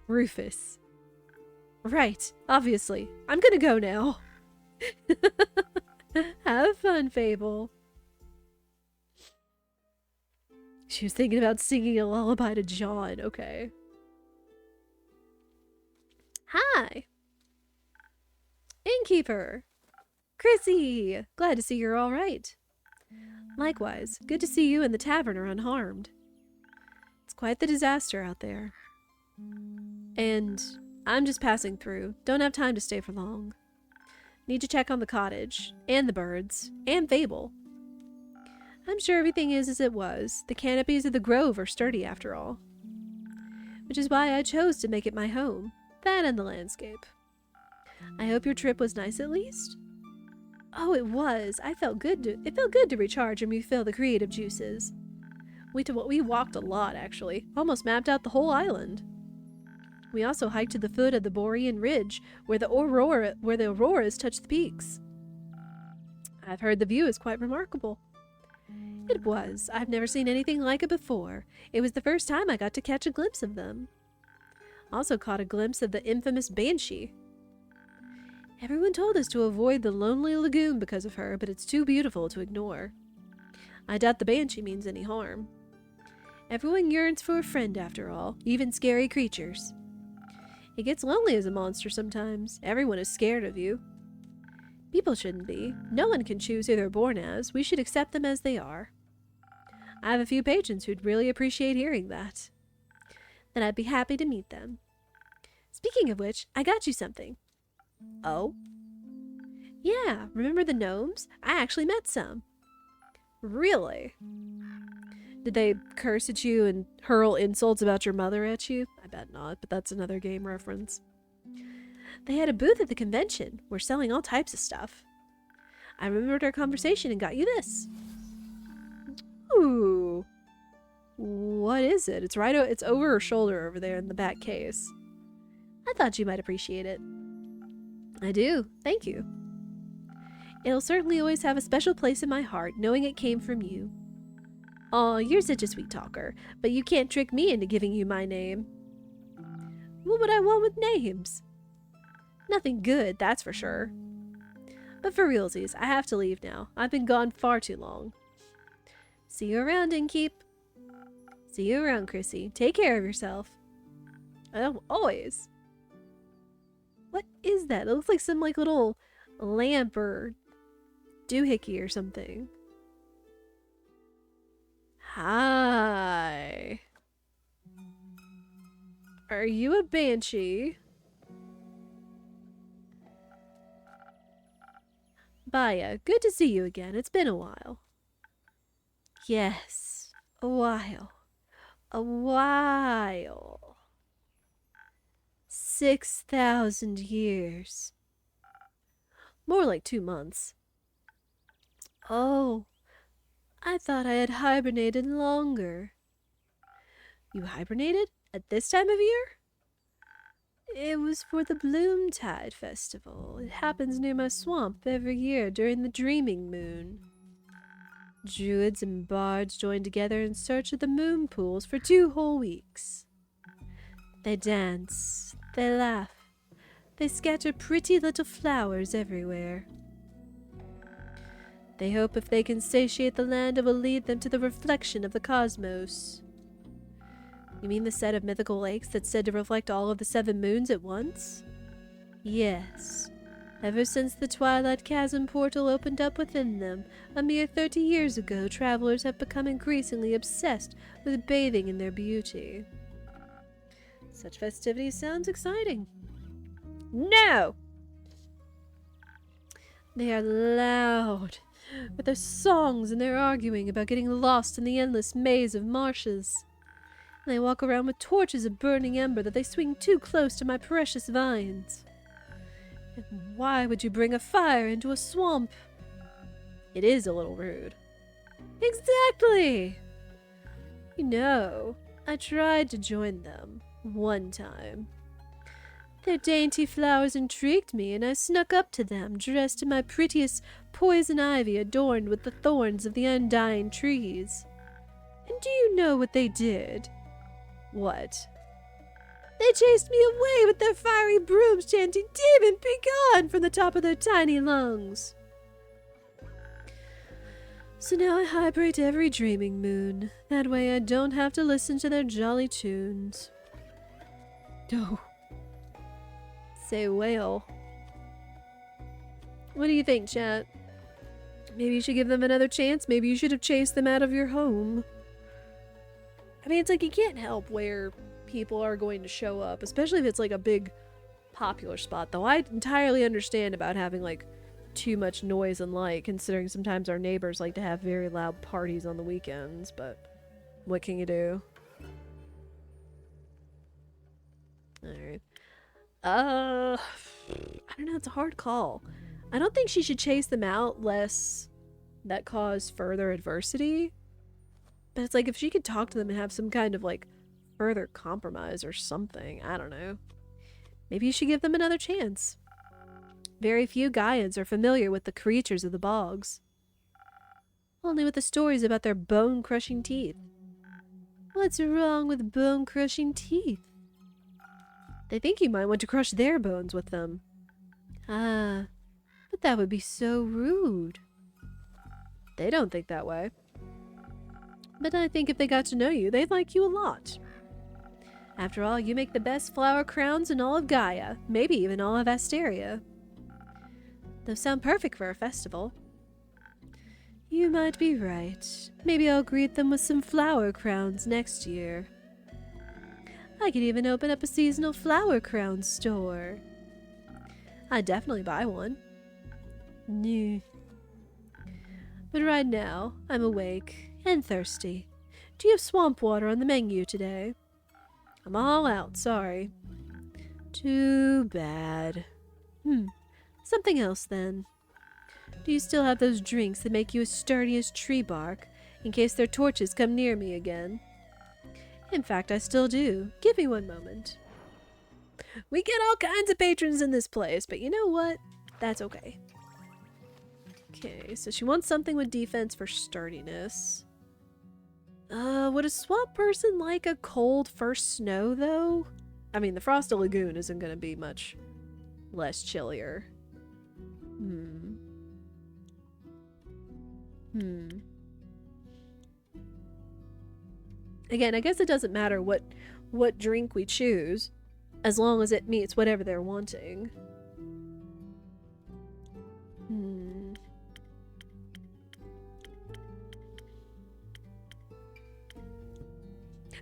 Rufus. Right, obviously. I'm gonna go now. Have fun, Fable. She was thinking about singing a lullaby to John. Okay. Hi. Innkeeper. Chrissy. Glad to see you're all right. Likewise. Good to see you and the tavern are unharmed. It's quite the disaster out there. And I'm just passing through. Don't have time to stay for long. Need to check on the cottage, and the birds, and Fable. I'm sure everything is as it was. The canopies of the grove are sturdy after all. Which is why I chose to make it my home. That and the landscape. I hope your trip was nice at least? Oh, it was. It felt good to recharge and refill the creative juices. We walked a lot, actually. Almost mapped out the whole island. We also hiked to the foot of the Borean Ridge, where the auroras touch the peaks. I've heard the view is quite remarkable. It was. I've never seen anything like it before. It was the first time I got to catch a glimpse of them. Also caught a glimpse of the infamous Banshee. Everyone told us to avoid the lonely lagoon because of her, but it's too beautiful to ignore. I doubt the banshee means any harm. Everyone yearns for a friend after all, even scary creatures. It gets lonely as a monster sometimes. Everyone is scared of you. People shouldn't be. No one can choose who they're born as. We should accept them as they are. I have a few patrons who'd really appreciate hearing that. Then I'd be happy to meet them. Speaking of which, I got you something. Oh? Yeah, remember the gnomes? I actually met some. Really? Did they curse at you and hurl insults about your mother at you? I bet not, but that's another game reference. They had a booth at the convention. We're selling all types of stuff. I remembered our conversation and got you this. Ooh. What is it? It's it's over her shoulder over there in the back case. I thought you might appreciate it. I do. Thank you. It'll certainly always have a special place in my heart, knowing it came from you. Aw, you're such a sweet talker, but you can't trick me into giving you my name. What would I want with names? Nothing good, that's for sure. But for realsies, I have to leave now. I've been gone far too long. See you around, Innkeep. See you around, Chrissy. Take care of yourself. Oh, always. What is that? It looks like some little lamp or doohickey or something. Hi. Are you a banshee? Baya, good to see you again. It's been a while. Yes, a while. A while. 6,000 years. More like 2 months. Oh, I thought I had hibernated longer. You hibernated? At this time of year? It was for the Bloomtide Festival. It happens near my swamp every year during the Dreaming Moon. Druids and bards join together in search of the moon pools for 2 whole weeks. They dance, they laugh, they scatter pretty little flowers everywhere. They hope if they can satiate the land, it will lead them to the reflection of the cosmos. You mean the set of mythical lakes that's said to reflect all of the 7 moons at once? Yes. Ever since the Twilight Chasm portal opened up within them, a mere 30 years ago, travelers have become increasingly obsessed with bathing in their beauty. Such festivities sounds exciting. No! They are loud, with their songs and their arguing about getting lost in the endless maze of marshes. And they walk around with torches of burning ember that they swing too close to my precious vines. And why would you bring a fire into a swamp? It is a little rude. Exactly! You know, I tried to join them one time. Their dainty flowers intrigued me, and I snuck up to them, dressed in my prettiest poison ivy adorned with the thorns of the undying trees. And do you know what they did? What? They chased me away with their fiery brooms, chanting, "Demon, be gone!" from the top of their tiny lungs. So now I hydrate every dreaming moon. That way I don't have to listen to their jolly tunes. Oh. Say whale. What do you think, chat? Maybe you should give them another chance? Maybe you should have chased them out of your home. I mean, it's like you can't help where people are going to show up, especially if it's a big popular spot, though I entirely understand about having too much noise and light, considering sometimes our neighbors like to have very loud parties on the weekends, but what can you do? Alright. I don't know, it's a hard call. I don't think she should chase them out lest that cause further adversity. But it's if she could talk to them and have some kind of further compromise or something, I don't know. Maybe you should give them another chance. Very few Gaians are familiar with the creatures of the bogs. Only with the stories about their bone-crushing teeth. What's wrong with bone-crushing teeth? They think you might want to crush their bones with them. Ah, but that would be so rude. They don't think that way. But I think if they got to know you, they'd like you a lot. After all, you make the best flower crowns in all of Gaia, maybe even all of Asteria. Those sound perfect for a festival. You might be right. Maybe I'll greet them with some flower crowns next year. I could even open up a seasonal flower crown store. I'd definitely buy one. New. But right now, I'm awake and thirsty. Do you have swamp water on the menu today? I'm all out, sorry. Too bad. Something else then. Do you still have those drinks that make you as sturdy as tree bark, in case their torches come near me again? In fact, I still do. Give me one moment. We get all kinds of patrons in this place, but you know what? That's okay. Okay, so she wants something with defense for sturdiness. Would a swamp person like a cold first snow, though? I mean, the Frosted Lagoon isn't going to be much less chillier. Again, I guess it doesn't matter what drink we choose, as long as it meets whatever they're wanting.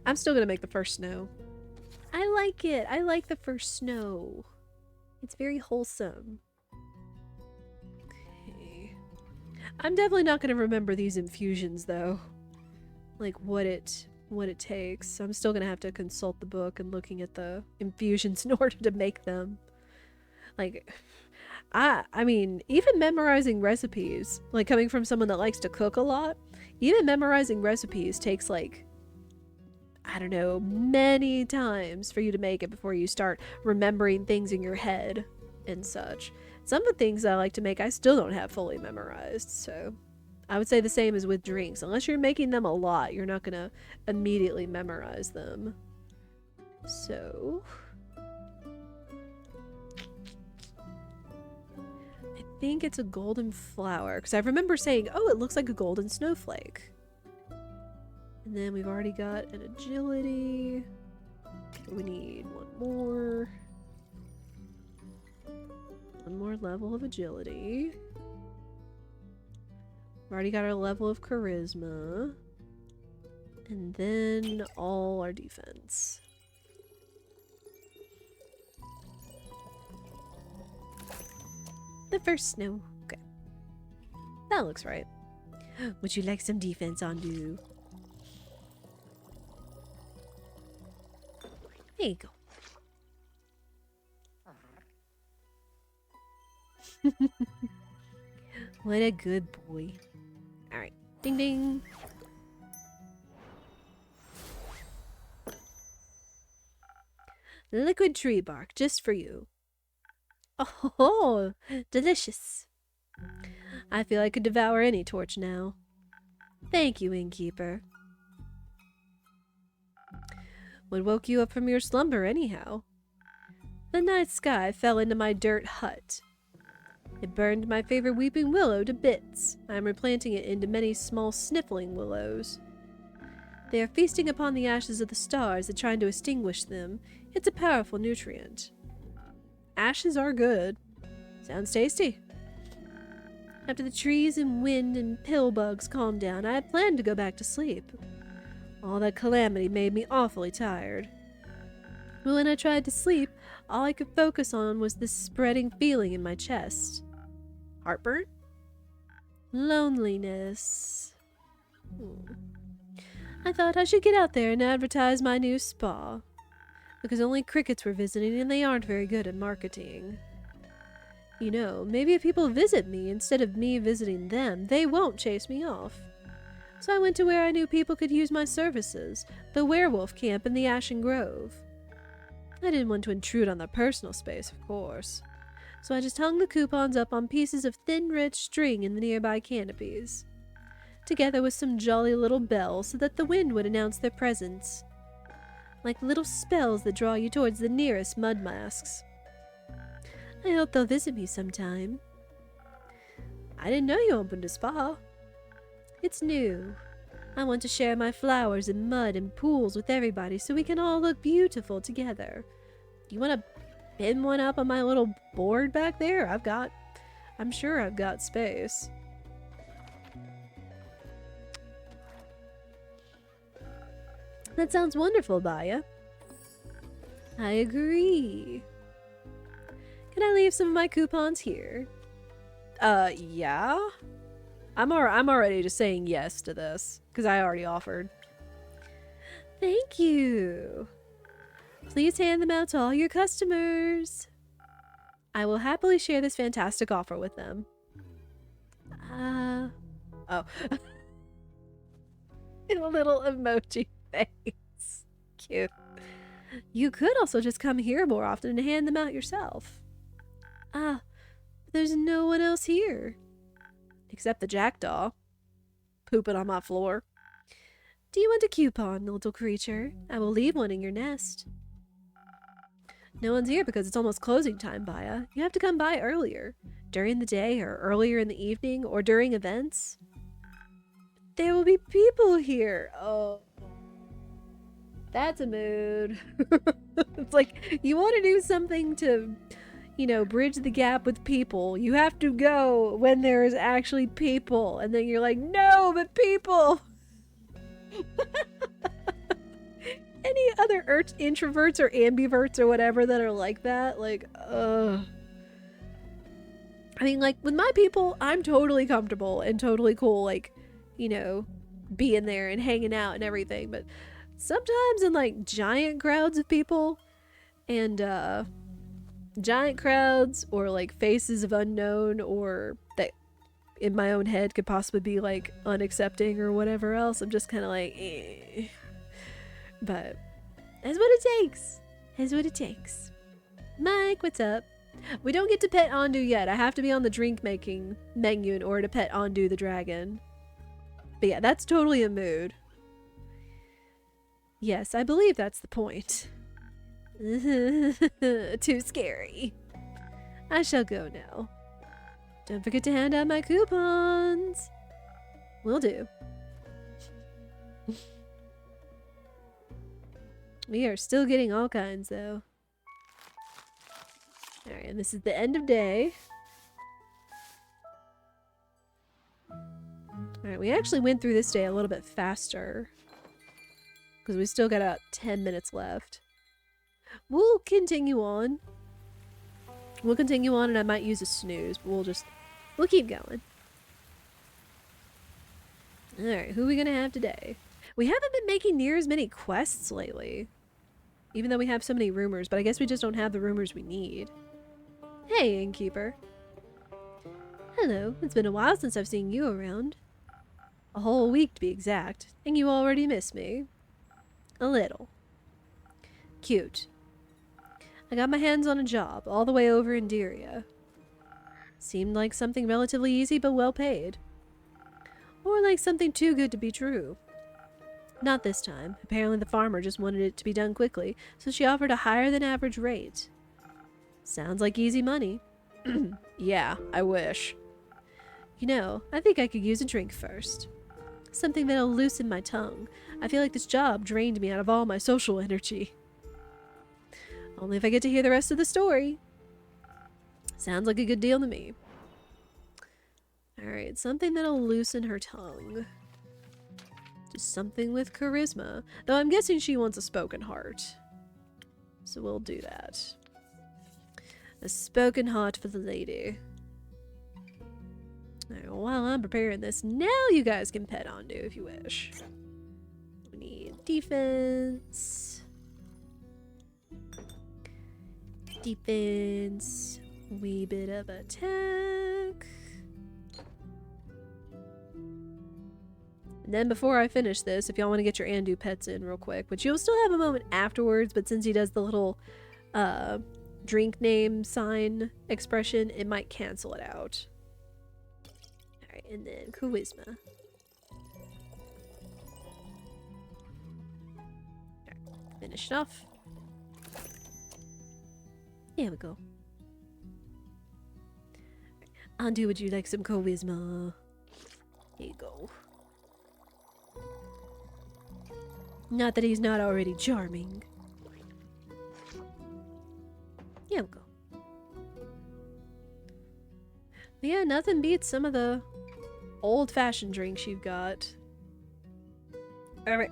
I'm still gonna make the first snow. I like it. I like the first snow. It's very wholesome. Okay. I'm definitely not gonna remember these infusions though. Like what it takes. So I'm still gonna have to consult the book and looking at the infusions in order to make them. Like I mean, even memorizing recipes, like coming from someone that likes to cook a lot, even memorizing recipes takes like, I don't know, many times for you to make it before you start remembering things in your head and such. Some of the things I like to make I still don't have fully memorized, so I would say the same as with drinks. Unless you're making them a lot, you're not gonna immediately memorize them. So I think it's a golden flower, because I remember saying, oh, it looks like a golden snowflake. And then we've already got an agility. We need one more. One more level of agility. We've already got our level of charisma. And then all our defense. The first snow. Okay. That looks right. Would you like some defense on you? There you go. What a good boy. Alright. Ding ding. Liquid tree bark, just for you. Oh, delicious. I feel I could devour any torch now. Thank you, innkeeper. What woke you up from your slumber, anyhow? The night sky fell into my dirt hut. It burned my favorite weeping willow to bits. I am replanting it into many small sniffling willows. They are feasting upon the ashes of the stars and trying to extinguish them. It's a powerful nutrient. Ashes are good. Sounds tasty. After the trees and wind and pill bugs calmed down, I had planned to go back to sleep. All that calamity made me awfully tired. But when I tried to sleep, all I could focus on was this spreading feeling in my chest. Heartburn? Loneliness. I thought I should get out there and advertise my new spa. Because only crickets were visiting and they aren't very good at marketing. You know, maybe if people visit me instead of me visiting them, they won't chase me off. So I went to where I knew people could use my services, the werewolf camp in the Ashen Grove. I didn't want to intrude on their personal space, of course. So I just hung the coupons up on pieces of thin red string in the nearby canopies, together with some jolly little bells so that the wind would announce their presence, like little spells that draw you towards the nearest mud masks. I hope they'll visit me sometime. I didn't know you opened a spa. It's new. I want to share my flowers and mud and pools with everybody so we can all look beautiful together. You want to pin one up on my little board back there? I'm sure I've got space. That sounds wonderful, Baya. I agree. Can I leave some of my coupons here? Yeah. I'm already just saying yes to this because I already offered. Thank you. Please hand them out to all your customers. I will happily share this fantastic offer with them. Oh. A little emoji face. Cute. You could also just come here more often and hand them out yourself. There's no one else here. Except the jackdaw. Pooping on my floor. Do you want a coupon, little creature? I will leave one in your nest. No one's here because it's almost closing time, Baya. You have to come by earlier. During the day or earlier in the evening or during events. There will be people here. Oh. That's a mood. It's like, you want to do something to, you know, bridge the gap with people. You have to go when there is actually people. And then you're like, no, but people. Any other introverts or ambiverts or whatever that are like that? Like, I mean, like, with my people, I'm totally comfortable and totally cool, like, you know, being there and hanging out and everything. But sometimes in, like, giant crowds of people and, giant crowds or, like, faces of unknown or that in my own head could possibly be, like, unaccepting or whatever else, I'm just kind of like, eh. But that's what it takes. That's what it takes. Mike, what's up? We don't get to pet Ondu yet. I have to be on the drink making menu in order to pet Ondu the dragon. But yeah, that's totally a mood. Yes, I believe that's the point. Too scary. I shall go now. Don't forget to hand out my coupons. Will do. We are still getting all kinds, though. Alright, and this is the end of day. Alright, we actually went through this day a little bit faster. Because we still got about 10 minutes left. We'll continue on. We'll continue on and I might use a snooze, but we'll keep going. Alright, who are we gonna have today? We haven't been making near as many quests lately. Even though we have so many rumors, but I guess we just don't have the rumors we need. Hey, innkeeper. Hello, it's been a while since I've seen you around. A whole week to be exact, and you already miss me. A little. Cute. I got my hands on a job all the way over in Diria. Seemed like something relatively easy but well paid. Or like something too good to be true. Not this time. Apparently the farmer just wanted it to be done quickly, so she offered a higher than average rate. Sounds like easy money. Yeah, I wish. You know, I think I could use a drink first. Something that'll loosen my tongue. I feel like this job drained me out of all my social energy. Only if I get to hear the rest of the story. Sounds like a good deal to me. Alright, something that'll loosen her tongue. Just something with charisma. Though I'm guessing she wants a spoken heart. So we'll do that. A spoken heart for the lady. Alright, while I'm preparing this, now you guys can pet Ondu if you wish. We need defense. Defense. Wee bit of attack. And then before I finish this, if y'all want to get your Andu pets in real quick, which you'll still have a moment afterwards, but since he does the little drink name sign expression, it might cancel it out. Alright, and then charisma. Alright, finish it off. There we go. Auntie, would you like some charisma? Here you go. Not that he's not already charming. Here we go. But yeah, nothing beats some of the old-fashioned drinks you've got. Alright.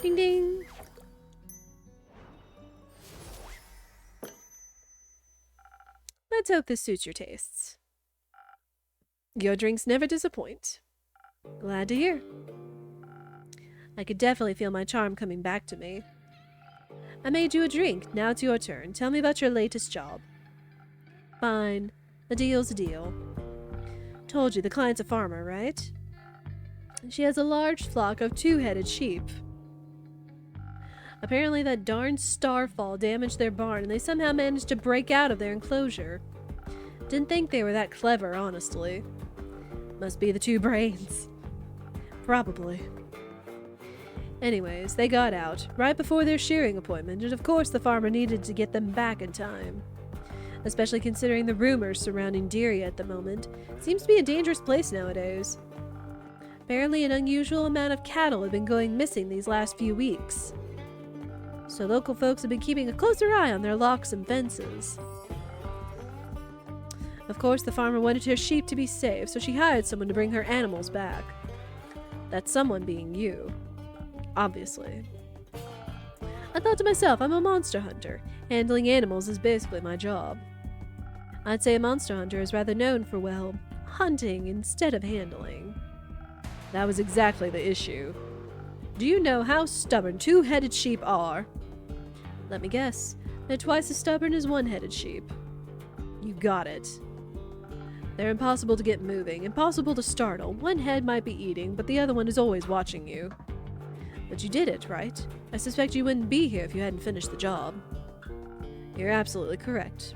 Ding ding! Let's hope this suits your tastes. Your drinks never disappoint. Glad to hear. I could definitely feel my charm coming back to me. I made you a drink. Now it's your turn. Tell me about your latest job. Fine. A deal's a deal. Told you, the client's a farmer, right? She has a large flock of two-headed sheep. Apparently that darn starfall damaged their barn and they somehow managed to break out of their enclosure. Didn't think they were that clever, honestly. Must be the two brains. Probably. Anyways, they got out, right before their shearing appointment, and of course the farmer needed to get them back in time. Especially considering the rumors surrounding Deria at the moment. Seems to be a dangerous place nowadays. Apparently an unusual amount of cattle have been going missing these last few weeks. So local folks have been keeping a closer eye on their locks and fences. Of course, the farmer wanted her sheep to be safe, so she hired someone to bring her animals back. That someone being you. Obviously. I thought to myself, I'm a monster hunter. Handling animals is basically my job. I'd say a monster hunter is rather known for, well, hunting instead of handling. That was exactly the issue. Do you know how stubborn two-headed sheep are? Let me guess. They're twice as stubborn as one-headed sheep. You got it. They're impossible to get moving, impossible to startle. One head might be eating, but the other one is always watching you. But you did it, right? I suspect you wouldn't be here if you hadn't finished the job. You're absolutely correct.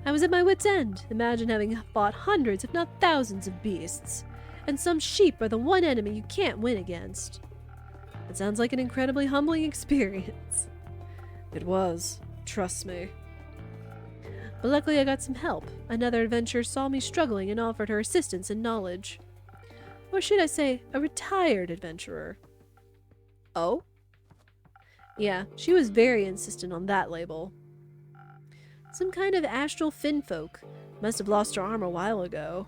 I was at my wit's end. Imagine having fought hundreds, if not thousands of beasts. And some sheep are the one enemy you can't win against. It sounds like an incredibly humbling experience. It was. Trust me. But luckily I got some help. Another adventurer saw me struggling and offered her assistance and knowledge. Or should I say, a retired adventurer. Oh? Yeah, she was very insistent on that label. Some kind of astral finfolk. Must have lost her arm a while ago.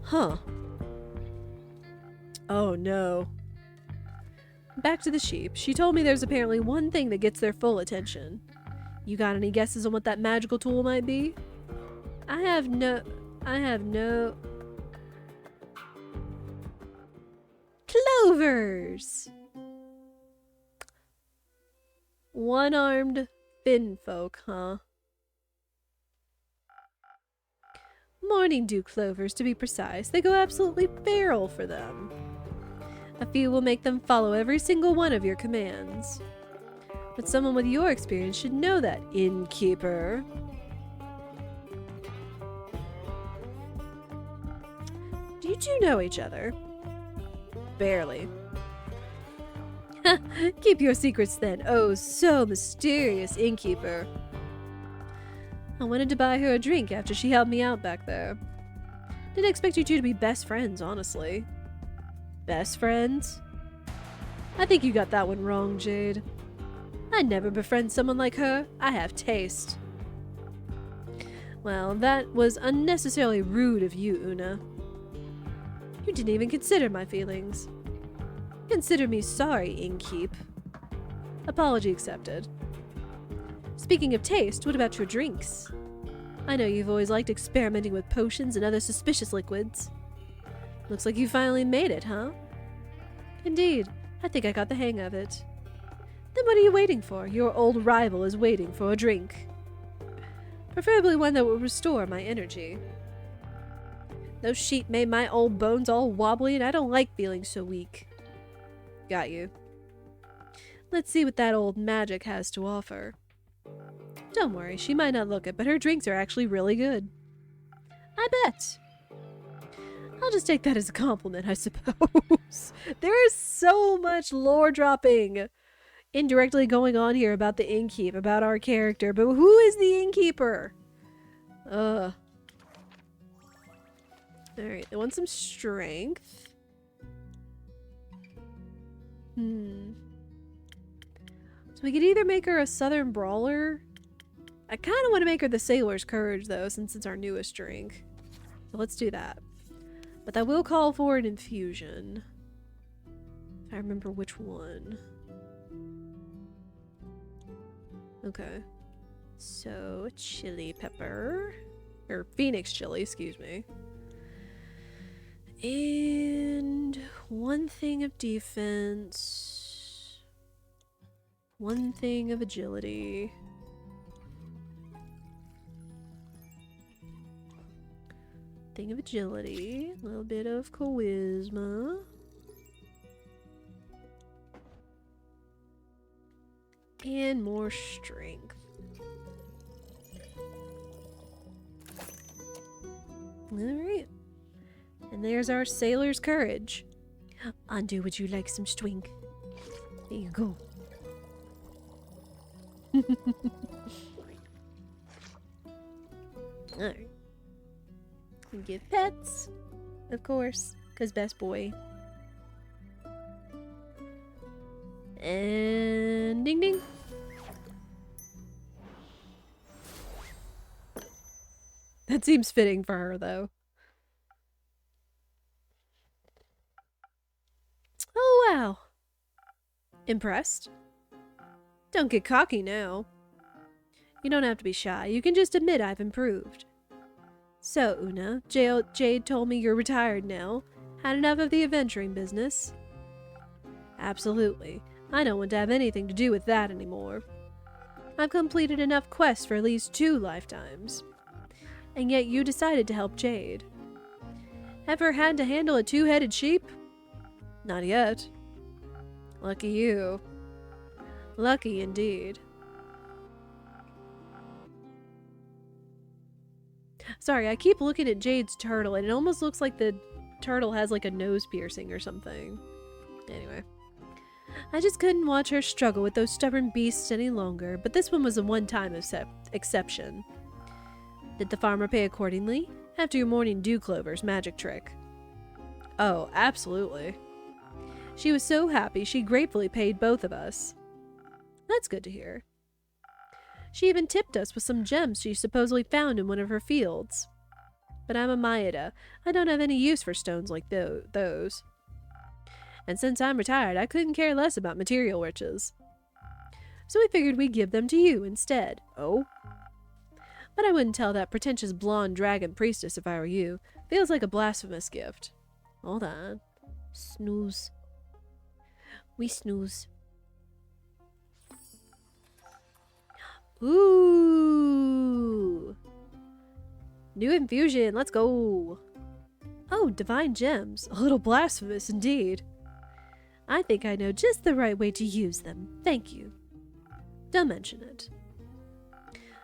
Huh. Oh no. Back to the sheep. She told me there's apparently one thing that gets their full attention. You got any guesses on what that magical tool might be? I have no... Clovers! One-armed finfolk, huh? Morning dew clovers, to be precise. They go absolutely feral for them. A few will make them follow every single one of your commands. But someone with your experience should know that, innkeeper. Do you two know each other? Barely. Keep your secrets then. Oh, so mysterious, innkeeper. I wanted to buy her a drink after she helped me out back there. Didn't expect you two to be best friends, honestly. Best friends? I think you got that one wrong, Jade. I'd never befriend someone like her. I have taste. Well, that was unnecessarily rude of you, Una. You didn't even consider my feelings. Consider me sorry, innkeep. Apology accepted. Speaking of taste, what about your drinks? I know you've always liked experimenting with potions and other suspicious liquids. Looks like you finally made it, huh? Indeed. I think I got the hang of it. Then what are you waiting for? Your old rival is waiting for a drink. Preferably one that will restore my energy. Those sheep made my old bones all wobbly and I don't like feeling so weak. Got you. Let's see what that old magic has to offer. Don't worry, she might not look it, but her drinks are actually really good. I bet. I'll just take that as a compliment, I suppose. There is so much lore dropping. indirectly going on here about the innkeep, about our character, but who is the innkeeper? Ugh. Alright, I want some strength. So we could either make her a southern brawler. I kind of want to make her the sailor's courage, though, since it's our newest drink. So let's do that. But that will call for an infusion. If I remember which one. Okay. So, chili pepper. Or phoenix chili, excuse me. And one thing of defense. One thing of agility. Thing of agility. A little bit of charisma. And more strength. Alright. And there's our sailor's courage. Andu, would you like some strength? There you go. Alright. We give pets, of course, because best boy. And ding ding. That seems fitting for her, though. Oh, wow. Impressed? Don't get cocky now. You don't have to be shy. You can just admit I've improved. So, Una, Jade told me you're retired now. Had enough of the adventuring business? Absolutely. I don't want to have anything to do with that anymore. I've completed enough quests for at least 2 lifetimes. And yet you decided to help Jade. Ever had to handle a 2-headed sheep? Not yet. Lucky you. Lucky indeed. Sorry, I keep looking at Jade's turtle and it almost looks like the turtle has like a nose piercing or something. Anyway. I just couldn't watch her struggle with those stubborn beasts any longer, but this one was a one-time exception. Did the farmer pay accordingly? After your morning dew clover's magic trick? Oh, absolutely. She was so happy she gratefully paid both of us. That's good to hear. She even tipped us with some gems she supposedly found in one of her fields. But I'm a Maeda. I don't have any use for stones like those. And since I'm retired, I couldn't care less about material riches. So we figured we'd give them to you instead. Oh? But I wouldn't tell that pretentious blonde dragon priestess if I were you. Feels like a blasphemous gift. Hold on. Snooze. We snooze. Ooh! New infusion, let's go! Oh, divine gems. A little blasphemous indeed. I think I know just the right way to use them. Thank you. Don't mention it.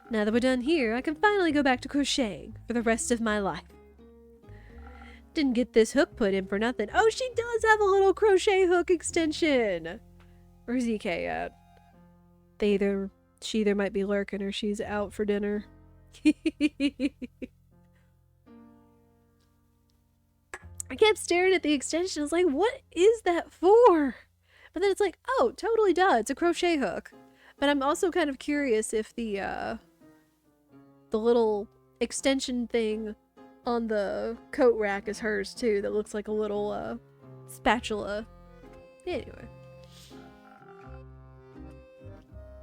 Now that we're done here, I can finally go back to crocheting for the rest of my life. Didn't get this hook put in for nothing. Oh, she does have a little crochet hook extension! Where's EK at? She either might be lurking or she's out for dinner. I kept staring at the extension. I was like, what is that for? But then it's like, oh, totally duh. It's a crochet hook. But I'm also kind of curious if the little extension thing on the coat rack is hers too. That looks like a little spatula. Anyway.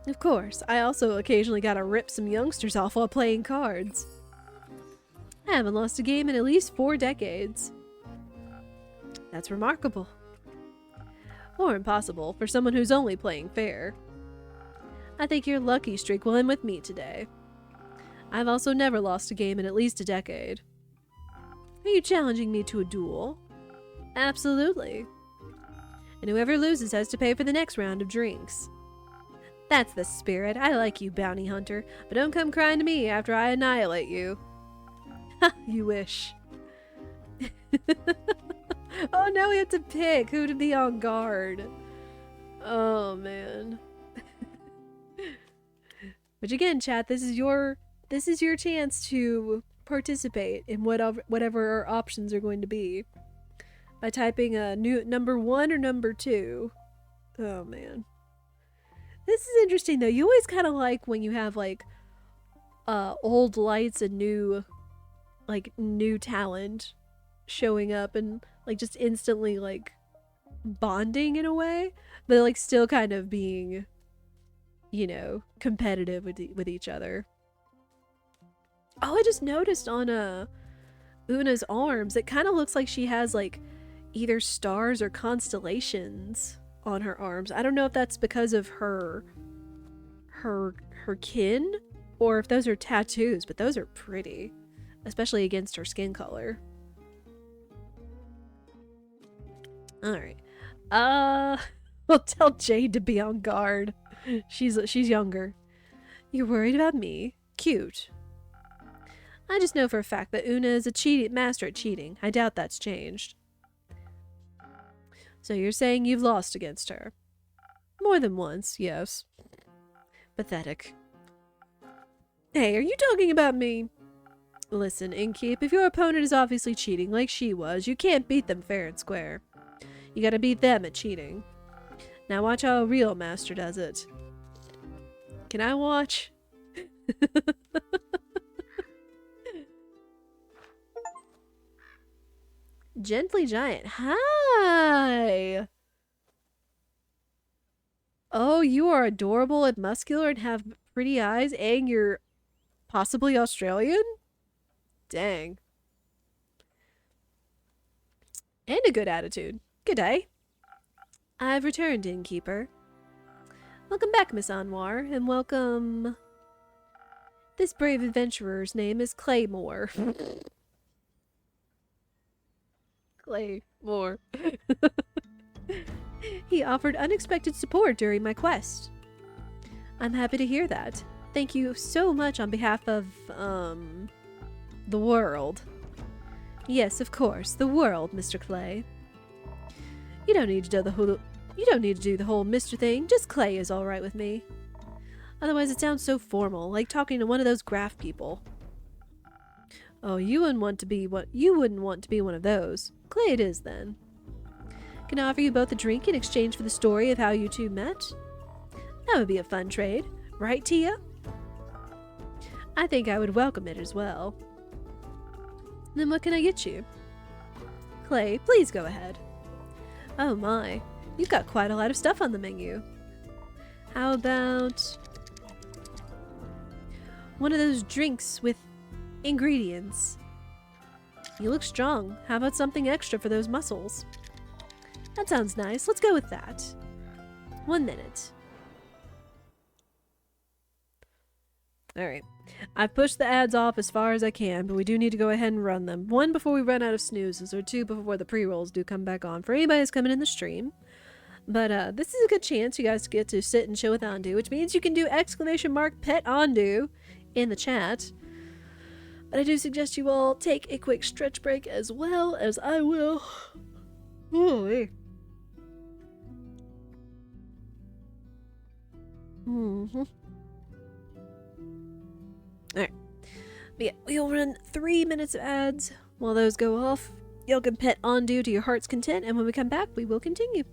Of course, I also occasionally gotta rip some youngsters off while playing cards. I haven't lost a game in at least 4 decades. That's remarkable. Or impossible for someone who's only playing fair. I think your lucky streak will end with me today. I've also never lost a game in at least a decade. Are you challenging me to a duel? Absolutely. And whoever loses has to pay for the next round of drinks. That's the spirit. I like you, bounty hunter, but don't come crying to me after I annihilate you. Ha, you wish. Oh, now we have to pick who to be on guard. Oh, man. Which again, chat, this is your chance to participate in whatever our options are going to be by typing a new number 1 or number 2. Oh man. This is interesting though. You always kind of like when you have like old lights and new talent showing up and like just instantly like bonding in a way, but like still kind of being, you know, competitive with each other. Oh, I just noticed on Una's arms, it kind of looks like she has like either stars or constellations on her arms. I don't know if that's because of her kin or if those are tattoos, but those are pretty, especially against her skin color. All right. We'll tell Jade to be on guard. She's younger. You're worried about me? Cute. I just know for a fact that Una is a master at cheating. I doubt that's changed. So you're saying you've lost against her? More than once, yes. Pathetic. Hey, are you talking about me? Listen, Inkeep, if your opponent is obviously cheating like she was, you can't beat them fair and square. You gotta beat them at cheating. Now watch how a real master does it. Can I watch? Gently Giant. Hi! Oh, you are adorable and muscular and have pretty eyes, and you're possibly Australian? Dang. And a good attitude. Good day. I've returned, Innkeeper. Welcome back, Miss Anwar, and welcome... This brave adventurer's name is Claymore. Claymore. He offered unexpected support during my quest. I'm happy to hear that. Thank you so much on behalf of, the world. Yes, of course, the world, Mr. Clay. You don't need to do the whole Mr. thing. Just Clay is all right with me. Otherwise, it sounds so formal, like talking to one of those graph people. Oh, you wouldn't want to be one of those. Clay it is then. Can I offer you both a drink in exchange for the story of how you two met? That would be a fun trade, right, Tia? I think I would welcome it as well. Then what can I get you? Clay, please go ahead. Oh my, you've got quite a lot of stuff on the menu. How about one of those drinks with ingredients? You look strong. How about something extra for those muscles? That sounds nice. Let's go with that. 1 minute. Alright. I've pushed the ads off as far as I can, but we do need to go ahead and run them. 1, before we run out of snoozes, or 2, before the pre-rolls do come back on for anybody that's coming in the stream. But this is a good chance you guys get to sit and chill with Andu, which means you can do ! Pet Andu in the chat. But I do suggest you all take a quick stretch break as well, as I will. Holy. Alright. But yeah, we'll run 3 minutes of ads. While those go off, y'all can pet Andu to your heart's content, and when we come back, we will continue.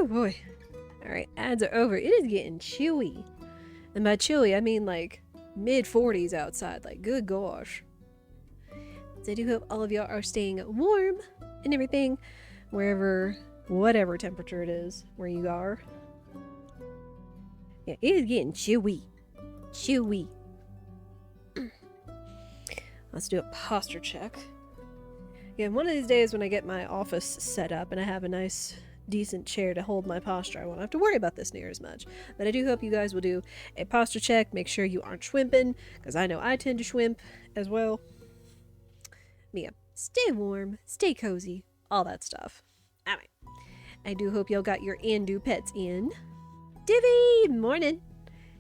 boy. Alright, ads are over. It is getting chilly. And by chilly, I mean like mid-40s outside. Like, good gosh. So I do hope all of y'all are staying warm and everything, whatever temperature it is where you are. Yeah, it is getting chilly. Chilly. Let's do a posture check. Yeah, one of these days when I get my office set up and I have a nice, decent chair to hold my posture, I won't have to worry about this near as much. But I do hope you guys will do a posture check. Make sure you aren't schwimping, because I know I tend to schwimp as well. But yeah, stay warm, stay cozy, all that stuff. Alright. I do hope y'all got your Andu pets in. Divvy! Morning!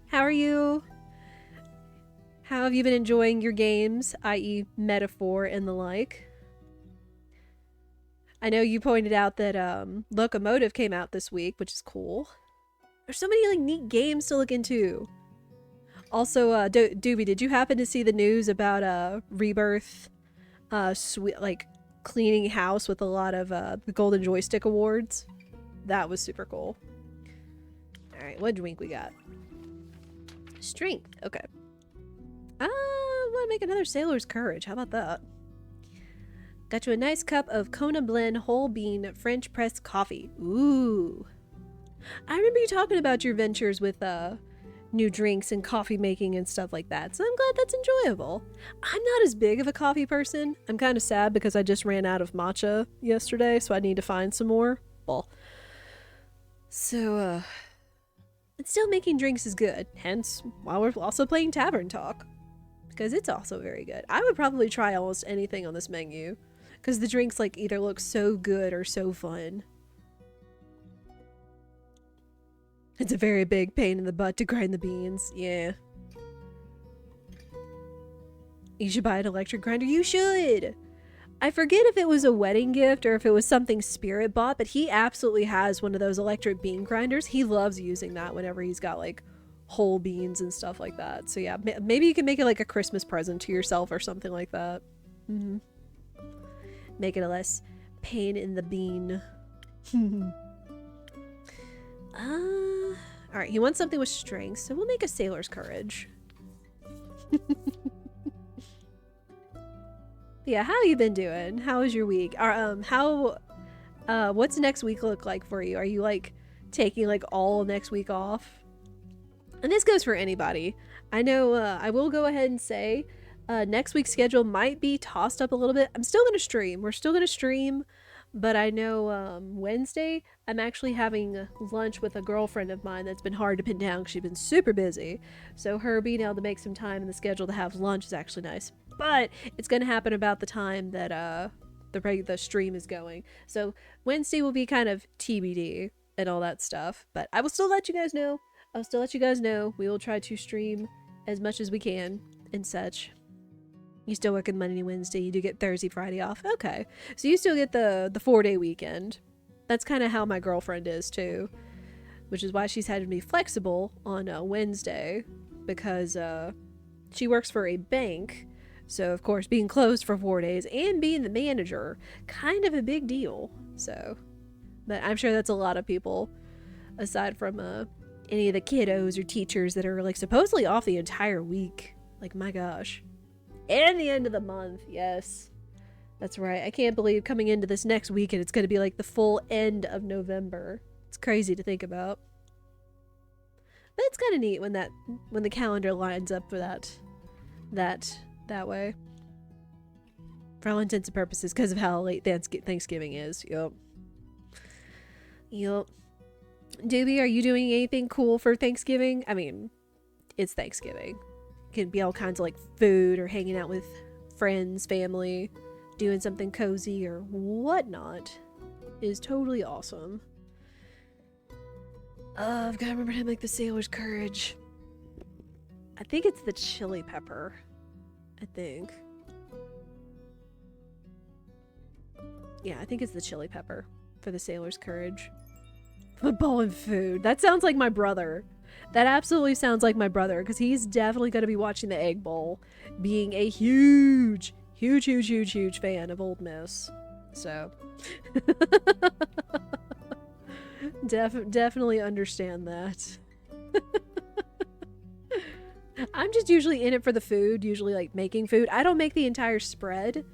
How are you? How have you been enjoying your games, i.e. Metaphor and the like? I know you pointed out that Locomotive came out this week, which is cool. There's so many like neat games to look into. Also, Doobie, did you happen to see the news about Rebirth like cleaning house with a lot of the Golden Joystick Awards? That was super cool. Alright, what drink we got? Strength. Okay. I want to make another Sailor's Courage. How about that? Got you a nice cup of Kona Blend whole bean French press coffee. Ooh. I remember you talking about your ventures with new drinks and coffee making and stuff like that, so I'm glad that's enjoyable. I'm not as big of a coffee person. I'm kind of sad because I just ran out of matcha yesterday, so I need to find some more. Well, so, and still making drinks is good, hence why we're also playing Tavern Talk. Because it's also very good. I would probably try almost anything on this menu. Because the drinks like either look so good or so fun. It's a very big pain in the butt to grind the beans. Yeah. You should buy an electric grinder. You should! I forget if it was a wedding gift or if it was something Spirit bought, but he absolutely has one of those electric bean grinders. He loves using that whenever he's got like whole beans and stuff like that. So yeah, maybe you can make it like a Christmas present to yourself or something like that. Mm-hmm. Make it a less pain in the bean. Alright, he wants something with strength, so we'll make a Sailor's Courage. Yeah, how you been doing? How was your week? What's next week look like for you? Are you like taking like all next week off? And this goes for anybody. I know I will go ahead and say next week's schedule might be tossed up a little bit. I'm still going to stream. We're still going to stream. But I know Wednesday I'm actually having lunch with a girlfriend of mine that's been hard to pin down because she's been super busy. So her being able to make some time in the schedule to have lunch is actually nice. But it's going to happen about the time that the stream is going. So Wednesday will be kind of TBD and all that stuff. But I will still let you guys know. We will try to stream as much as we can and such. You still work on Monday, Wednesday. You do get Thursday, Friday off. Okay. So you still get the 4-day weekend. That's kind of how my girlfriend is too. Which is why she's had to be flexible on Wednesday. Because she works for a bank. So of course being closed for 4 days and being the manager, kind of a big deal. So, but I'm sure that's a lot of people. Aside from any of the kiddos or teachers that are like supposedly off the entire week. Like, my gosh. And the end of the month, yes. That's right. I can't believe coming into this next weekend it's going to be like the full end of November. It's crazy to think about. But it's kind of neat when the calendar lines up for that way. For all intents and purposes, because of how late Thanksgiving is. Yup. Doobie, are you doing anything cool for Thanksgiving? I mean, it's Thanksgiving. It can be all kinds of like food or hanging out with friends, family, doing something cozy or whatnot. It is totally awesome. I've got to remember how to make the Sailor's Courage. I think it's the chili pepper. I think. Yeah, I think it's the chili pepper for the Sailor's Courage. Football and food. That sounds like my brother. That absolutely sounds like my brother, because he's definitely going to be watching the Egg Bowl, being a huge fan of Ole Miss. So. Definitely understand that. I'm just usually in it for the food, usually like making food. I don't make the entire spread,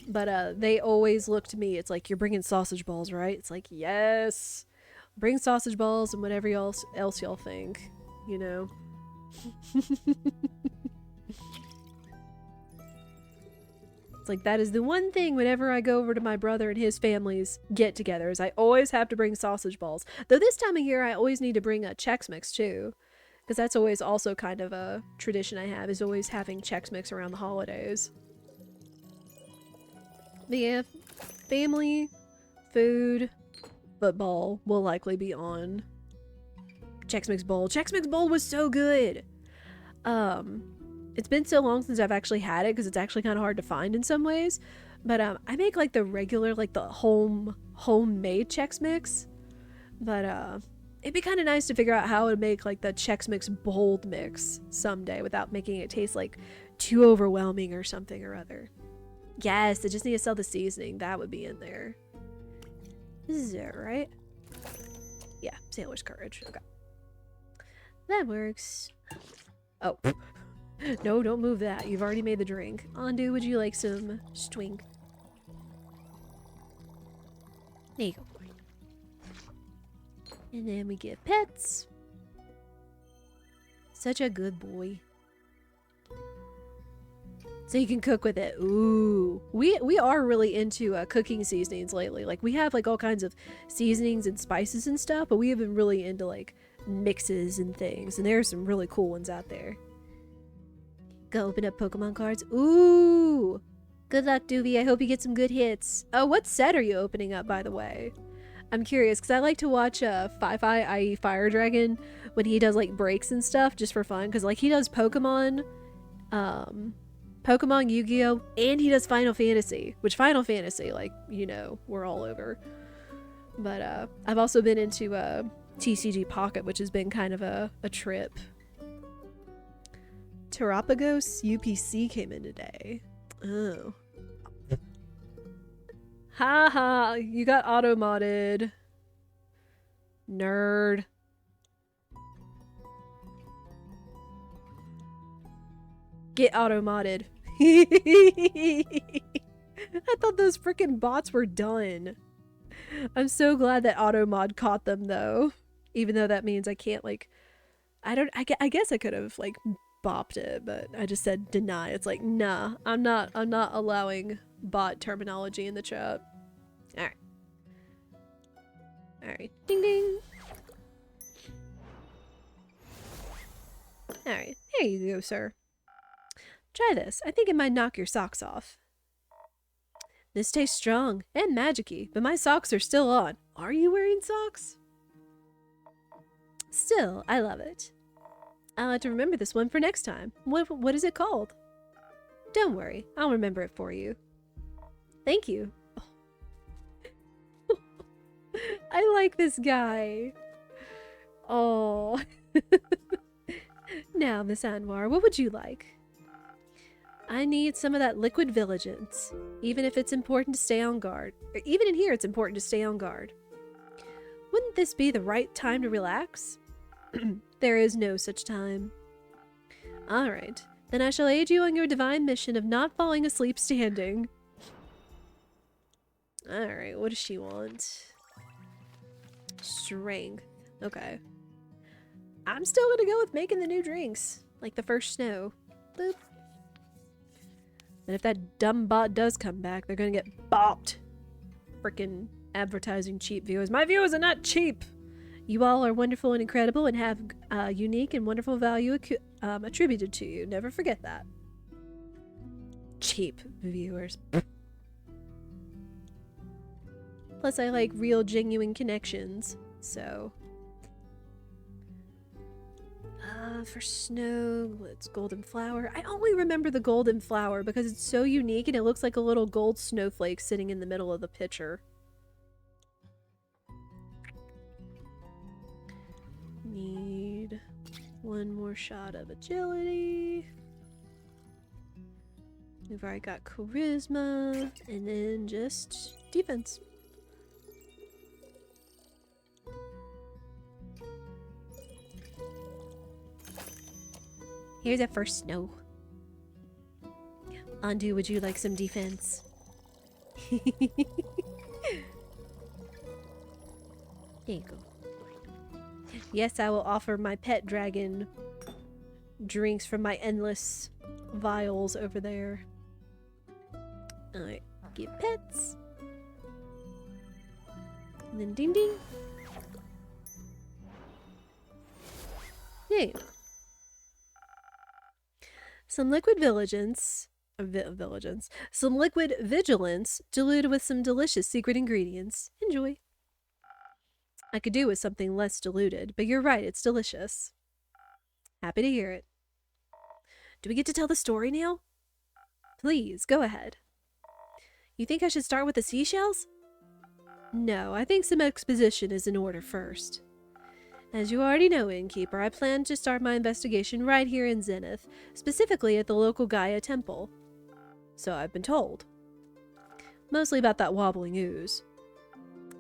but they always look to me. It's like, you're bringing sausage balls, right? It's like, yes. Bring sausage balls and whatever else y'all think, you know. It's like, that is the one thing whenever I go over to my brother and his family's get-togethers, I always have to bring sausage balls. Though this time of year, I always need to bring a Chex Mix too. Because that's always also kind of a tradition I have, is always having Chex Mix around the holidays. But yeah, family, food, football will likely be on. Chex Mix Bowl. Chex Mix Bowl was so good! It's been so long since I've actually had it because it's actually kind of hard to find in some ways. But I make like the regular, like the homemade Chex Mix. But it'd be kind of nice to figure out how to make like the Chex Mix bold mix someday without making it taste like too overwhelming or something or other. Yes, they just need to sell the seasoning. That would be in there. Is that right? Yeah, Sailor's Courage. Okay. That works. Oh. No, don't move that. You've already made the drink. Andu, would you like some swing? There you go. And then we get pets. Such a good boy. So you can cook with it. Ooh. We are really into cooking seasonings lately. Like, we have like all kinds of seasonings and spices and stuff, but we have been really into like mixes and things. And there are some really cool ones out there. Go open up Pokemon cards. Ooh. Good luck, Doobie. I hope you get some good hits. Oh, what set are you opening up, by the way? I'm curious, because I like to watch Fi-Fi, i.e. Fire Dragon, when he does like breaks and stuff, just for fun. Because like he does Pokemon, Yu-Gi-Oh! And he does Final Fantasy. Which Final Fantasy, like, you know, we're all over. But I've also been into TCG Pocket, which has been kind of a trip. Terapagos UPC came in today. Oh. Haha, you got auto-modded. Nerd. Get auto-modded. I thought those freaking bots were done. I'm so glad that auto-mod caught them though. Even though that means I can't like... I guess I could have like bopped it, but I just said deny. It's like, nah, I'm not allowing bot terminology in the chat. Alright. Alright. Ding ding. Alright. Here you go, sir. Try this. I think it might knock your socks off. This tastes strong and magic-y, but my socks are still on. Are you wearing socks? Still, I love it. I'll have to remember this one for next time. What is it called? Don't worry, I'll remember it for you. Thank you. Oh. I like this guy. Oh. Now, Miss Anwar, what would you like? I need some of that liquid vigilance. Even if it's important to stay on guard. Or even in here, it's important to stay on guard. Wouldn't this be the right time to relax? There is no such time. Alright, then I shall aid you on your divine mission of not falling asleep standing. Alright, what does she want? Strength. Okay. I'm still gonna go with making the new drinks. Like the first snow. Boop. And if that dumb bot does come back, they're gonna get bopped. Frickin' advertising cheap viewers. My viewers are not cheap! You all are wonderful and incredible and have unique and wonderful value attributed to you. Never forget that. Cheap viewers. Plus, I like real, genuine connections. So. For snow, it's golden flower. I only remember the golden flower because it's so unique and it looks like a little gold snowflake sitting in the middle of the picture. Need one more shot of agility. We've already got charisma, and then just defense. Here's a first snow. Andu, would you like some defense? There you go. Yes, I will offer my pet dragon drinks from my endless vials over there. Alright, get pets. And then ding ding. Yay. Some liquid some liquid vigilance diluted with some delicious secret ingredients. Enjoy. I could do with something less diluted, but you're right, it's delicious. Happy to hear it. Do we get to tell the story now? Please, go ahead. You think I should start with the seashells? No, I think some exposition is in order first. As you already know, Innkeeper, I plan to start my investigation right here in Zenith, specifically at the local Gaia Temple. So I've been told. Mostly about that wobbling ooze.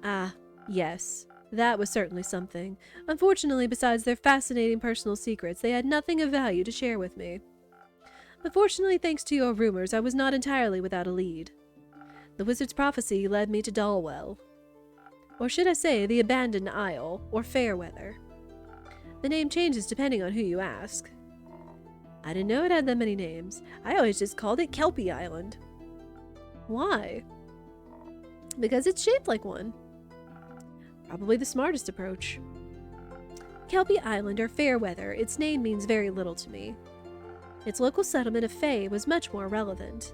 Ah, yes. That was certainly something. Unfortunately, besides their fascinating personal secrets, they had nothing of value to share with me. But fortunately, thanks to your rumors, I was not entirely without a lead. The wizard's prophecy led me to Dalwell. Or should I say, the Abandoned Isle, or Fairweather. The name changes depending on who you ask. I didn't know it had that many names. I always just called it Kelpie Island. Why? Because it's shaped like one. Probably the smartest approach. Kelpie Island, or Fairweather, its name means very little to me. Its local settlement of Fae was much more relevant.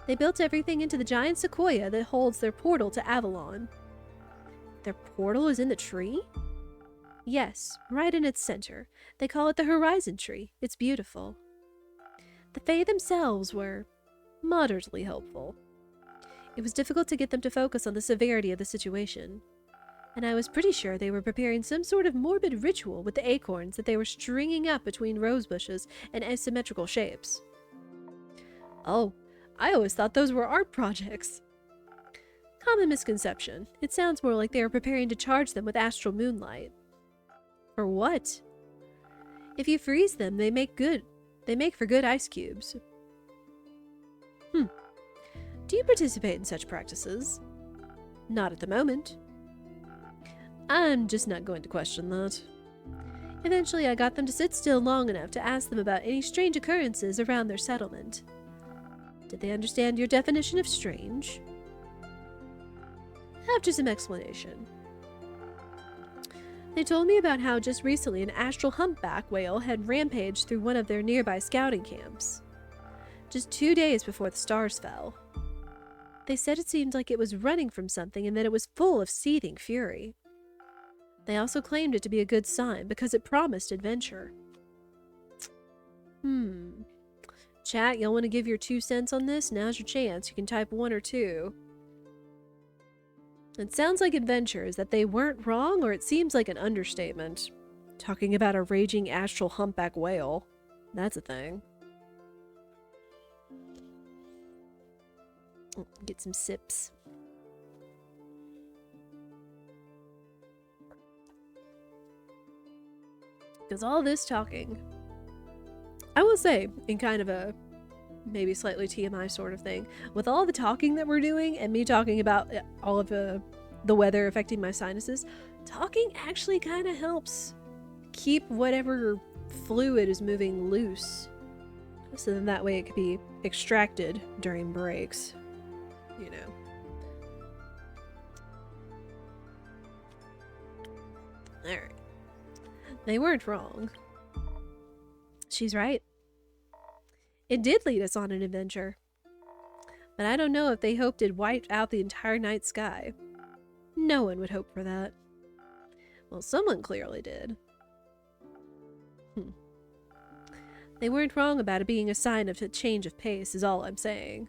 They built everything into the giant sequoia that holds their portal to Avalon. Their portal is in the tree? Yes, right in its center. They call it the Horizon Tree. It's beautiful. The Fae themselves were moderately hopeful. It was difficult to get them to focus on the severity of the situation. And I was pretty sure they were preparing some sort of morbid ritual with the acorns that they were stringing up between rose bushes in asymmetrical shapes. Oh, I always thought those were art projects. Common misconception. It sounds more like they are preparing to charge them with astral moonlight. For what? If you freeze them, they make for good ice cubes. Do you participate in such practices? Not at the moment. I'm just not going to question that. Eventually, I got them to sit still long enough to ask them about any strange occurrences around their settlement. Did they understand your definition of strange? After some explanation. They told me about how just recently an astral humpback whale had rampaged through one of their nearby scouting camps. Just 2 days before the stars fell. They said it seemed like it was running from something and that it was full of seething fury. They also claimed it to be a good sign because it promised adventure. Chat, y'all want to give your 2 cents on this? Now's your chance. You can type 1 or 2. It sounds like adventure is that they weren't wrong, or it seems like an understatement. Talking about a raging astral humpback whale. That's a thing. Get some sips. Because all this talking, I will say, in kind of a maybe slightly TMI sort of thing, with all the talking that we're doing and me talking about all of the weather affecting my sinuses, talking actually kind of helps keep whatever fluid is moving loose. So then that way it could be extracted during breaks, you know. Alright. They weren't wrong. She's right. It did lead us on an adventure. But I don't know if they hoped it wiped out the entire night sky. No one would hope for that. Well, someone clearly did. They weren't wrong about it being a sign of a change of pace, is all I'm saying.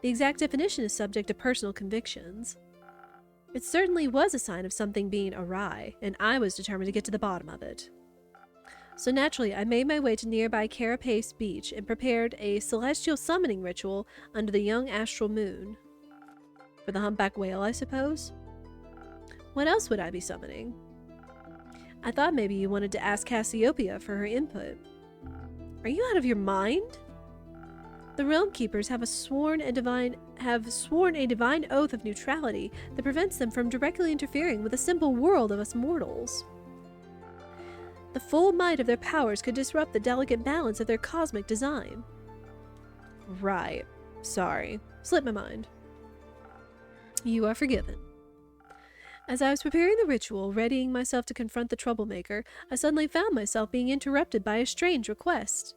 The exact definition is subject to personal convictions. It certainly was a sign of something being awry, and I was determined to get to the bottom of it. So naturally, I made my way to nearby Carapace Beach and prepared a celestial summoning ritual under the young astral moon. For the humpback whale, I suppose? What else would I be summoning? I thought maybe you wanted to ask Cassiopeia for her input. Are you out of your mind? The Realm Keepers have sworn a divine oath of neutrality that prevents them from directly interfering with the simple world of us mortals. The full might of their powers could disrupt the delicate balance of their cosmic design. Right. Sorry. Slipped my mind. You are forgiven. As I was preparing the ritual, readying myself to confront the troublemaker, I suddenly found myself being interrupted by a strange request.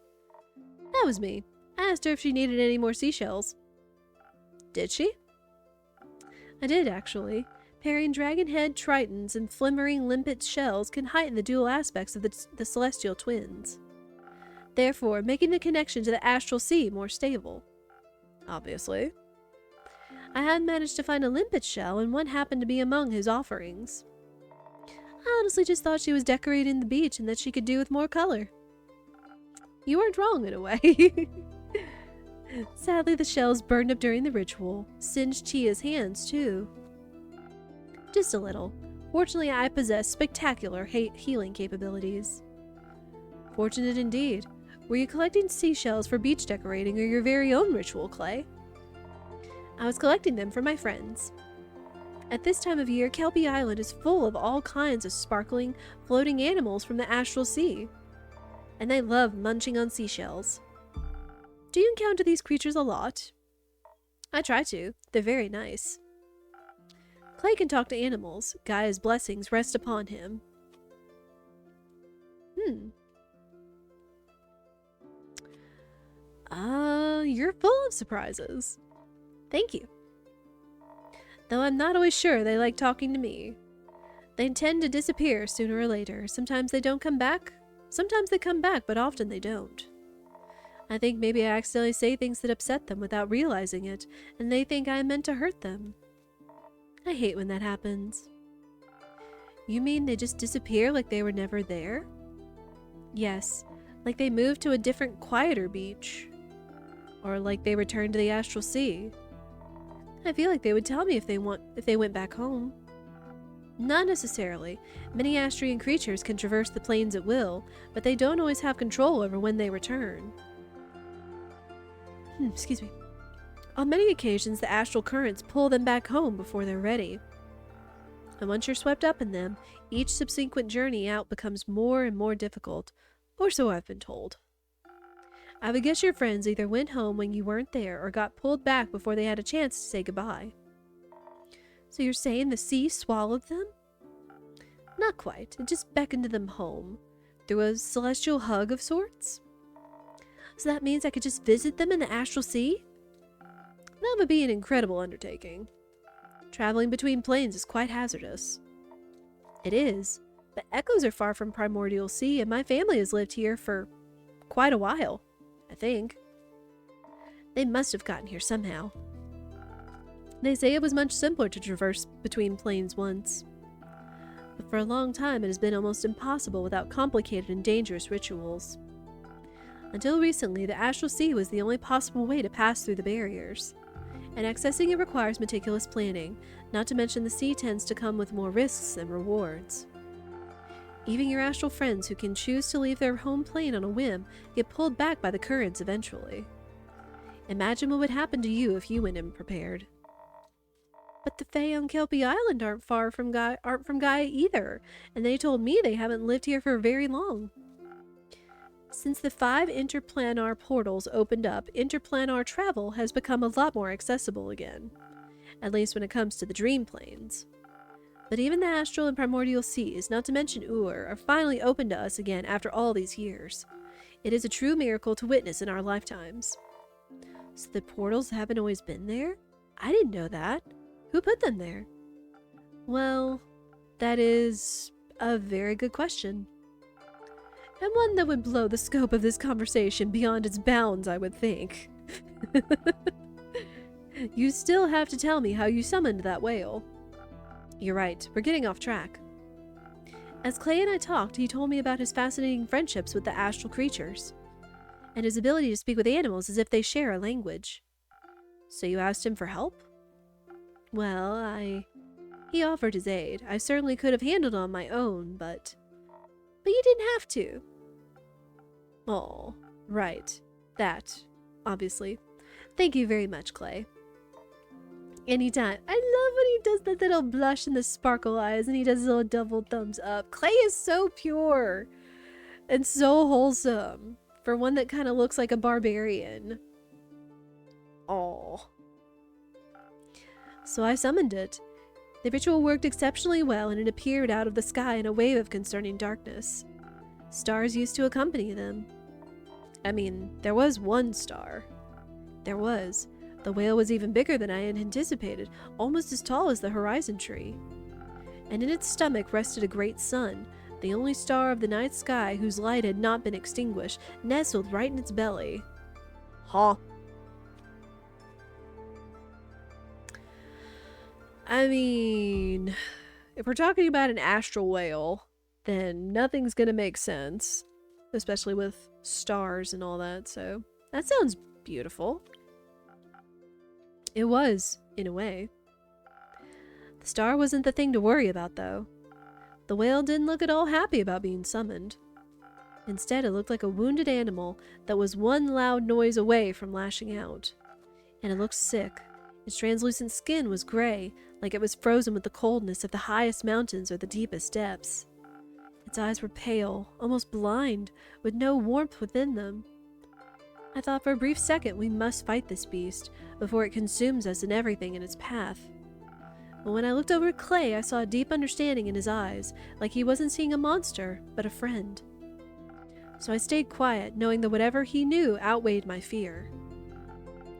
That was me. I asked her if she needed any more seashells. Did she? I did, actually. Pairing dragon-head tritons and flimmering limpet shells can heighten the dual aspects of the celestial twins, therefore making the connection to the astral sea more stable. Obviously. I had managed to find a limpet shell, and one happened to be among his offerings. I honestly just thought she was decorating the beach and that she could do with more color. You weren't wrong, in a way. Sadly, the shells burned up during the ritual, singed Chia's hands, too. Just a little. Fortunately, I possess spectacular healing capabilities. Fortunate indeed. Were you collecting seashells for beach decorating or your very own ritual, Clay? I was collecting them for my friends. At this time of year, Kelpie Island is full of all kinds of sparkling, floating animals from the astral sea. And they love munching on seashells. Do you encounter these creatures a lot? I try to. They're very nice. Clay can talk to animals. Gaia's blessings rest upon him. You're full of surprises. Thank you. Though I'm not always sure they like talking to me. They tend to disappear sooner or later. Sometimes they don't come back. Sometimes they come back, but often they don't. I think maybe I accidentally say things that upset them without realizing it, and they think I meant to hurt them. I hate when that happens. You mean they just disappear like they were never there? Yes, like they moved to a different, quieter beach. Or like they returned to the astral sea. I feel like they would tell me if they went back home. Not necessarily. Many Astrian creatures can traverse the plains at will, but they don't always have control over when they return. Excuse me. On many occasions, the astral currents pull them back home before they're ready. And once you're swept up in them, each subsequent journey out becomes more and more difficult, or so I've been told. I would guess your friends either went home when you weren't there or got pulled back before they had a chance to say goodbye. So you're saying the sea swallowed them? Not quite. It just beckoned them home. Through a celestial hug of sorts? So that means I could just visit them in the astral sea? That would be an incredible undertaking. Traveling between planes is quite hazardous. It is, but Echoes are far from Primordial Sea, and my family has lived here for quite a while, I think. They must have gotten here somehow. They say it was much simpler to traverse between planes once. But for a long time it has been almost impossible without complicated and dangerous rituals. Until recently, the Astral Sea was the only possible way to pass through the barriers. And accessing it requires meticulous planning, not to mention the sea tends to come with more risks than rewards. Even your astral friends who can choose to leave their home plane on a whim get pulled back by the currents eventually. Imagine what would happen to you if you went in prepared. But the Fae on Kelpie Island aren't from Gaia either, and they told me they haven't lived here for very long. Since the 5 interplanar portals opened up, interplanar travel has become a lot more accessible again, at least when it comes to the dream planes. But even the astral and primordial seas, not to mention Ur, are finally open to us again after all these years. It is a true miracle to witness in our lifetimes. So the portals haven't always been there? I didn't know that. Who put them there? Well, that is a very good question. And one that would blow the scope of this conversation beyond its bounds, I would think. You still have to tell me how you summoned that whale. You're right, we're getting off track. As Clay and I talked, he told me about his fascinating friendships with the astral creatures, and his ability to speak with animals as if they share a language. So you asked him for help? Well, he offered his aid. I certainly could have handled it on my own, but you didn't have to. Oh, Right. That, obviously. Thank you very much, Clay. Anytime. I love when he does that little blush and the sparkle eyes and he does his little double thumbs up. Clay is so pure and so wholesome for one that kind of looks like a barbarian. Oh. So I summoned it. The ritual worked exceptionally well and it appeared out of the sky in a wave of concerning darkness. Stars used to accompany them. I mean, there was one star. There was. The whale was even bigger than I had anticipated, almost as tall as the horizon tree. And in its stomach rested a great sun, the only star of the night sky whose light had not been extinguished, nestled right in its belly. Huh. I mean, if we're talking about an astral whale, then nothing's gonna make sense, especially with stars and all that, so that sounds beautiful. It was, in a way. The star wasn't the thing to worry about, though. The whale didn't look at all happy about being summoned. Instead, it looked like a wounded animal that was one loud noise away from lashing out. And it looked sick. Its translucent skin was gray, like it was frozen with the coldness of the highest mountains or the deepest depths. Its eyes were pale, almost blind, with no warmth within them. I thought for a brief second we must fight this beast before it consumes us and everything in its path. But when I looked over at Clay, I saw a deep understanding in his eyes, like he wasn't seeing a monster, but a friend. So I stayed quiet, knowing that whatever he knew outweighed my fear.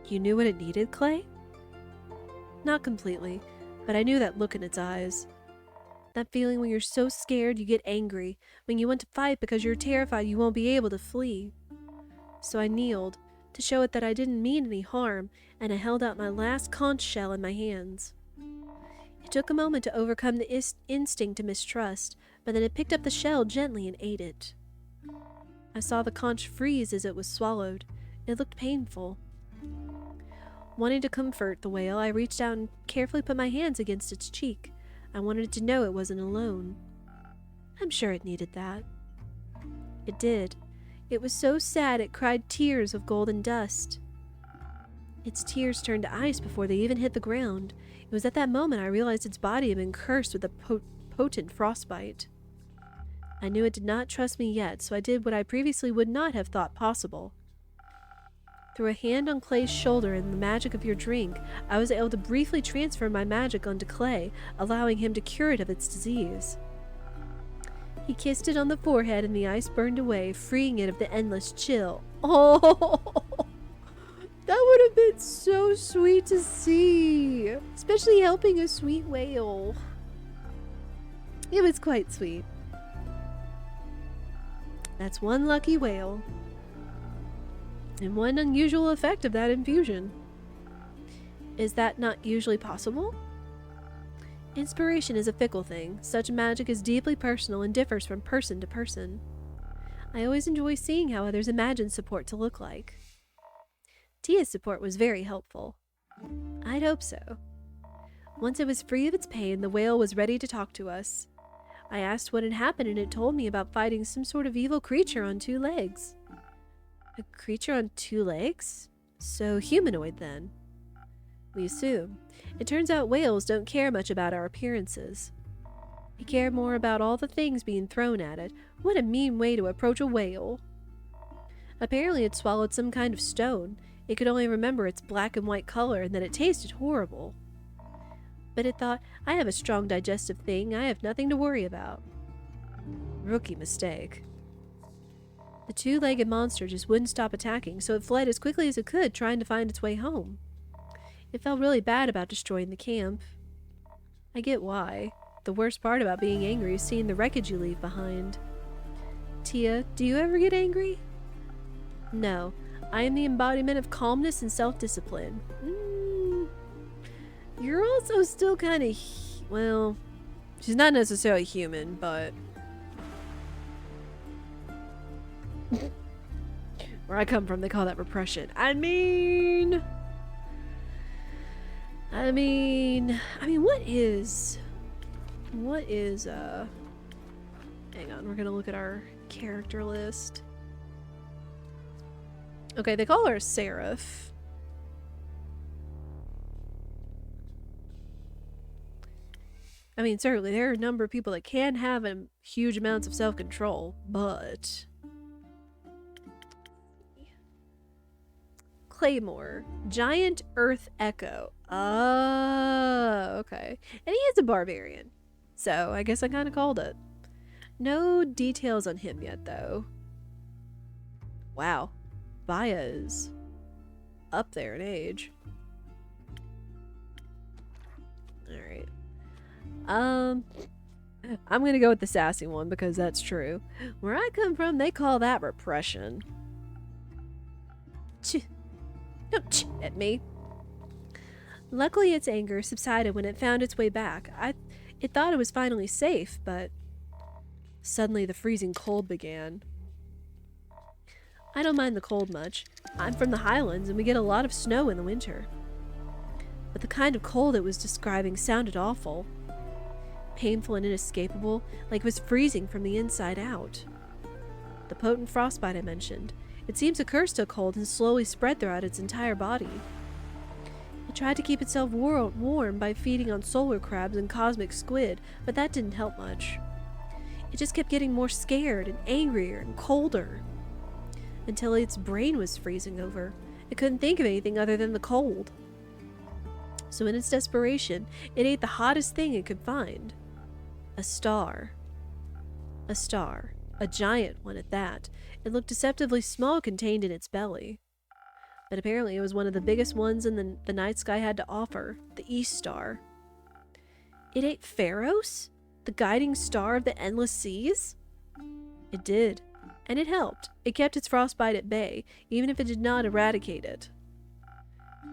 You knew what it needed, Clay? Not completely, but I knew that look in its eyes. That feeling when you're so scared you get angry, when you want to fight because you're terrified you won't be able to flee. So I kneeled, to show it that I didn't mean any harm, and I held out my last conch shell in my hands. It took a moment to overcome the instinct to mistrust, but then it picked up the shell gently and ate it. I saw the conch freeze as it was swallowed. It looked painful. Wanting to comfort the whale, I reached out and carefully put my hands against its cheek. I wanted it to know it wasn't alone. I'm sure it needed that. It did. It was so sad it cried tears of golden dust. Its tears turned to ice before they even hit the ground. It was at that moment I realized its body had been cursed with a potent frostbite. I knew it did not trust me yet, so I did what I previously would not have thought possible. Through a hand on Clay's shoulder and the magic of your drink, I was able to briefly transfer my magic onto Clay, allowing him to cure it of its disease. He kissed it on the forehead and the ice burned away, freeing it of the endless chill. Oh, that would have been so sweet to see, especially helping a sweet whale. It was quite sweet. That's one lucky whale. And one unusual effect of that infusion. Is that not usually possible? Inspiration is a fickle thing. Such magic is deeply personal and differs from person to person. I always enjoy seeing how others imagine support to look like. Tia's support was very helpful. I'd hope so. Once it was free of its pain, the whale was ready to talk to us. I asked what had happened and it told me about fighting some sort of evil creature on 2 legs. A creature on 2 legs? So humanoid then. We assume. It turns out whales don't care much about our appearances. They care more about all the things being thrown at it. What a mean way to approach a whale. Apparently it swallowed some kind of stone. It could only remember its black and white color and that it tasted horrible. But it thought, I have a strong digestive thing, I have nothing to worry about. Rookie mistake. The 2-legged monster just wouldn't stop attacking, so it fled as quickly as it could, trying to find its way home. It felt really bad about destroying the camp. I get why. The worst part about being angry is seeing the wreckage you leave behind. Tia, do you ever get angry? No. I am the embodiment of calmness and self-discipline. You're also still kind of... well, she's not necessarily human, but... where I come from, they call that repression. I mean, what is, hang on, we're gonna look at our character list. Okay, they call her a seraph. I mean, certainly there are a number of people that can have huge amounts of self-control, but... Claymore. Giant Earth Echo. Oh, okay. And he is a barbarian. So, I guess I kind of called it. No details on him yet, though. Wow. Vaya is up there in age. Alright. I'm gonna go with the sassy one because that's true. Where I come from, they call that repression. Don't ch at me. Luckily, its anger subsided when it found its way back. It thought it was finally safe, but suddenly the freezing cold began. I don't mind the cold much. I'm from the Highlands and we get a lot of snow in the winter. But the kind of cold it was describing sounded awful. Painful and inescapable, like it was freezing from the inside out. The potent frostbite I mentioned. It seems a curse took hold and slowly spread throughout its entire body. It tried to keep itself warm by feeding on solar crabs and cosmic squid, but that didn't help much. It just kept getting more scared and angrier and colder. Until its brain was freezing over. It couldn't think of anything other than the cold. So in its desperation, it ate the hottest thing it could find. A star. A star. A giant one at that. It looked deceptively small contained in its belly. But apparently it was one of the biggest ones in the night sky had to offer. The East Star. It ate Pharos? The guiding star of the endless seas? It did. And it helped. It kept its frostbite at bay, even if it did not eradicate it.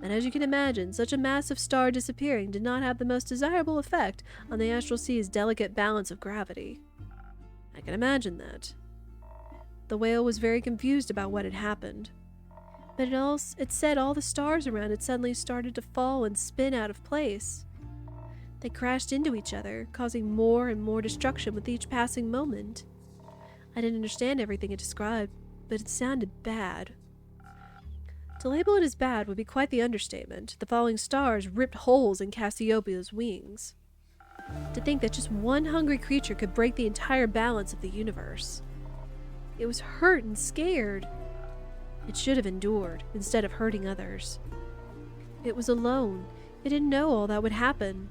And as you can imagine, such a massive star disappearing did not have the most desirable effect on the astral sea's delicate balance of gravity. I can imagine that. The whale was very confused about what had happened. But it said all the stars around it suddenly started to fall and spin out of place. They crashed into each other, causing more and more destruction with each passing moment. I didn't understand everything it described, but it sounded bad. To label it as bad would be quite the understatement. The falling stars ripped holes in Cassiopeia's wings. To think that just one hungry creature could break the entire balance of the universe. It was hurt and scared. It should have endured, instead of hurting others. It was alone. It didn't know all that would happen.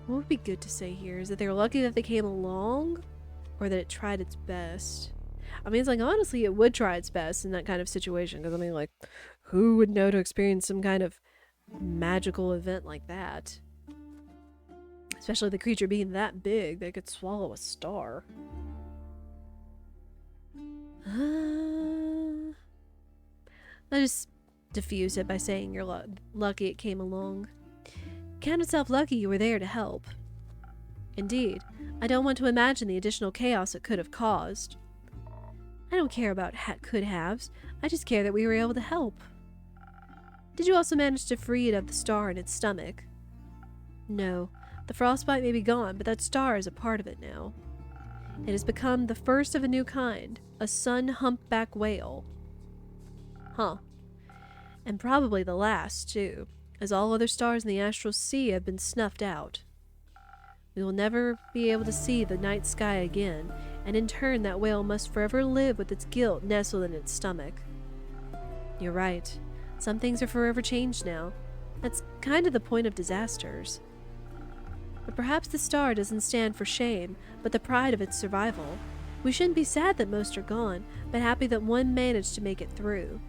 What would be good to say here is that they're lucky that they came along, or that it tried its best. I mean, it's like, honestly, it would try its best in that kind of situation, because I mean, like, who would know to experience some kind of magical event like that? Especially the creature being that big, they could swallow a star. I just diffuse it by saying you're lucky it came along. Count yourself lucky you were there to help. Indeed, I don't want to imagine the additional chaos it could have caused. I don't care about could-haves, I just care that we were able to help. Did you also manage to free it of the star in its stomach? No, the frostbite may be gone, but that star is a part of it now. It has become the first of a new kind, a sun-humpback whale. Huh. And probably the last, too, as all other stars in the astral sea have been snuffed out. We will never be able to see the night sky again, and in turn that whale must forever live with its guilt nestled in its stomach. You're right. Some things are forever changed now. That's kind of the point of disasters. But perhaps the star doesn't stand for shame, but the pride of its survival. We shouldn't be sad that most are gone, but happy that one managed to make it through.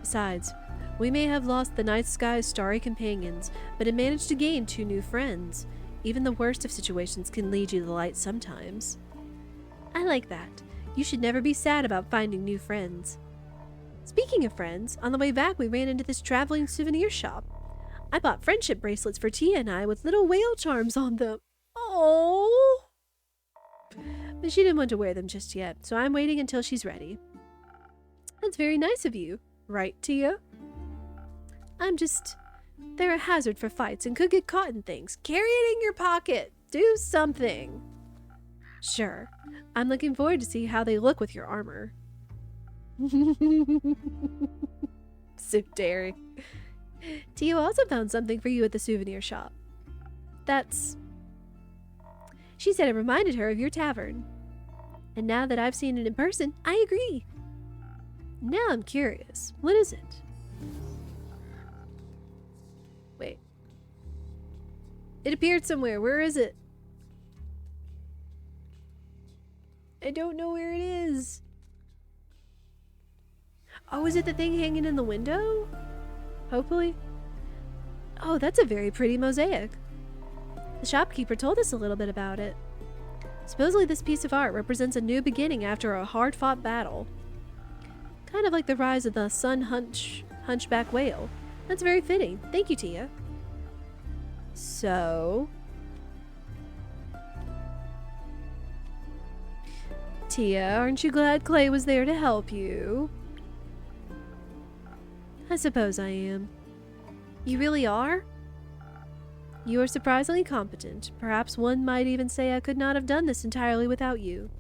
Besides, we may have lost the night sky's starry companions, but it managed to gain 2 new friends. Even the worst of situations can lead you to the light sometimes. I like that. You should never be sad about finding new friends. Speaking of friends, on the way back we ran into this traveling souvenir shop. I bought friendship bracelets for Tia and I with little whale charms on them. Oh! But she didn't want to wear them just yet, so I'm waiting until she's ready. That's very nice of you, right, Tia? They're a hazard for fights and could get caught in things. Carry it in your pocket. Do something. Sure. I'm looking forward to see how they look with your armor. So daring. Tio also found something for you at the souvenir shop. She said it reminded her of your tavern. And now that I've seen it in person, I agree. Now I'm curious. What is it? Wait. It appeared somewhere. Where is it? I don't know where it is. Oh, is it the thing hanging in the window? Hopefully. Oh, that's a very pretty mosaic. The shopkeeper told us a little bit about it. Supposedly this piece of art represents a new beginning after a hard-fought battle. Kind of like the rise of the hunchback whale. That's very fitting. Thank you, Tia. So... Tia, aren't you glad Clay was there to help you? I suppose I am. You really are? You are surprisingly competent. Perhaps one might even say I could not have done this entirely without you.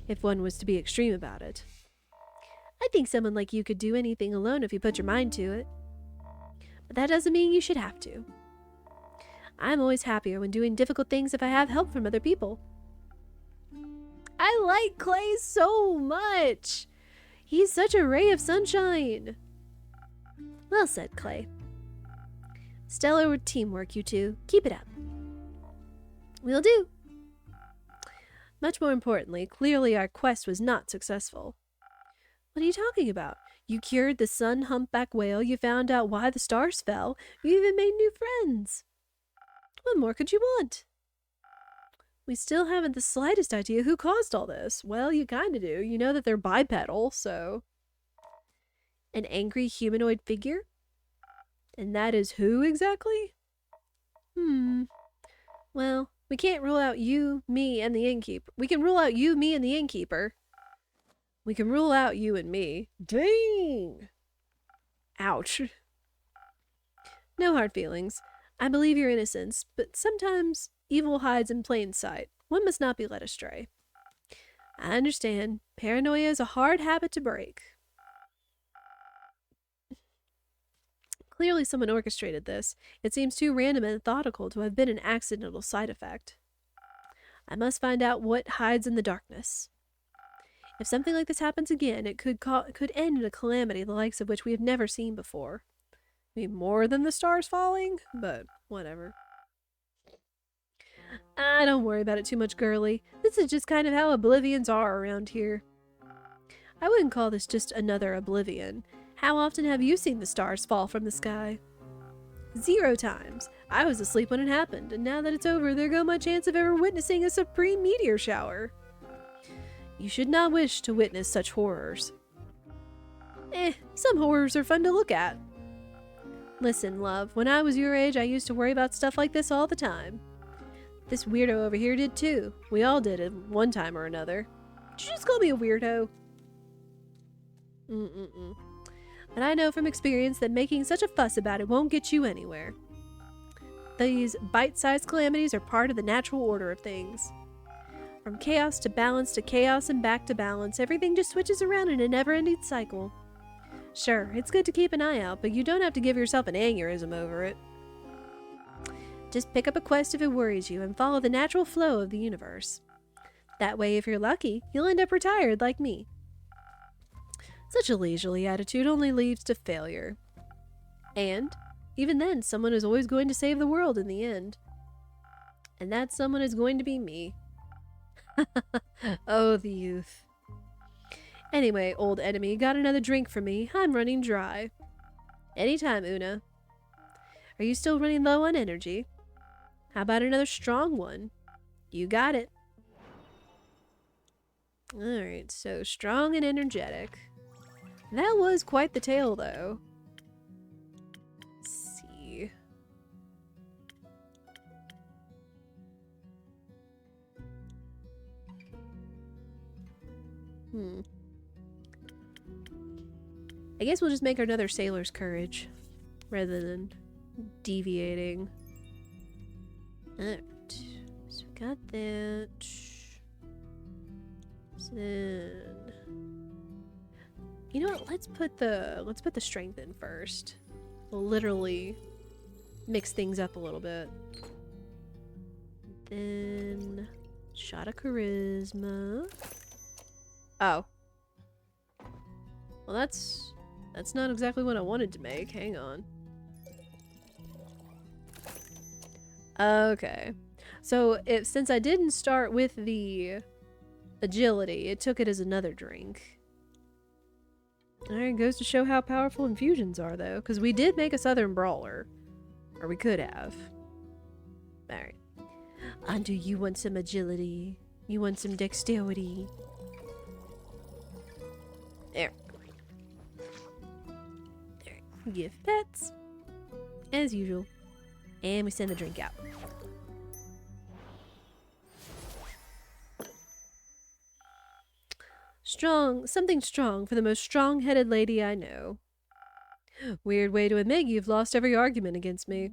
If one was to be extreme about it. I think someone like you could do anything alone if you put your mind to it. But that doesn't mean you should have to. I'm always happier when doing difficult things if I have help from other people. I like Clay so much! He's such a ray of sunshine! Well said, Clay. Stellar teamwork, you two. Keep it up. Will do. Much more importantly, clearly our quest was not successful. What are you talking about? You cured the sun humpback whale, you found out why the stars fell, you even made new friends. What more could you want? We still haven't the slightest idea who caused all this. Well, you kinda do. You know that they're bipedal, so... An angry humanoid figure? And that is who exactly? Well, we can't rule out you, me, and the innkeeper. We can rule out you, me, and the innkeeper. We can rule out you and me. Dang! Ouch. No hard feelings. I believe your innocence, but sometimes evil hides in plain sight. One must not be led astray. I understand. Paranoia is a hard habit to break. Clearly someone orchestrated this. It seems too random and methodical to have been an accidental side effect. I must find out what hides in the darkness. If something like this happens again, it could end in a calamity the likes of which we have never seen before. I mean, more than the stars falling? But whatever. Don't worry about it too much, girly. This is just kind of how oblivions are around here. I wouldn't call this just another oblivion. How often have you seen the stars fall from the sky? 0 times. I was asleep when it happened, and now that it's over, there go my chance of ever witnessing a supreme meteor shower. You should not wish to witness such horrors. Some horrors are fun to look at. Listen, love, when I was your age, I used to worry about stuff like this all the time. This weirdo over here did too. We all did it one time or another. Did you just call me a weirdo? But I know from experience that making such a fuss about it won't get you anywhere. These bite-sized calamities are part of the natural order of things. From chaos to balance to chaos and back to balance, everything just switches around in a never-ending cycle. Sure, it's good to keep an eye out, but you don't have to give yourself an aneurysm over it. Just pick up a quest if it worries you and follow the natural flow of the universe. That way, if you're lucky, you'll end up retired like me. Such a leisurely attitude only leads to failure. And, even then, someone is always going to save the world in the end. And that someone is going to be me. Oh, the youth. Anyway, old enemy, got another drink for me? I'm running dry. Anytime, Una. Are you still running low on energy? How about another strong one? You got it. Alright, so strong and energetic. That was quite the tale, though. Let's see. I guess we'll just make another sailor's courage rather than deviating. Alright. So we got that. So then, you know what? Let's put the strength in first. We'll literally mix things up a little bit. Then shot of charisma. Oh. Well, that's not exactly what I wanted to make. Hang on. Okay. So since I didn't start with the agility, it took it as another drink. Alright, goes to show how powerful infusions are, though, because we did make a Southern Brawler. Or we could have. Alright. Undo, you want some agility. You want some dexterity. There. There. Gift pets. As usual. And we send the drink out. Strong, something strong for the most strong-headed lady I know. Weird way to admit you've lost every argument against me.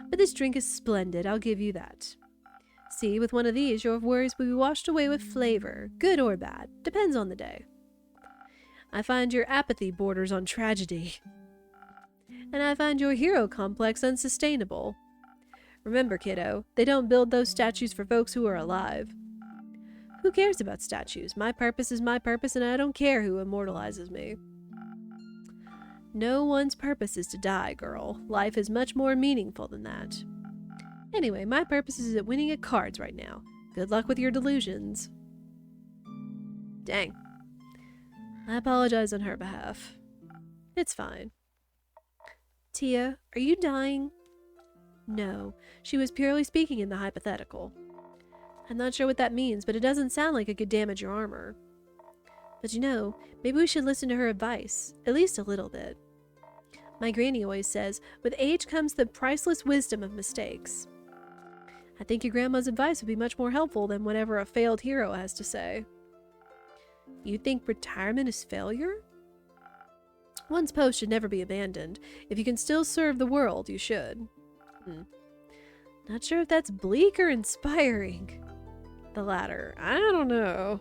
But this drink is splendid, I'll give you that. See, with one of these, your worries will be washed away with flavor, good or bad, depends on the day. I find your apathy borders on tragedy. And I find your hero complex unsustainable. Remember, kiddo, they don't build those statues for folks who are alive. Who cares about statues? My purpose is my purpose, and I don't care who immortalizes me. No one's purpose is to die, girl. Life is much more meaningful than that. Anyway, my purpose is at winning at cards right now. Good luck with your delusions. Dang. I apologize on her behalf. It's fine. Tia, are you dying? No, she was purely speaking in the hypothetical. I'm not sure what that means, but it doesn't sound like it could damage your armor. But you know, maybe we should listen to her advice, at least a little bit. My granny always says, with age comes the priceless wisdom of mistakes. I think your grandma's advice would be much more helpful than whatever a failed hero has to say. You think retirement is failure? One's post should never be abandoned. If you can still serve the world, you should. Not sure if that's bleak or inspiring. The latter. I don't know.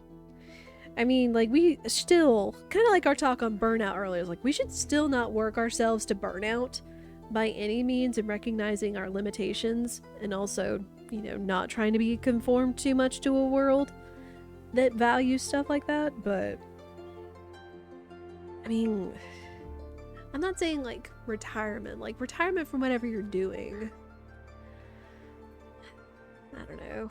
I mean, like, we still, kind of like our talk on burnout earlier, like, we should still not work ourselves to burnout by any means in recognizing our limitations and also, you know, not trying to be conformed too much to a world that values stuff like that, but I mean, I'm not saying like retirement from whatever you're doing. I don't know.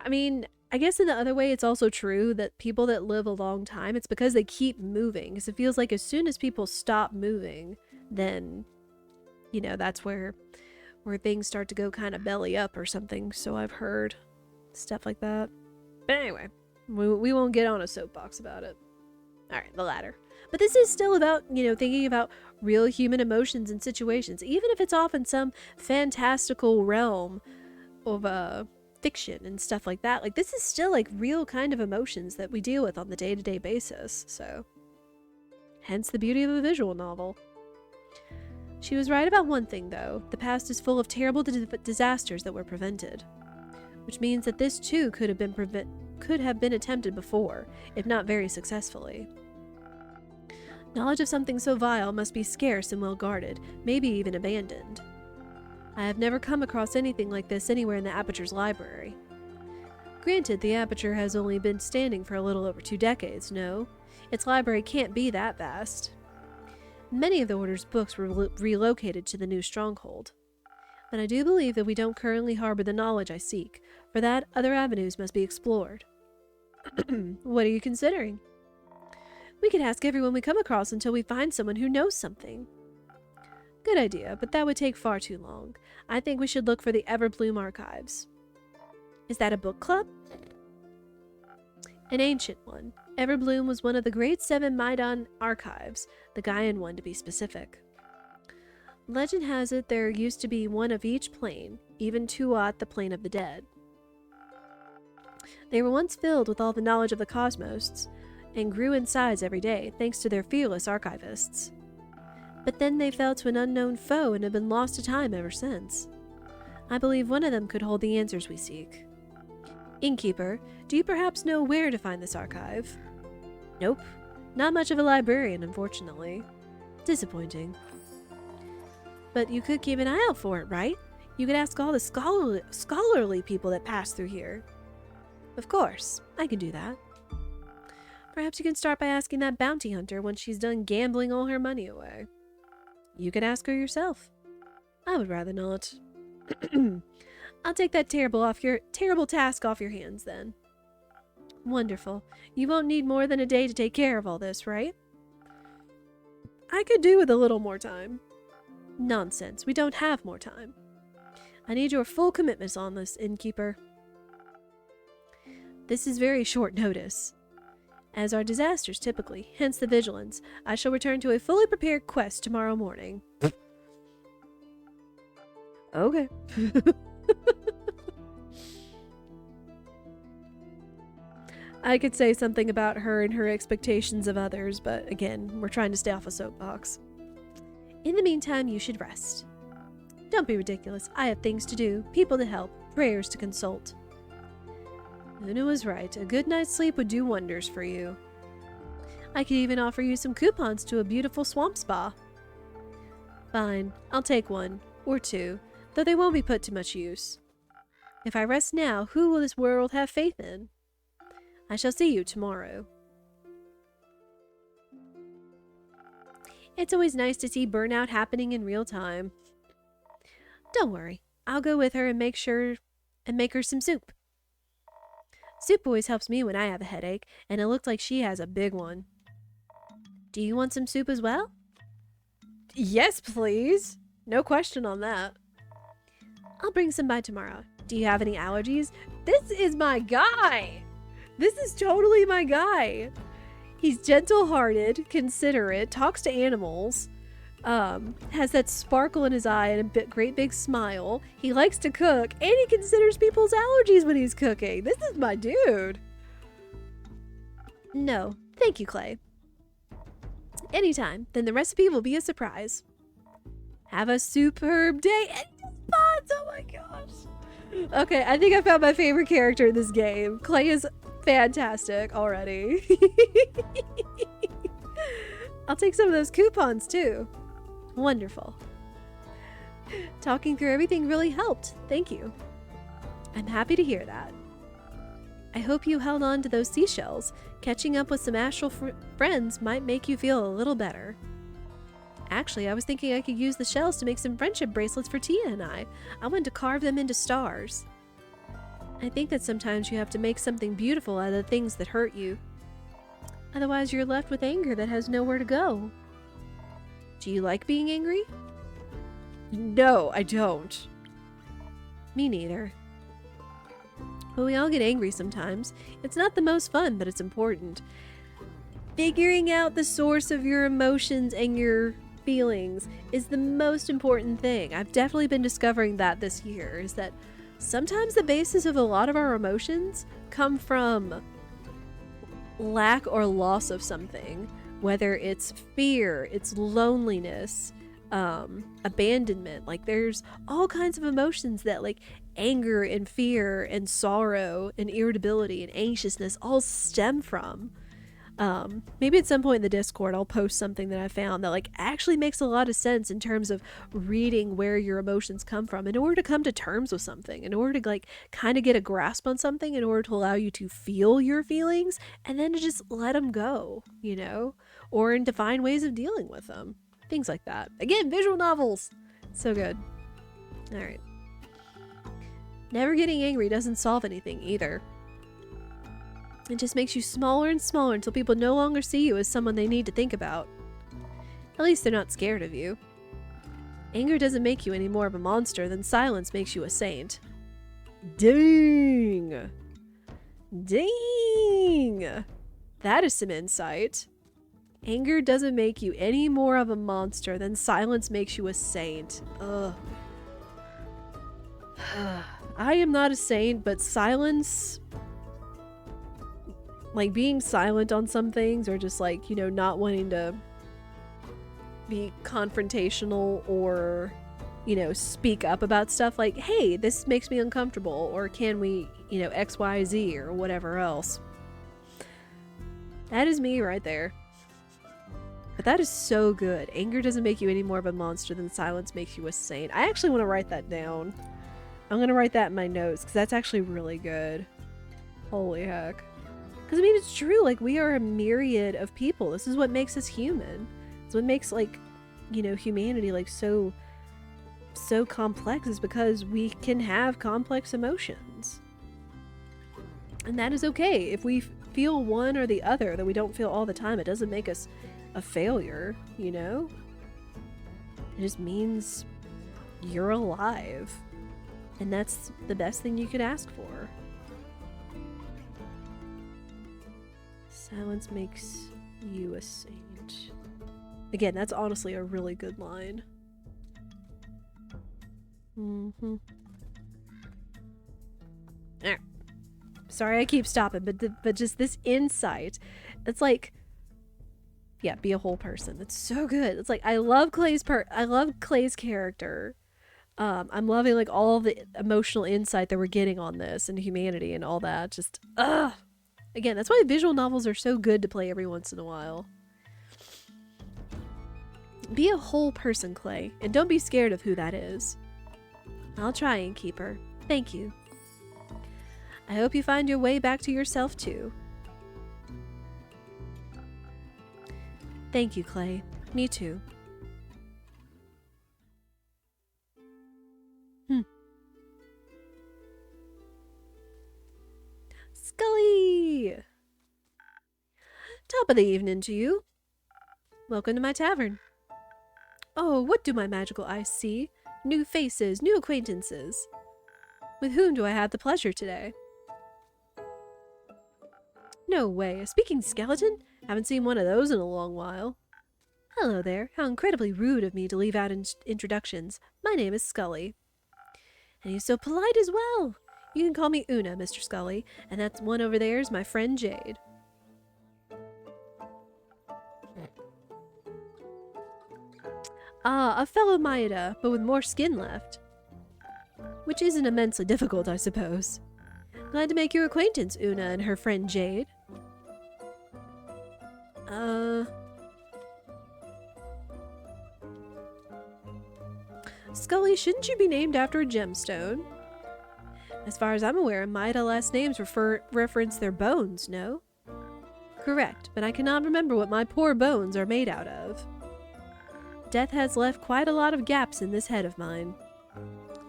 I mean, I guess in the other way, it's also true that people that live a long time, it's because they keep moving. Because it feels like as soon as people stop moving, then, you know, that's where things start to go kind of belly up or something. So I've heard stuff like that. But anyway, we won't get on a soapbox about it. All right, the latter. But this is still about, you know, thinking about real human emotions and situations, even if it's off in some fantastical realm of fiction and stuff like that. Like, this is still like real kind of emotions that we deal with on the day-to-day basis. So hence the beauty of a visual novel. She was right about one thing, though. The past is full of terrible disasters that were prevented, which means that this too could have been attempted before, if not very successfully. Knowledge of something so vile must be scarce and well guarded, maybe even abandoned. I have never come across anything like this anywhere in the Aperture's library. Granted, the Aperture has only been standing for a little over 2 decades, no? Its library can't be that vast. Many of the Order's books were relocated to the new stronghold. But I do believe that we don't currently harbor the knowledge I seek. For that, other avenues must be explored. What are you considering? We could ask everyone we come across until we find someone who knows something. Good idea, but that would take far too long. I think we should look for the Everbloom archives. Is that a book club? An ancient one. Everbloom was one of the Great Seven Maidan archives, the Gaian one to be specific. Legend has it there used to be one of each plane, even Tuat, the plane of the dead. They were once filled with all the knowledge of the cosmos, and grew in size every day thanks to their fearless archivists. But then they fell to an unknown foe and have been lost to time ever since. I believe one of them could hold the answers we seek. Innkeeper, do you perhaps know where to find this archive? Nope. Not much of a librarian, unfortunately. Disappointing. But you could keep an eye out for it, right? You could ask all the scholarly people that pass through here. Of course, I can do that. Perhaps you can start by asking that bounty hunter when she's done gambling all her money away. You could ask her yourself. I would rather not. I'll take that terrible task off your hands then. Wonderful. You won't need more than a day to take care of all this, right? I could do with a little more time. Nonsense. We don't have more time. I need your full commitment on this, innkeeper. This is very short notice. As are disasters typically, hence the vigilance. I shall return to a fully prepared quest tomorrow morning. Okay. I could say something about her and her expectations of others, but again, we're trying to stay off a soapbox. In the meantime, you should rest. Don't be ridiculous. I have things to do, people to help, prayers to consult. Una was right. A good night's sleep would do wonders for you. I could even offer you some coupons to a beautiful swamp spa. Fine, I'll take one, or two, though they won't be put to much use. If I rest now, who will this world have faith in? I shall see you tomorrow. It's always nice to see burnout happening in real time. Don't worry, I'll go with her and make her some soup. Soup always helps me when I have a headache, and it looked like she has a big one. Do you want some soup as well? Yes, please. No question on that. I'll bring some by tomorrow. Do you have any allergies? This is my guy! This is totally my guy. He's gentle-hearted, considerate, talks to animals, has that sparkle in his eye and a great big smile. He likes to cook, and he considers people's allergies when he's cooking. This is my dude. No, thank you, Clay. Anytime, then the recipe will be a surprise. Have a superb day and spots! Oh my gosh. Okay, I think I found my favorite character in this game. Clay is fantastic already. I'll take some of those coupons too. Wonderful. Talking through everything really helped. Thank you. I'm happy to hear that. I hope you held on to those seashells. Catching up with some astral friends might make you feel a little better. Actually, I was thinking I could use the shells to make some friendship bracelets for Tia and I. I want to carve them into stars. I think that sometimes you have to make something beautiful out of the things that hurt you. Otherwise, you're left with anger that has nowhere to go. Do you like being angry? No, I don't. Me neither. But we all get angry sometimes. It's not the most fun, but it's important. Figuring out the source of your emotions and your feelings is the most important thing. I've definitely been discovering that this year, is that sometimes the basis of a lot of our emotions come from lack or loss of something, whether it's fear, it's loneliness, abandonment. Like there's all kinds of emotions that like anger and fear and sorrow and irritability and anxiousness all stem from. Maybe at some point in the Discord I'll post something that I found that like actually makes a lot of sense in terms of reading where your emotions come from in order to come to terms with something, in order to like kind of get a grasp on something, in order to allow you to feel your feelings and then to just let them go, you know, or in to find ways of dealing with them. Things like that. Again, visual novels. So good. All right. Never getting angry doesn't solve anything either. It just makes you smaller and smaller until people no longer see you as someone they need to think about. At least they're not scared of you. Anger doesn't make you any more of a monster than silence makes you a saint. Dang! Dang! That is some insight. Anger doesn't make you any more of a monster than silence makes you a saint. Ugh. I am not a saint, but silence like being silent on some things, or just like, you know, not wanting to be confrontational or, you know, speak up about stuff like, hey, this makes me uncomfortable, or can we, you know, XYZ or whatever else. That is me right there. But that is so good. Anger doesn't make you any more of a monster than silence makes you a saint. I actually want to write that down. I'm going to write that in my notes because that's actually really good. Holy heck. Because, I mean, it's true. Like, we are a myriad of people. This is what makes us human. It's what makes, like, you know, humanity, like, so complex, is because we can have complex emotions. And that is okay. If we feel one or the other that we don't feel all the time, it doesn't make us a failure, you know? It just means you're alive. And that's the best thing you could ask for. Silence makes you a saint. Again, that's honestly a really good line. Mm-hmm. Sorry I keep stopping, but just this insight. It's like, yeah, be a whole person. It's so good. It's like, I love Clay's character. I'm loving like all the emotional insight that we're getting on this and humanity and all that. Just, again, that's why visual novels are so good to play every once in a while. Be a whole person, Clay, and don't be scared of who that is. I'll try and keep her. Thank you. I hope you find your way back to yourself too. Thank you, Clay. Me too. Scully! Top of the evening to you. Welcome to my tavern. Oh, what do my magical eyes see? New faces, new acquaintances. With whom do I have the pleasure today? No way, a speaking skeleton? Haven't seen one of those in a long while. Hello there, how incredibly rude of me to leave out introductions. My name is Scully. And he's so polite as well. You can call me Una, Mr. Scully, and that one over there is my friend Jade. Ah, a fellow Maida, but with more skin left. Which isn't immensely difficult, I suppose. Glad to make your acquaintance, Una and her friend Jade. Scully, shouldn't you be named after a gemstone? As far as I'm aware, Maida last names reference their bones, no? Correct, but I cannot remember what my poor bones are made out of. Death has left quite a lot of gaps in this head of mine.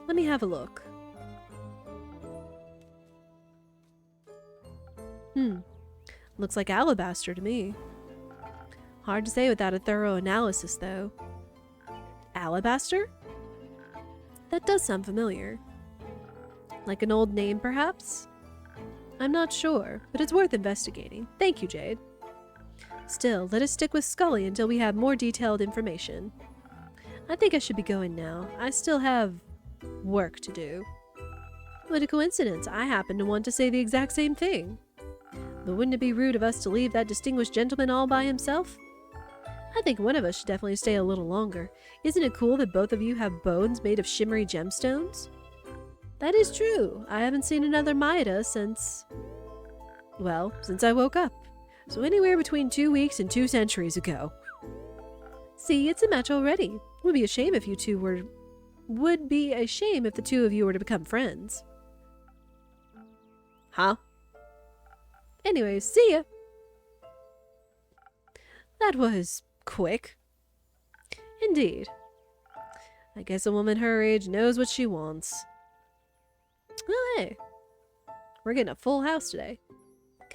Let me have a look. Looks like alabaster to me. Hard to say without a thorough analysis, though. Alabaster? That does sound familiar. Like an old name, perhaps? I'm not sure, but it's worth investigating. Thank you, Jade. Still, let us stick with Scully until we have more detailed information. I think I should be going now. I still have work to do. What a coincidence. I happen to want to say the exact same thing. But wouldn't it be rude of us to leave that distinguished gentleman all by himself? I think one of us should definitely stay a little longer. Isn't it cool that both of you have bones made of shimmery gemstones? That is true. I haven't seen another Maida since I woke up. So anywhere between 2 weeks and 2 centuries ago. See, it's a match already. Would be a shame if the two of you were to become friends. Huh? Anyways, see ya. That was quick. Indeed. I guess a woman her age knows what she wants. Oh, hey. We're getting a full house today.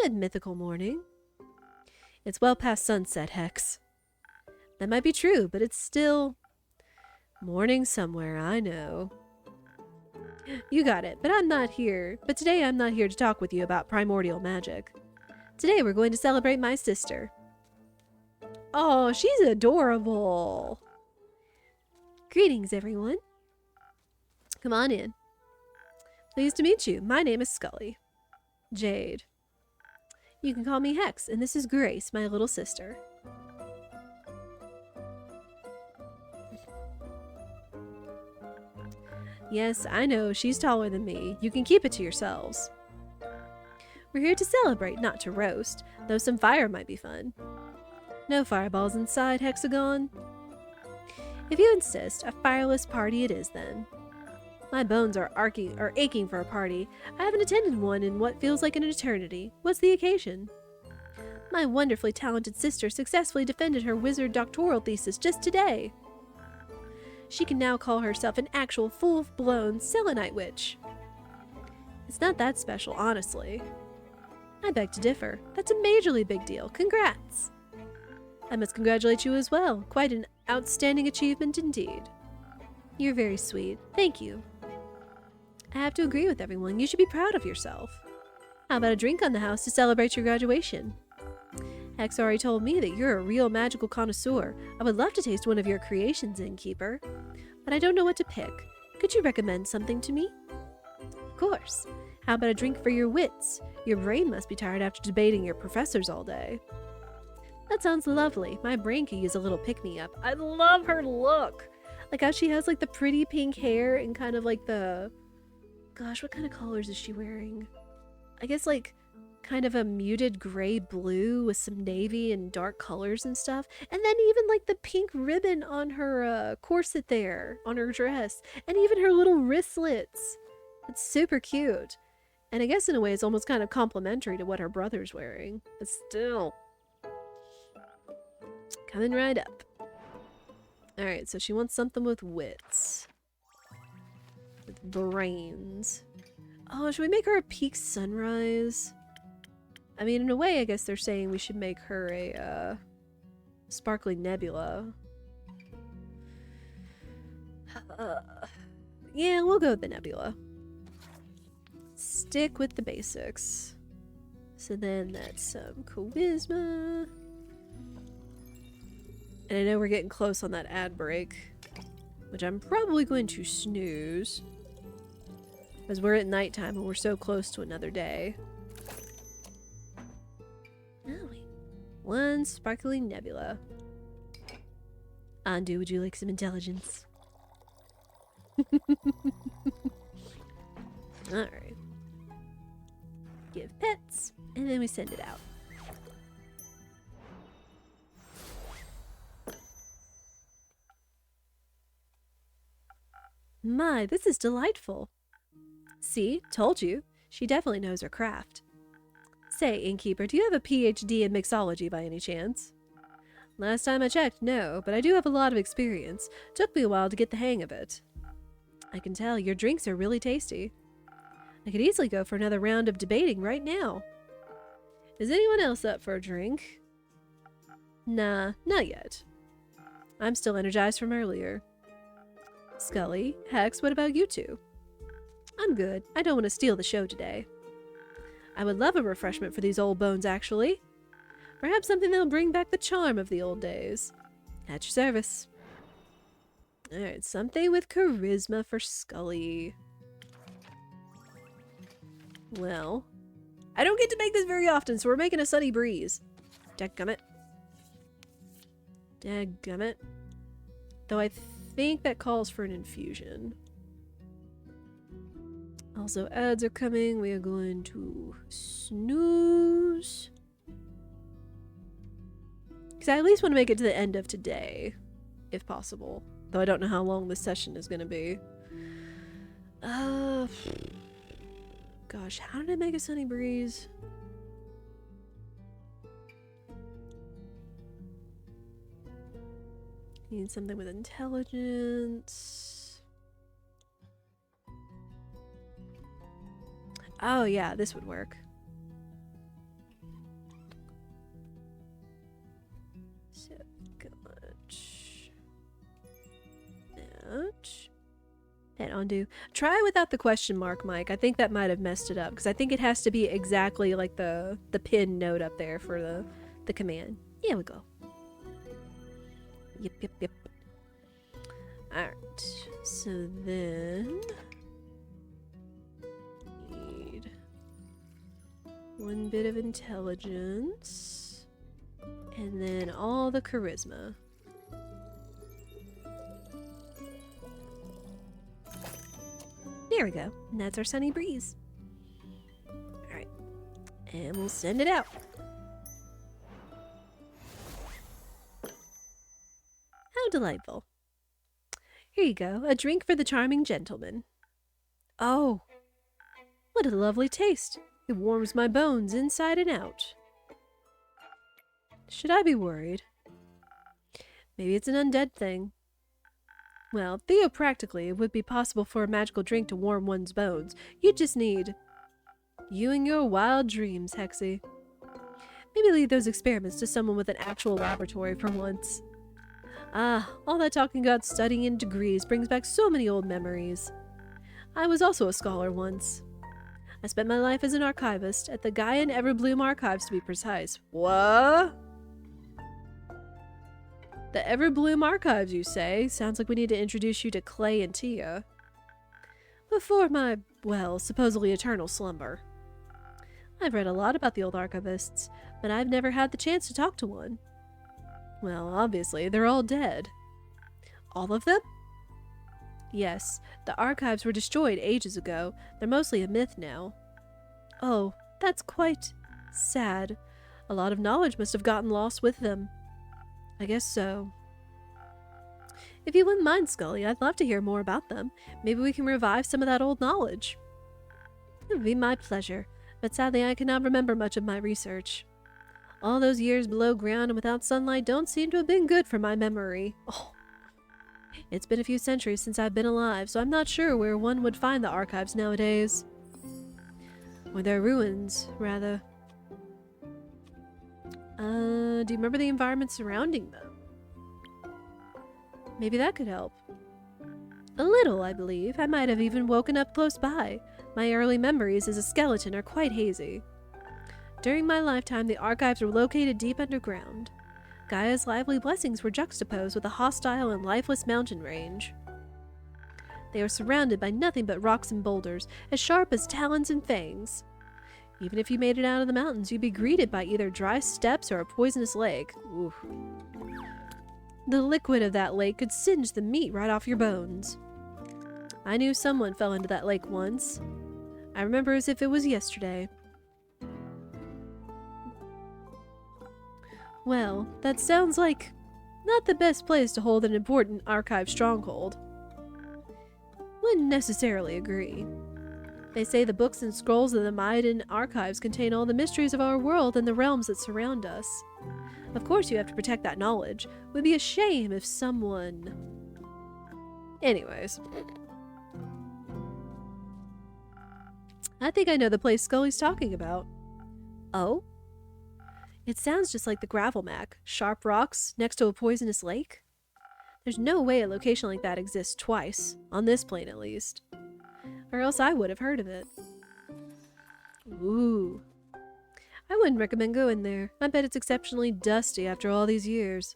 Good mythical morning. It's well past sunset, Hex. That might be true, but it's still morning somewhere, I know. You got it, but today I'm not here to talk with you about primordial magic. Today we're going to celebrate my sister. Oh, she's adorable. Greetings, everyone. Come on in. Pleased to meet you. My name is Scully. Jade. You can call me Hex, and this is Grace, my little sister. Yes, I know, she's taller than me. You can keep it to yourselves. We're here to celebrate, not to roast, though some fire might be fun. No fireballs inside, Hexagon. If you insist, a fireless party it is then. My bones are aching for a party. I haven't attended one in what feels like an eternity. What's the occasion? My wonderfully talented sister successfully defended her wizard doctoral thesis just today. She can now call herself an actual full-blown selenite witch. It's not that special, honestly. I beg to differ. That's a majorly big deal. Congrats! I must congratulate you as well. Quite an outstanding achievement indeed. You're very sweet. Thank you. I have to agree with everyone. You should be proud of yourself. How about a drink on the house to celebrate your graduation? Hex already told me that you're a real magical connoisseur. I would love to taste one of your creations, innkeeper. But I don't know what to pick. Could you recommend something to me? Of course. How about a drink for your wits? Your brain must be tired after debating your professors all day. That sounds lovely. My brain could use a little pick-me-up. I love her look. Like how she has like the pretty pink hair and kind of like the... Gosh, what kind of colors is she wearing? I guess like kind of a muted gray blue with some navy and dark colors and stuff. And then even like the pink ribbon on her corset there, on her dress. And even her little wristlets. It's super cute. And I guess in a way it's almost kind of complimentary to what her brother's wearing. But still. Coming right up. Alright, so she wants something with wits. With brains. Oh, should we make her a peak sunrise? I mean, in a way, I guess they're saying we should make her a sparkling nebula. Yeah, we'll go with the nebula. Stick with the basics. So then that's some charisma. And I know we're getting close on that ad break, which I'm probably going to snooze. Because we're at nighttime and we're so close to another day. Oh, wait. One sparkling nebula. Andu, would you like some intelligence? Alright. Give pets, and then we send it out. My, this is delightful. See, told you. She definitely knows her craft. Say, innkeeper, do you have a PhD in mixology by any chance? Last time I checked, no, but I do have a lot of experience. Took me a while to get the hang of it. I can tell your drinks are really tasty. I could easily go for another round of debating right now. Is anyone else up for a drink? Nah, not yet. I'm still energized from earlier. Scully, Hex, what about you two? I'm good. I don't want to steal the show today. I would love a refreshment for these old bones, actually. Perhaps something that'll bring back the charm of the old days. At your service. Alright, something with charisma for Scully. Well, I don't get to make this very often, so we're making a sunny breeze. Dadgummit. Dadgummit. Though I think that calls for an infusion. Also, ads are coming. We are going to snooze. Because I at least want to make it to the end of today, if possible. Though I don't know how long this session is going to be. Gosh, how did I make a sunny breeze? Need something with intelligence. Oh yeah, this would work. So much. Ouch. That undo. Try without the question mark, Mike. I think that might have messed it up because I think it has to be exactly like the pin note up there for the command. Yeah, we go. Yep. Alright. So then 1 bit of intelligence. And then all the charisma. There we go. And that's our sunny breeze. Alright. And we'll send it out. How delightful. Here you go. A drink for the charming gentleman. Oh, what a lovely taste. It warms my bones inside and out. Should I be worried? Maybe it's an undead thing. Well, theopractically, it would be possible for a magical drink to warm one's bones. You just need you and your wild dreams, Hexy. Maybe leave those experiments to someone with an actual laboratory for once. Ah, all that talking about studying and degrees brings back so many old memories. I was also a scholar once. I spent my life as an archivist at the Gaian Everbloom Archives, to be precise. What? The Everbloom Archives, you say? Sounds like we need to introduce you to Clay and Tia. Before my, well, supposedly eternal slumber. I've read a lot about the old archivists, but I've never had the chance to talk to one. Well, obviously, they're all dead. All of them? Yes, the archives were destroyed ages ago. They're mostly a myth now. Oh, that's quite sad. A lot of knowledge must have gotten lost with them. I guess so. If you wouldn't mind, Scully, I'd love to hear more about them. Maybe we can revive some of that old knowledge. It would be my pleasure, but sadly I cannot remember much of my research. All those years below ground and without sunlight don't seem to have been good for my memory. Oh. It's been a few centuries since I've been alive, so I'm not sure where one would find the archives nowadays. Or their ruins, rather. Do you remember the environment surrounding them? Maybe that could help. A little, I believe. I might have even woken up close by. My early memories as a skeleton are quite hazy. During my lifetime, the archives were located deep underground. Gaia's lively blessings were juxtaposed with a hostile and lifeless mountain range. They were surrounded by nothing but rocks and boulders, as sharp as talons and fangs. Even if you made it out of the mountains, you'd be greeted by either dry steppes or a poisonous lake. Oof. The liquid of that lake could singe the meat right off your bones. I knew someone fell into that lake once. I remember as if it was yesterday. Well, that sounds like not the best place to hold an important archive stronghold. Wouldn't necessarily agree. They say the books and scrolls of the Maiden archives contain all the mysteries of our world and the realms that surround us. Of course you have to protect that knowledge. It would be a shame if someone... Anyways. I think I know the place Scully's talking about. Oh? It sounds just like the gravel mac. Sharp rocks next to a poisonous lake? There's no way a location like that exists twice, on this plane at least. Or else I would have heard of it. Ooh. I wouldn't recommend going there. I bet it's exceptionally dusty after all these years.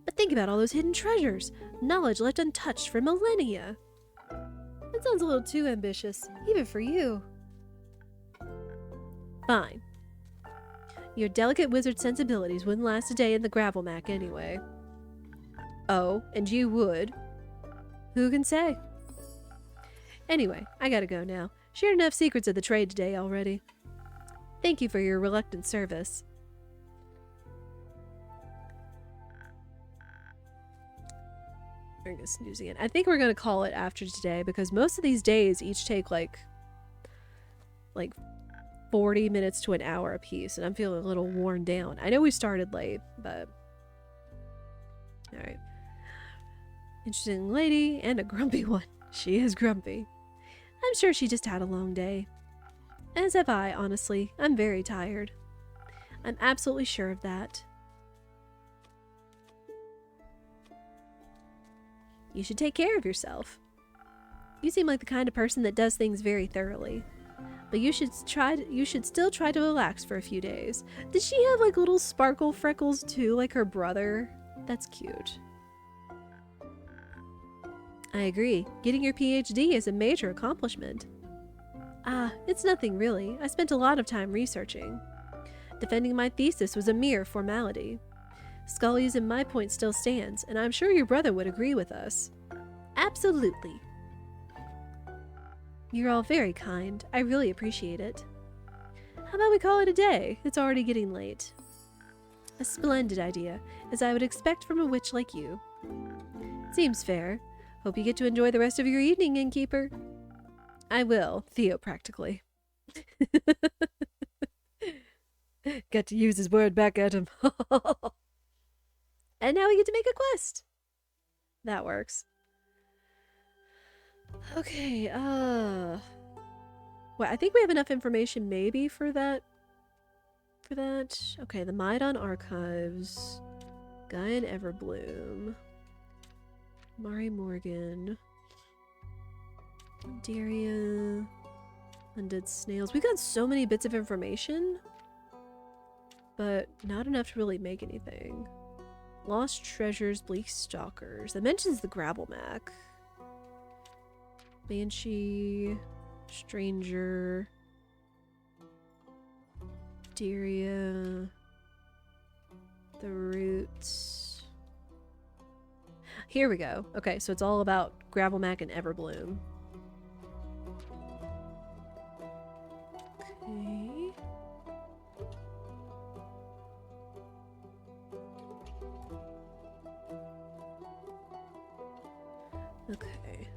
But think about all those hidden treasures. Knowledge left untouched for millennia. That sounds a little too ambitious, even for you. Fine. Your delicate wizard sensibilities wouldn't last a day in the gravel mac anyway. Oh, and you would. Who can say? Anyway, I gotta go now. Shared enough secrets of the trade today already. Thank you for your reluctant service. We're gonna snooze again. I think we're gonna call it after today because most of these days each take like 40 minutes to an hour apiece, and I'm feeling a little worn down. I know we started late, but... Alright. Interesting lady, and a grumpy one. She is grumpy. I'm sure she just had a long day. As have I, honestly. I'm very tired. I'm absolutely sure of that. You should take care of yourself. You seem like the kind of person that does things very thoroughly. But you should still try to relax for a few days. Does she have like little sparkle freckles too, like her brother? That's cute. I agree. Getting your PhD is a major accomplishment. It's nothing really. I spent a lot of time researching. Defending my thesis was a mere formality. Scully's and my point still stands, and I'm sure your brother would agree with us. Absolutely. You're all very kind. I really appreciate it. How about we call it a day? It's already getting late. A splendid idea, as I would expect from a witch like you. Seems fair. Hope you get to enjoy the rest of your evening, innkeeper. I will, Theo practically. Got to use his word back at him. And now we get to make a quest. That works. Okay, well, I think we have enough information maybe for that. Okay, the Maidon Archives. Guy in Everbloom. Mari Morgan. Daria. Undead Snails. We got so many bits of information, but not enough to really make anything. Lost Treasures, Bleak Stalkers. That mentions the Gravelmac. Banshee. Stranger. Daria. The Roots. Here we go. Okay, so it's all about Gravelmac and Everbloom. Okay. Okay.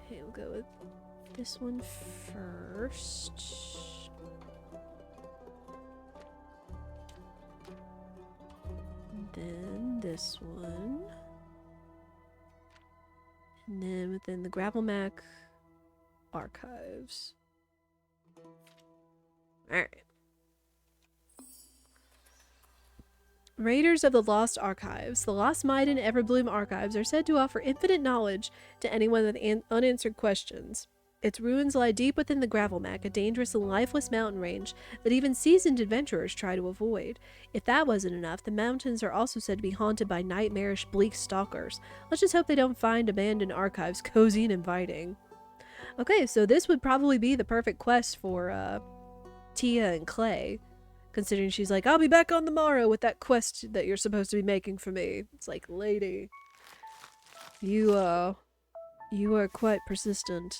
Okay, we'll go with this one first. Then this one. And then within the Gravelmac Archives. Alright. Raiders of the Lost Archives. The Lost Maiden Everbloom Archives are said to offer infinite knowledge to anyone with unanswered questions. Its ruins lie deep within the Gravelmac, a dangerous and lifeless mountain range that even seasoned adventurers try to avoid. If that wasn't enough, the mountains are also said to be haunted by nightmarish, bleak stalkers. Let's just hope they don't find abandoned archives cozy and inviting. Okay, so this would probably be the perfect quest for Tia and Clay, considering she's like, I'll be back on the morrow with that quest that you're supposed to be making for me. It's like, lady, you are quite persistent.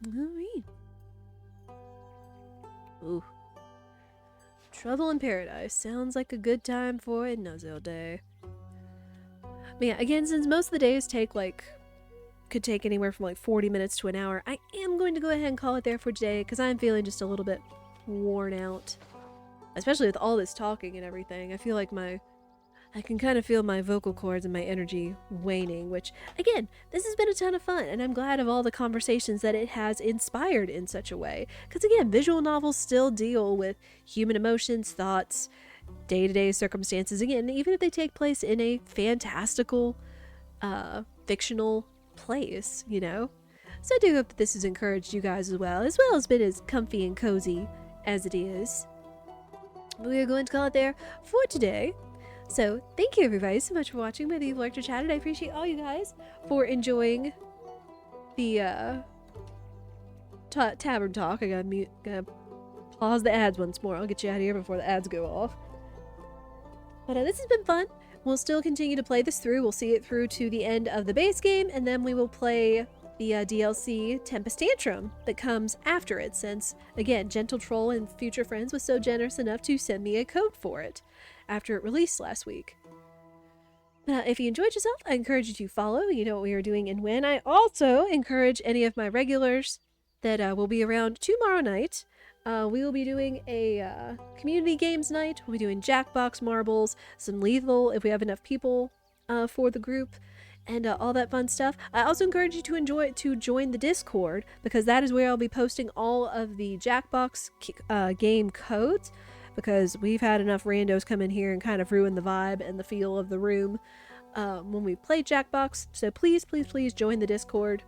Alright. Ooh. Trouble in Paradise. Sounds like a good time for a nuzzle day. But yeah, again, since most of the days could take anywhere from like 40 minutes to an hour, I am going to go ahead and call it there for today because I'm feeling just a little bit worn out. Especially with all this talking and everything. I feel like I can kind of feel my vocal cords and my energy waning, which, again, this has been a ton of fun, and I'm glad of all the conversations that it has inspired in such a way. Because, again, visual novels still deal with human emotions, thoughts, day-to-day circumstances, again, even if they take place in a fantastical, fictional place, you know? So I do hope that this has encouraged you guys as well as been as comfy and cozy as it is. We are going to call it there for today. So, thank you everybody so much for watching, whether you've liked or chatted. I appreciate all you guys for enjoying the Tavern talk. I gotta pause the ads once more. I'll get you out of here before the ads go off. But this has been fun. We'll still continue to play this through. We'll see it through to the end of the base game, and then we will play the DLC Tempest Tantrum that comes after it, since, again, Gentle Troll and Future Friends was so generous enough to send me a code for it after it released last week. If you enjoyed yourself, I encourage you to follow. You know what we are doing and when. I also encourage any of my regulars that will be around tomorrow night. We will be doing a community games night. We'll be doing Jackbox marbles, some lethal if we have enough people for the group, and all that fun stuff. I also encourage you to join the Discord, because that is where I'll be posting all of the Jackbox game codes, because we've had enough randos come in here and kind of ruin the vibe and the feel of the room when we play Jackbox. So please, please, please join the Discord.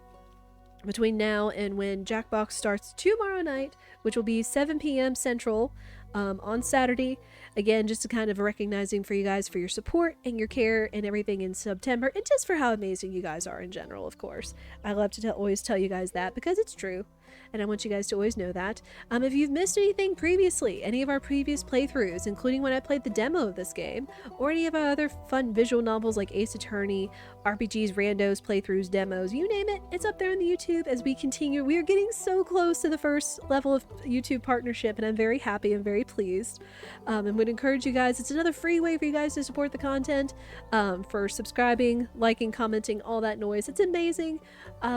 between now and when Jackbox starts tomorrow night, which will be 7 p.m. Central on Saturday. Again, just to kind of recognizing for you guys for your support and your care and everything in September, and just for how amazing you guys are in general, of course. I love to always tell you guys that because it's true. And I want you guys to always know that. If you've missed anything previously, any of our previous playthroughs, including when I played the demo of this game, or any of our other fun visual novels like Ace Attorney, RPGs, randos, playthroughs, demos, you name it, it's up there on the YouTube as we continue. We are getting so close to the first level of YouTube partnership, and I'm very happy and very pleased. And would encourage you guys, it's another free way for you guys to support the content, for subscribing, liking, commenting, all that noise. It's an amazing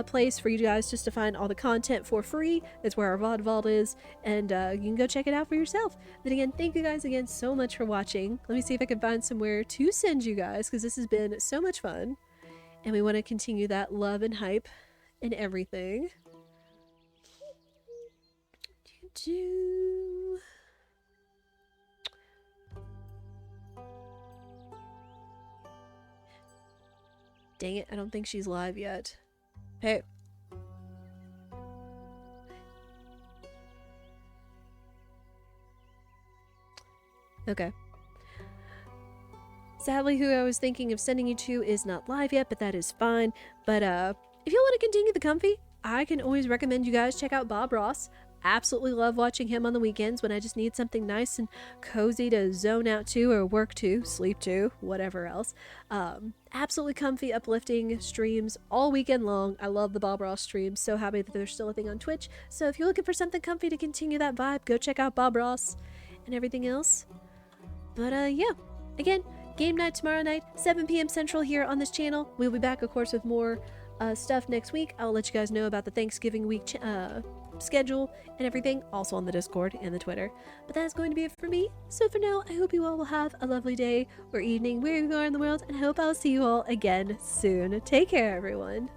place for you guys just to find all the content for free. It's where our VOD vault is, and you can go check it out for yourself. Then again, thank you guys again so much for watching. Let me see if I can find somewhere to send you guys, because this has been so much fun, and we want to continue that love and hype and everything. Dang it, I don't think she's live yet. Hey. Okay. Sadly, who I was thinking of sending you to is not live yet, but that is fine. But if you want to continue the comfy, I can always recommend you guys check out Bob Ross. Absolutely love watching him on the weekends when I just need something nice and cozy to zone out to or work to, sleep to, whatever else. Absolutely comfy, uplifting streams all weekend long. I love the Bob Ross streams. So happy that there's still a thing on Twitch. So if you're looking for something comfy to continue that vibe, go check out Bob Ross and everything else. But yeah, again, game night tomorrow night, 7 p.m. Central here on this channel. We'll be back, of course, with more stuff next week. I'll let you guys know about the Thanksgiving week schedule and everything, also on the Discord and the Twitter. But that is going to be it for me. So for now, I hope you all will have a lovely day or evening wherever you are in the world, and I hope I'll see you all again soon. Take care, everyone.